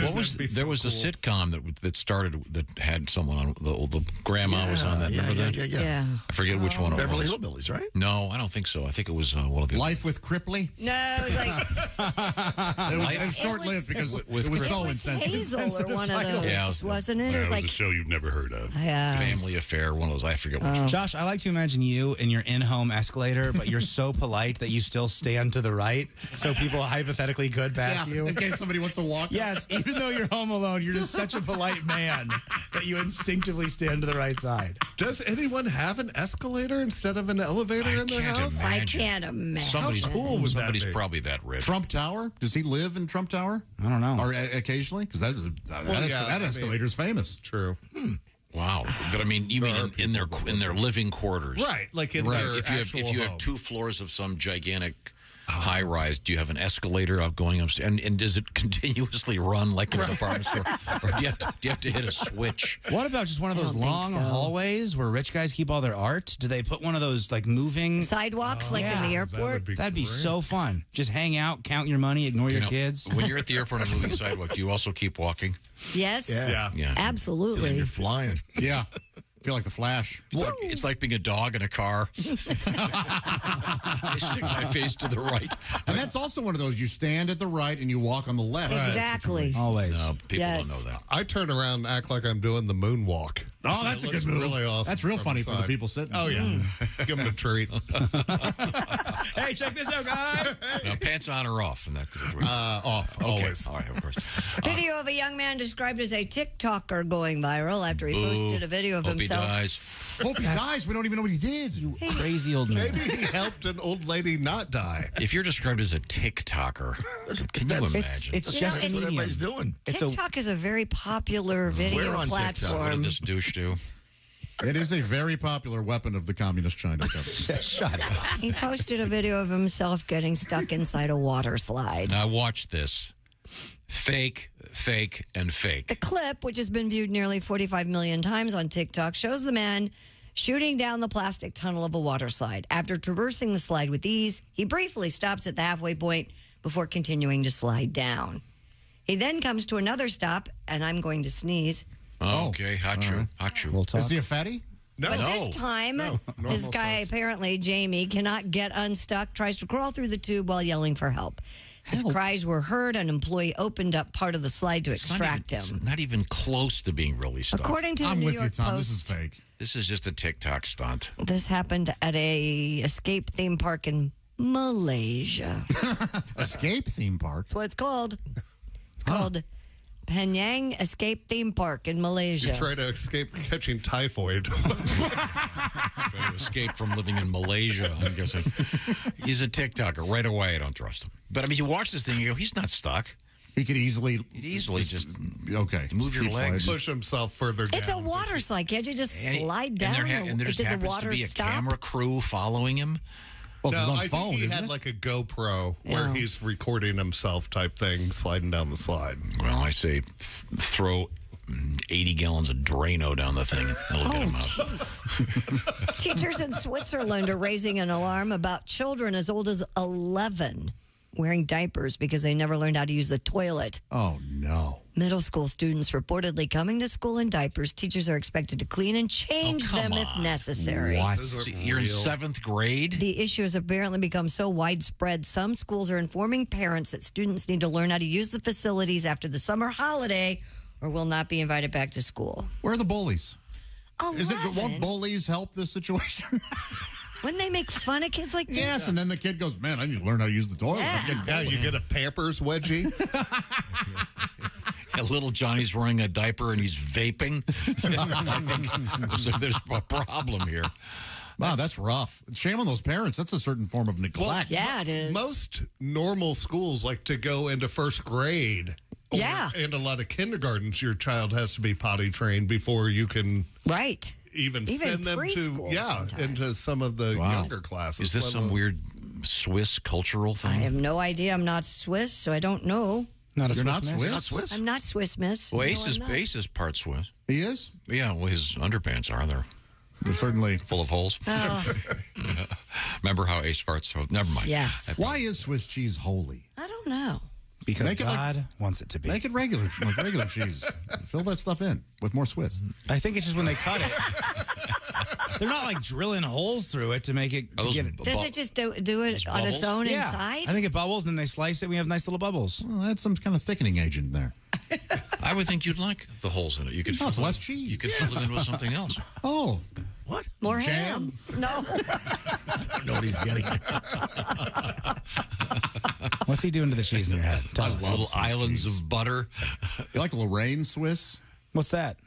What was there was a sitcom that started that had someone on the grandma was on that. Remember that? Yeah. I forget which one. Beverly it was. Hillbillies, right? No, I don't think so. I think it was one of the Life with Cripley. No, it was like It was short-lived because it was so insensitive. Hazel or one of those, Yeah, wasn't it? It was That was like a show you've never heard of. Family Affair. One of those. I forget which. Josh, I like to imagine you in your in-home escalator, but you're so polite that you still stand to the right, so people hypothetically could pass you. In case somebody wants to walk. Yes, even though you're home alone, you're just such a polite man that you instinctively stand to the right side. Does anyone have an escalator instead of an elevator in their house? I can't imagine. Somebody's How cool would that somebody's be? probably that rich. Trump Tower? Does he live in Trump Tower? I don't know. Or occasionally? Because that escalator's famous. True. Wow, but I mean, you mean in their living quarters, Right, like in their If you have home. 2 floors of some gigantic high rise, do you have an escalator up going upstairs? And does it continuously run like in a department store, or do you have to hit a switch? What about just one of those long hallways where rich guys keep all their art? Do they put one of those like moving sidewalks like in the airport? That'd be so fun. Just hang out, count your money, ignore your kids. When you're at the airport on a moving sidewalk, do you also keep walking? Yes. Yeah. Absolutely. You're flying. Yeah. Feel like the Flash. It's like being a dog in a car. I stick my face to the right. And that's also one of those, you stand at the right and you walk on the left. Exactly. Always. No, people Yes. don't know that. I turn around and act like I'm doing the moonwalk. Oh, that's a That looks good move. Really awesome. That's real from funny the for the side. people sitting. Oh yeah, give them a treat. Hey, check this out, guys. Now, pants on or off? And that Off, okay. always. All right, of course. Video of a young man described as a TikToker going viral after he posted a video of Hope himself. he dies. Hope he dies. We don't even know what he did. You crazy old man. Maybe he helped an old lady not die. If you're described as a TikToker, can you imagine? It's You just know, a That's what medium. everybody's doing. TikTok is a very popular video We're on TikTok. What platform. did this douche do? It is a very popular weapon of the communist China government. Shut up. He posted a video of himself getting stuck inside a water slide. Now watch this. Fake, and The fake. clip, which has been viewed nearly 45 million times on TikTok, shows the man shooting down the plastic tunnel of a water slide. After traversing the slide with ease, he briefly stops at the halfway point before continuing to slide down. He then comes to another stop, and I'm going to sneeze. Oh, okay, hot you. We'll talk. Is he a fatty? But this time, this guy, apparently, Jamie, cannot get unstuck, tries to crawl through the tube while yelling for help. His cries were heard. An employee opened up part of the slide to extract him. It's not even close to being really stuck. According to the I'm New with York you, Tom. Post, This is fake. This is just a TikTok stunt. this happened at a escape theme park in Malaysia. Escape theme park. That's what it's called. It's called Penang Escape Theme Park in Malaysia. You try to escape catching typhoid. Trying to escape from living in Malaysia, I'm guessing. He's a TikToker. Right away, I don't trust him. But I mean, you watch this thing, you go, he's not stuck. He could easily just okay. move your keep legs. Push himself further down. It's a water slide. Can't you just slide down? And there just Did the happens to water be a stop? camera crew following him. Well, it's his own I phone, think he isn't had it? like a GoPro where Yeah. he's recording himself type thing, sliding down the slide. Well, I say throw 80 gallons of Drano down the thing. That'll get him out. Teachers in Switzerland are raising an alarm about children as old as 11 wearing diapers because they never learned how to use the toilet. Oh, no. Middle school students reportedly coming to school in diapers. Teachers are expected to clean and change them if necessary. What? You're in 7th grade? The issue has apparently become so widespread, some schools are informing parents that students need to learn how to use the facilities after the summer holiday or will not be invited back to school. Where are the bullies? 11? Won't bullies help this situation? Wouldn't they make fun of kids like this? Yes, and then the kid goes, man, I need to learn how to use the toilet. Yeah. You get a Pampers wedgie. Little Johnny's wearing a diaper and he's vaping. I think there's a problem here. Wow, that's rough. Shame on those parents. That's a certain form of neglect. Yeah, it is. Most normal schools, like to go into 1st grade. And a lot of kindergartens, your child has to be potty trained before you can even send them to into some of the younger classes. Is this some weird Swiss cultural thing? I have no idea. I'm not Swiss, so I don't know. You're not Swiss? Not Swiss? I'm not Swiss, miss. Well, No, Ace I'm not. is part Swiss. He is? Yeah, well, his underpants are. They're certainly full of holes. Oh. Remember how Ace farts? Oh, never mind. Yes. Why is Swiss cheese holy? I don't know. Because Make it God wants it to be. Make it regular, like regular cheese. Fill that stuff in with more Swiss. I think it's just when they cut it. They're not like drilling holes through it to make it. To get it. Does it just do it on its own inside? I think it bubbles, and then they slice it. We have nice little bubbles. Well, that's some kind of thickening agent there. I would think you'd like the holes in it. You could No, it's fill less cheese. You could fill it in with something else. Oh. What? More Jam? ham? No. I don't know what he's getting at. What's he doing to the cheese in your head? Little islands of butter. You like Lorraine Swiss? What's that?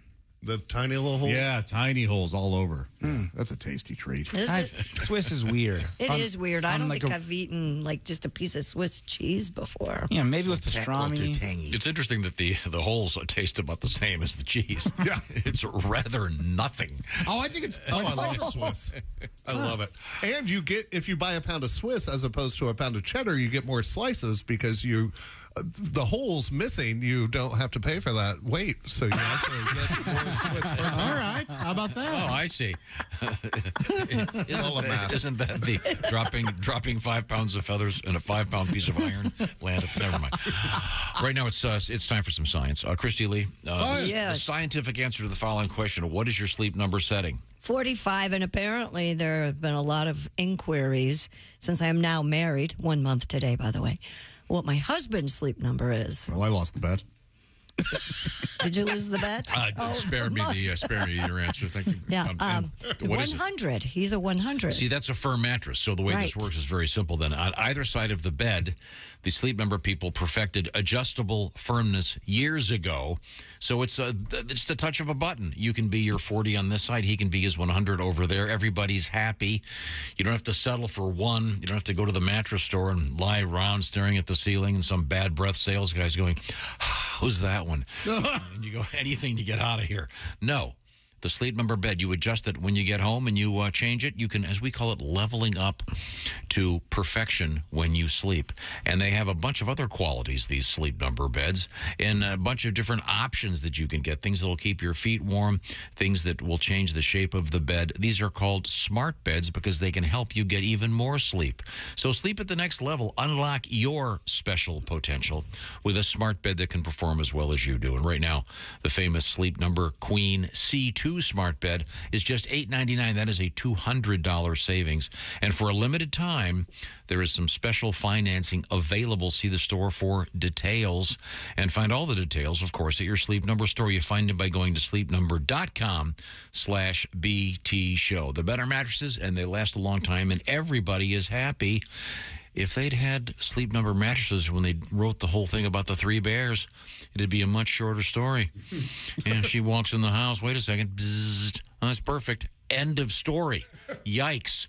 The tiny little holes? Yeah, tiny holes all over. Yeah, that's a tasty treat. Is it? Swiss is weird. It is weird. I don't like think I've eaten like just a piece of Swiss cheese before. Yeah, maybe with pastrami. It's interesting that the holes taste about the same as the cheese. Yeah. It's rather nothing. Oh, I think it's I love Swiss. I love it. And you get, if you buy a pound of Swiss as opposed to a pound of cheddar, you get more slices because the holes missing, you don't have to pay for that weight. So you actually get more Swiss. All right. How about that? Oh, I see. All of math. Isn't that the dropping 5 pounds of feathers and a 5-pound piece of iron? Never mind. Right now, it's time for some science. Christy Lee, the scientific answer to the following question: what is your sleep number setting? 45, and apparently there have been a lot of inquiries since I am now married, 1 month today, by the way, what my husband's sleep number is. Well, I lost the bet. Did you lose the bet? Spare me your answer. Thank you. Yeah, what is it? 100. He's a 100. See, that's a firm mattress. So the way this works is very simple. Then on either side of the bed, the Sleep Number people perfected adjustable firmness years ago. So it's just a touch of a button. You can be your 40 on this side. He can be his 100 over there. Everybody's happy. You don't have to settle for one. You don't have to go to the mattress store and lie around staring at the ceiling and some bad breath sales guy's going, who's that one? And you go, anything to get out of here. No. The Sleep Number bed, you adjust it when you get home and you change it. You can, as we call it, leveling up to perfection when you sleep. And they have a bunch of other qualities, these Sleep Number beds, and a bunch of different options that you can get. Things that will keep your feet warm, things that will change the shape of the bed. These are called smart beds because they can help you get even more sleep. So sleep at the next level. Unlock your special potential with a smart bed that can perform as well as you do. And right now, the famous Sleep Number Queen C2 smart bed is just $899. That is a $200 savings. And for a limited time, there is some special financing available. See the store for details and find all the details, of course, at your Sleep Number store. You find them by going to sleepnumber.com/BT show. The better mattresses, and they last a long time, and everybody is happy. If they'd had Sleep Number mattresses when they wrote the whole thing about the 3 bears, it'd be a much shorter story. And she walks in the house, wait a second, bzzzt, oh, that's perfect. End of story. Yikes.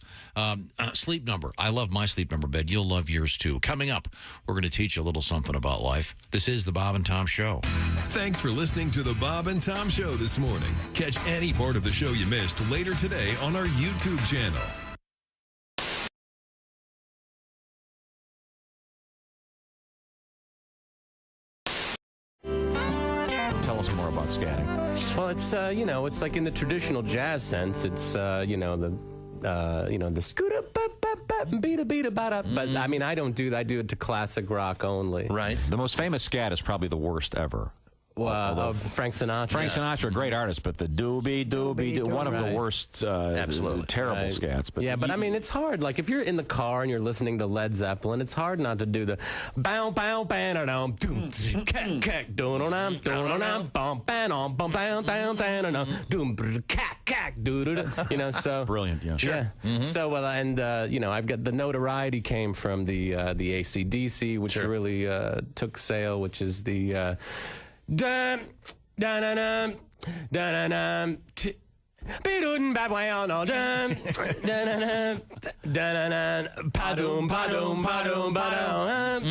Sleep Number. I love my Sleep Number bed. You'll love yours, too. Coming up, we're going to teach you a little something about life. This is the Bob and Tom Show. Thanks for listening to the Bob and Tom Show this morning. Catch any part of the show you missed later today on our YouTube channel. about scatting? Well, it's it's like in the traditional jazz sense. It's the scooter beat bada. But I mean, I don't do that. I do it to classic rock only. Right. The most famous scat is probably the worst ever. Frank Sinatra. Frank Sinatra, a great artist, but the doobie, one of the worst, absolutely terrible scats. But but I mean, it's hard. Like if you're in the car and you're listening to Led Zeppelin, it's hard not to do the bow bow bam dum doom cack cack doom bam bam bam bam bam doom cack cack doo. So brilliant. Yeah. Sure. Yeah. So I've got the notoriety came from the AC/DC, which really took sale, which is the dum dum dum dum dum Bidun babway no dum dun dun padum padum padum padum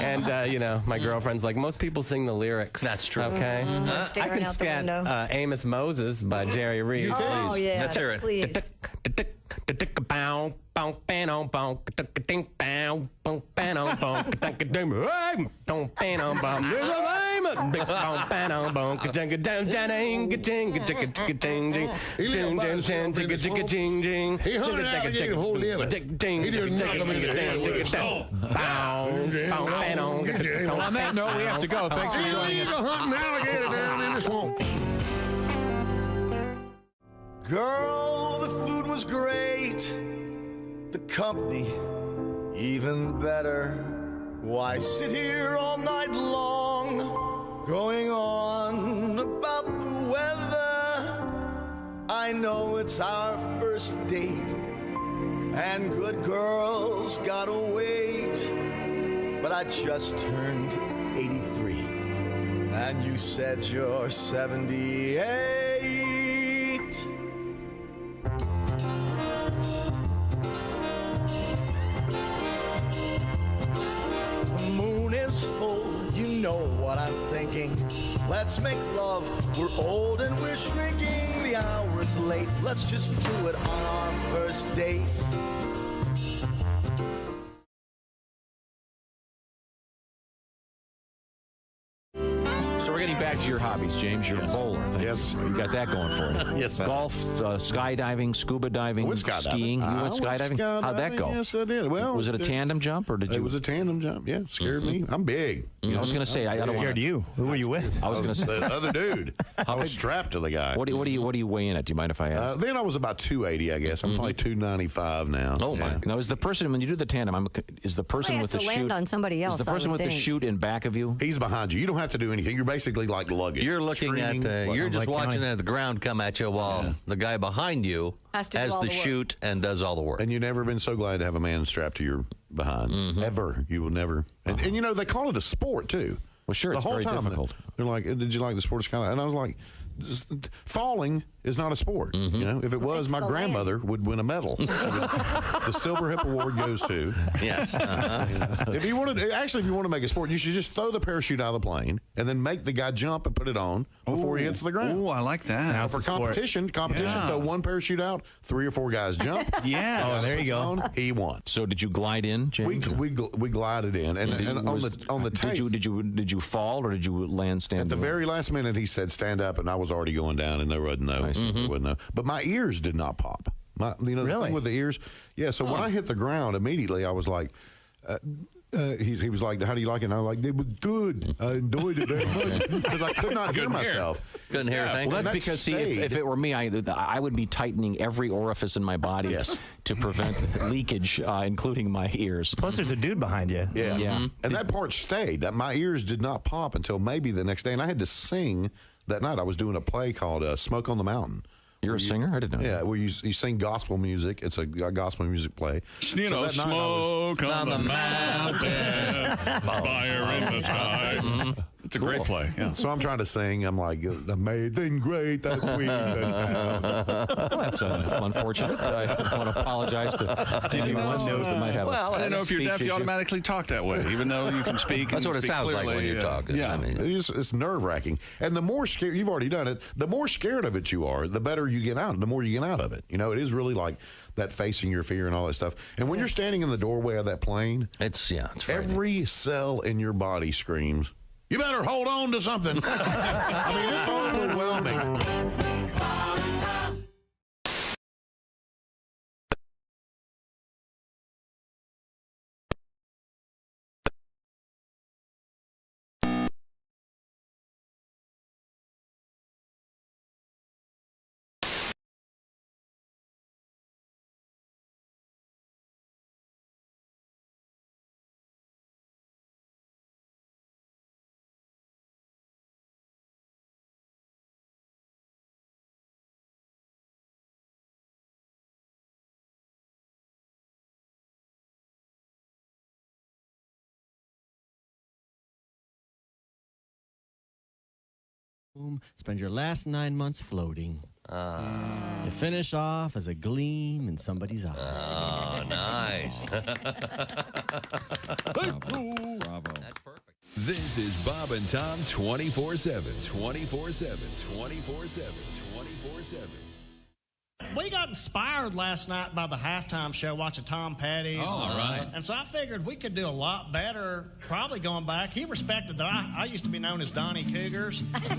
and my girlfriend's like, most people sing the lyrics. That's true. Okay, I can scat Amos Moses by Jerry Reed. Oh yeah, let's hear it. Please. Well, on that note, we have to go. Thanks for joining us. Hunting alligator down in the swamp. Girl, the food was great. The company even better. Why sit here all night long going on about the weather? I know it's our first date and good girls gotta wait, but I just turned 83 and you said you're 78. The moon is full, you know what I'm thinking. Let's make love, we're old and we're shrinking. The hour's late, let's just do it on our first date. So we're getting back to your hobbies, James. You're a bowler. Yes. You got that going for you. Yes, sir. Golf, skydiving, scuba diving, skiing. You went skydiving? How'd that go? Yes, I did. Well, was it a tandem jump or did you? It was a tandem jump. Yeah, scared me. I'm big. I was going to say I don't scared you. Who were you with? I was going to say the other dude. I was strapped to the guy. What do you weigh in at? Do you mind if I ask? Then I was about 280, I guess. I'm probably 295 now. Oh my! Now is the person when you do the tandem? Is the person with the chute? Land on somebody else. Is the person with the chute in back of you? He's behind you. You don't have to do anything. You're basically like luggage. You're looking at. You're just watching the ground come at you while the guy behind you has the chute and does all the work. And you've never been so glad to have a man strapped to your behind. Ever. You will never. And they call it a sport too. Well, sure, it's very difficult. They're like, did you like the sport? And I was like, falling is not a sport. If it was, my grandmother would win a medal. The Silver Hip Award goes to. Yes. If you want to make a sport, you should just throw the parachute out of the plane and then make the guy jump and put it on before he hits the ground. Oh, I like that. Now for competition, throw one parachute out, 3 or 4 guys jump. Oh, there you go. He won. So did you glide in, James? We glided in, and on the tape. Did you fall or did you land standing? At the very last minute, he said stand up, and I was already going down, and there wasn't no. There wasn't no. But my ears did not pop. The thing with the ears. Yeah. So when I hit the ground, immediately I was like. He was like, how do you like it? And I was like, it was good. I enjoyed it very much because I could not hear myself. Couldn't hear a thing. Well, that's because, see, if it were me, I would be tightening every orifice in my body to prevent leakage, including my ears. Plus, there's a dude behind you. Yeah. And that part stayed. My ears did not pop until maybe the next day. And I had to sing that night. I was doing a play called Smoke on the Mountain. You're a singer? I didn't know. Yeah, where you sing gospel music. It's a gospel music play. Smoke on the mountain, fire in the sky. It's a great play. Yeah. So I'm trying to sing. I'm like, amazing, great, that queen. Well, that's unfortunate. I want to apologize to anyone knows that might have. Well, I don't know if you're deaf, you automatically talk that way, even though you can speak. That's what it sounds clearly, like when you're talking. Yeah, I mean, it's nerve-wracking. And the more scared, you've already done it, the more scared of it you are, the better you get out, the more you get out of it. You know, it is really like that facing your fear and all that stuff. And when you're standing in the doorway of that plane, it's every cell in your body screams, you better hold on to something. I mean, it's overwhelming. Spend your last 9 months floating. You finish off as a gleam in somebody's eye. Oh, nice. Bravo. That's perfect. This is Bob and Tom 24/7. 24/7. 24/7. 24/7. We got inspired last night by the halftime show watching Tom Petty's. Oh, all right. And so I figured we could do a lot better, probably going back. He respected that I used to be known as Donnie Cougars. This is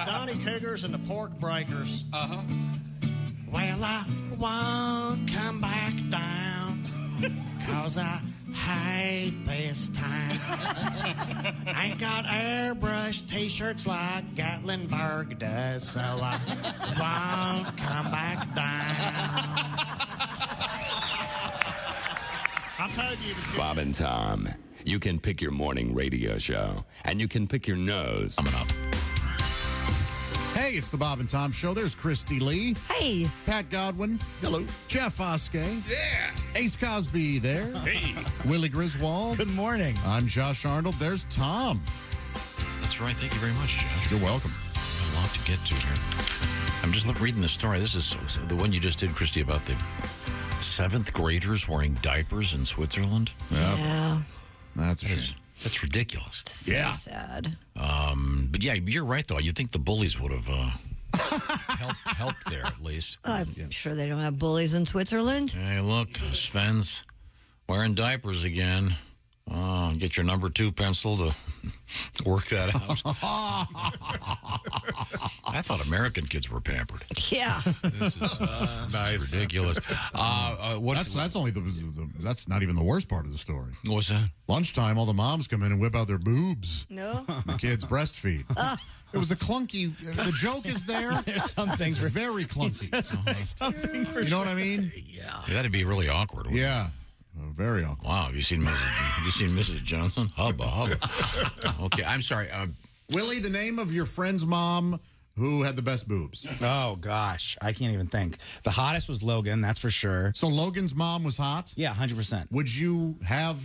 Donnie Cougars and the Pork Breakers. Uh-huh. Well, I won't come back down, 'cause I hate this town. Ain't got airbrush t-shirts like Gatlinburg does, so I won't come back down. I told you to... Bob and Tom, you can pick your morning radio show, and you can pick your nose. Coming up. Hey, it's the Bob and Tom Show. There's Christy Lee. Hey. Pat Godwin. Hello. Jeff Oskay. Yeah. Ace Cosby there. Hey. Willie Griswold. Good morning. I'm Josh Arnold. There's Tom. That's right. Thank you very much, Josh. You're welcome. A lot to get to here. I'm just reading the story. This is the one you just did, Christy, about the 7th graders wearing diapers in Switzerland. Yeah. That's a shame. That's ridiculous. So sad. But yeah, you're right, though. You'd think the bullies would have helped there, at least. I'm sure they don't have bullies in Switzerland. Hey, look, Sven's wearing diapers again. Oh, get your number 2 pencil to work that out. I thought American kids were pampered. Yeah. This is nice. Ridiculous. That's only that's not even the worst part of the story. What's that? Lunchtime, all the moms come in and whip out their boobs. No. The kids breastfeed. It was a clunky. The joke is there. There's some things very clunky. Something for you know what I mean? Yeah. That'd be really awkward. Yeah. Very awkward. Wow. Have you seen Mrs. Johnson? Hubba, hubba. Okay. I'm sorry. Willie, the name of your friend's mom who had the best boobs? Oh, gosh. I can't even think. The hottest was Logan, that's for sure. So Logan's mom was hot? Yeah, 100%. Would you have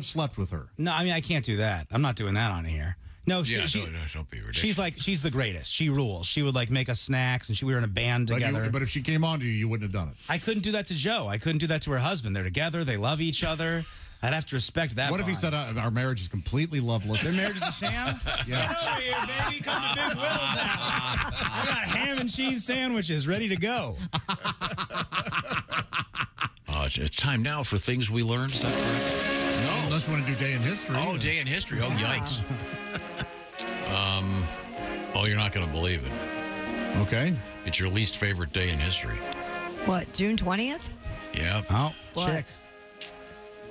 slept with her? No, I mean, I can't do that. I'm not doing that on here. No, don't be ridiculous. She's the greatest. She rules. She would make us snacks, and we were in a band together. But if she came on to you, you wouldn't have done it. I couldn't do that to Joe. I couldn't do that to her husband. They're together. They love each other. I'd have to respect that. What if he said our marriage is completely loveless? Their marriage is a sham? Yeah. Get over here, baby. Come to Big Will's house. I got ham and cheese sandwiches ready to go. It's time now for things we learned. Is that correct? No. Unless you want to do Day in History. Oh, Day in History. Oh, yikes. You're not going to believe it. Okay. It's your least favorite day in history. What, June 20th? Yeah. Oh, what? check.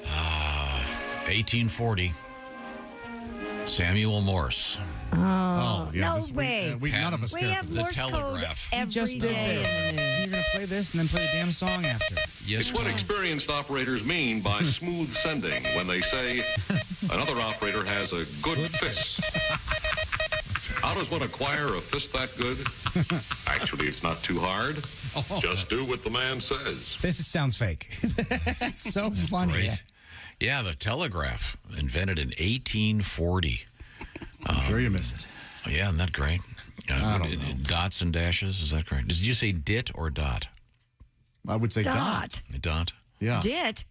1840. Samuel Morse. Oh, yeah. No way. None of us we care have for Morse the telegraph. code every day in the news. You're going to play this and then play the damn song after. Yes, it's what Tom. experienced operators mean by smooth sending when they say another operator has a good fist. How does one acquire a fist that good? Actually, it's not too hard. Just do what the man says. This sounds fake. It's so funny. Great. Yeah, the telegraph, invented in 1840. I'm sure you miss it. Yeah, isn't that great? I don't know. Dots and dashes, is that correct? Did you say dit or dot? I would say dot. Dot? Yeah. Dit?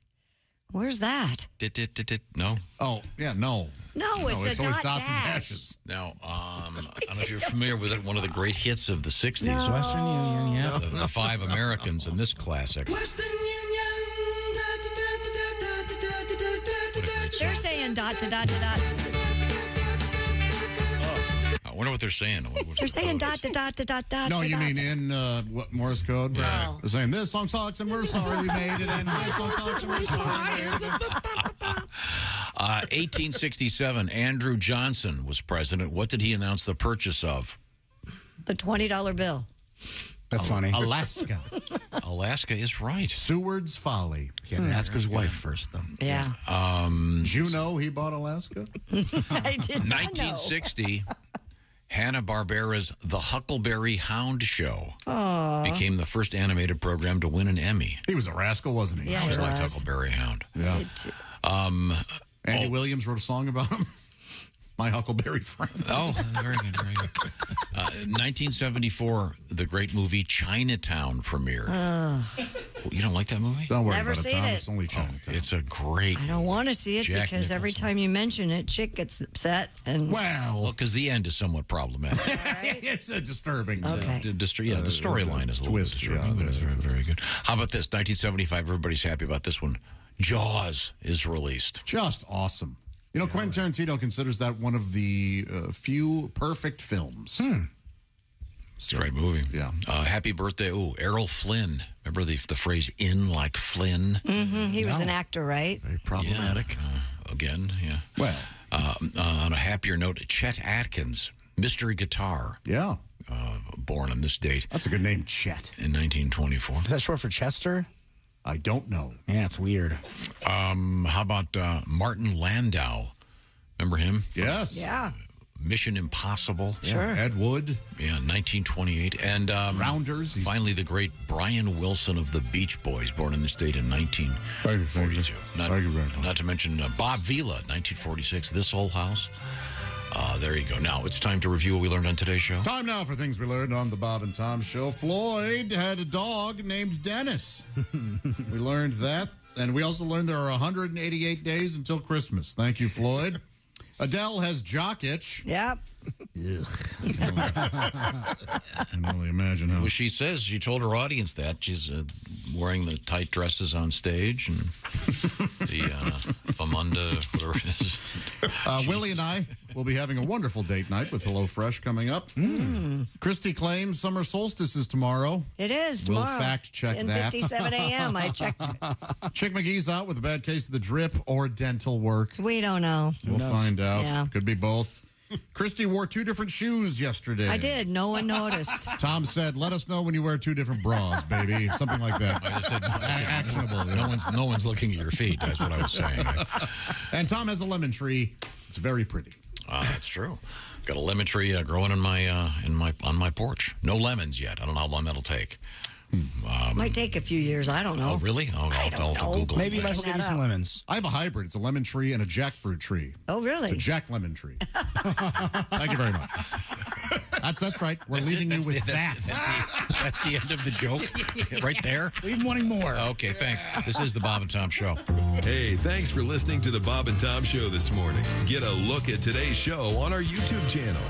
Where's that? Dit. No. Oh, yeah, no. No, it's always dot dots and dash. dashes. Now, I don't know if you're familiar with it, one of the great hits of the 60s. No. Western Union, yeah. The Five Americans in this classic. They're saying dot to dot to dot. I wonder what they're saying. They're saying dot to dot to dot dot. No, you mean in what, Morse code? Yeah. They're saying this song sucks and we're sorry we made it, and this song sucks and we're sorry we made it. 1867, Andrew Johnson was president. What did he announce the purchase of? The $20 bill. That's funny. Alaska. Alaska is right. Seward's Folly. He had to ask his wife first, though. Yeah. Did you know he bought Alaska? I did not 1960, Hanna-Barbera's The Huckleberry Hound Show Aw. became the first animated program to win an Emmy. He was a rascal, wasn't he? Yeah, I always he liked was. Huckleberry Hound. Yeah. Andy Williams wrote a song about him. My Huckleberry Friend. Oh, very good, very good. 1974, the great movie Chinatown premiered. You don't like that movie? Don't worry Never about it, seen Tom. it. It's only Chinatown. It's a great. I don't want to see it Jack because every time you mention it, Chick gets upset. And Well, because the end is somewhat problematic. It's a disturbing. Okay. The storyline is a little twist, bit disturbing, yeah, but it's very, very good. How about this? 1975, everybody's happy about this one. Jaws is released. Just awesome. You know, Quentin Tarantino considers that one of the few perfect films. It's a great movie. Yeah. Happy birthday. Oh, Errol Flynn. Remember the phrase "in like Flynn"? Mm-hmm. He was an actor, right? Very problematic. Yeah. Again, yeah. Well, on a happier note, Chet Atkins, mystery guitar. Yeah. Born on this date. That's a good name, Chet. In 1924. Is that short for Chester? I don't know. Yeah, it's weird. How about Martin Landau? Remember him? Yes. Yeah. Mission Impossible. Sure. Ed Wood. Yeah, 1928. And Rounders. Finally, the great Brian Wilson of the Beach Boys, born in this date in 1942. Not to mention Bob Vila, 1946. This Old House. There you go. Now, it's time to review what we learned on today's show. Time now for things we learned on the Bob and Tom Show. Floyd had a dog named Dennis. We learned that. And we also learned there are 188 days until Christmas. Thank you, Floyd. Adele has jock itch. Yep. I can only imagine how. Well, she says she told her audience that. She's wearing the tight dresses on stage and the famunda, whatever it is. Willie and I will be having a wonderful date night with HelloFresh coming up. Christy claims summer solstice is tomorrow. It is tomorrow. We'll fact check that. 10:57 a.m. I checked it. Chick McGee's out with a bad case of the drip or dental work. We don't know. We'll find out. Yeah. Could be both. Christy wore 2 different shoes yesterday. I did. No one noticed. Tom said, "Let us know when you wear 2 different bras, baby." Something like that. I said, actionable. No one's looking at your feet. That's what I was saying. And Tom has a lemon tree. It's very pretty. That's true. Got a lemon tree growing on my porch. No lemons yet. I don't know how long that'll take. Might take a few years. I don't know. Oh, really? I'll have to Google. Maybe it. Mike will give you some lemons. I have a hybrid. It's a lemon tree and a jackfruit tree. Oh, really? It's a jack lemon tree. Thank you very much. That's right. We're leaving you with that. That's the end of the joke right there. Leave wanting more. Okay, thanks. This is the Bob and Tom Show. Hey, thanks for listening to the Bob and Tom Show this morning. Get a look at today's show on our YouTube channel.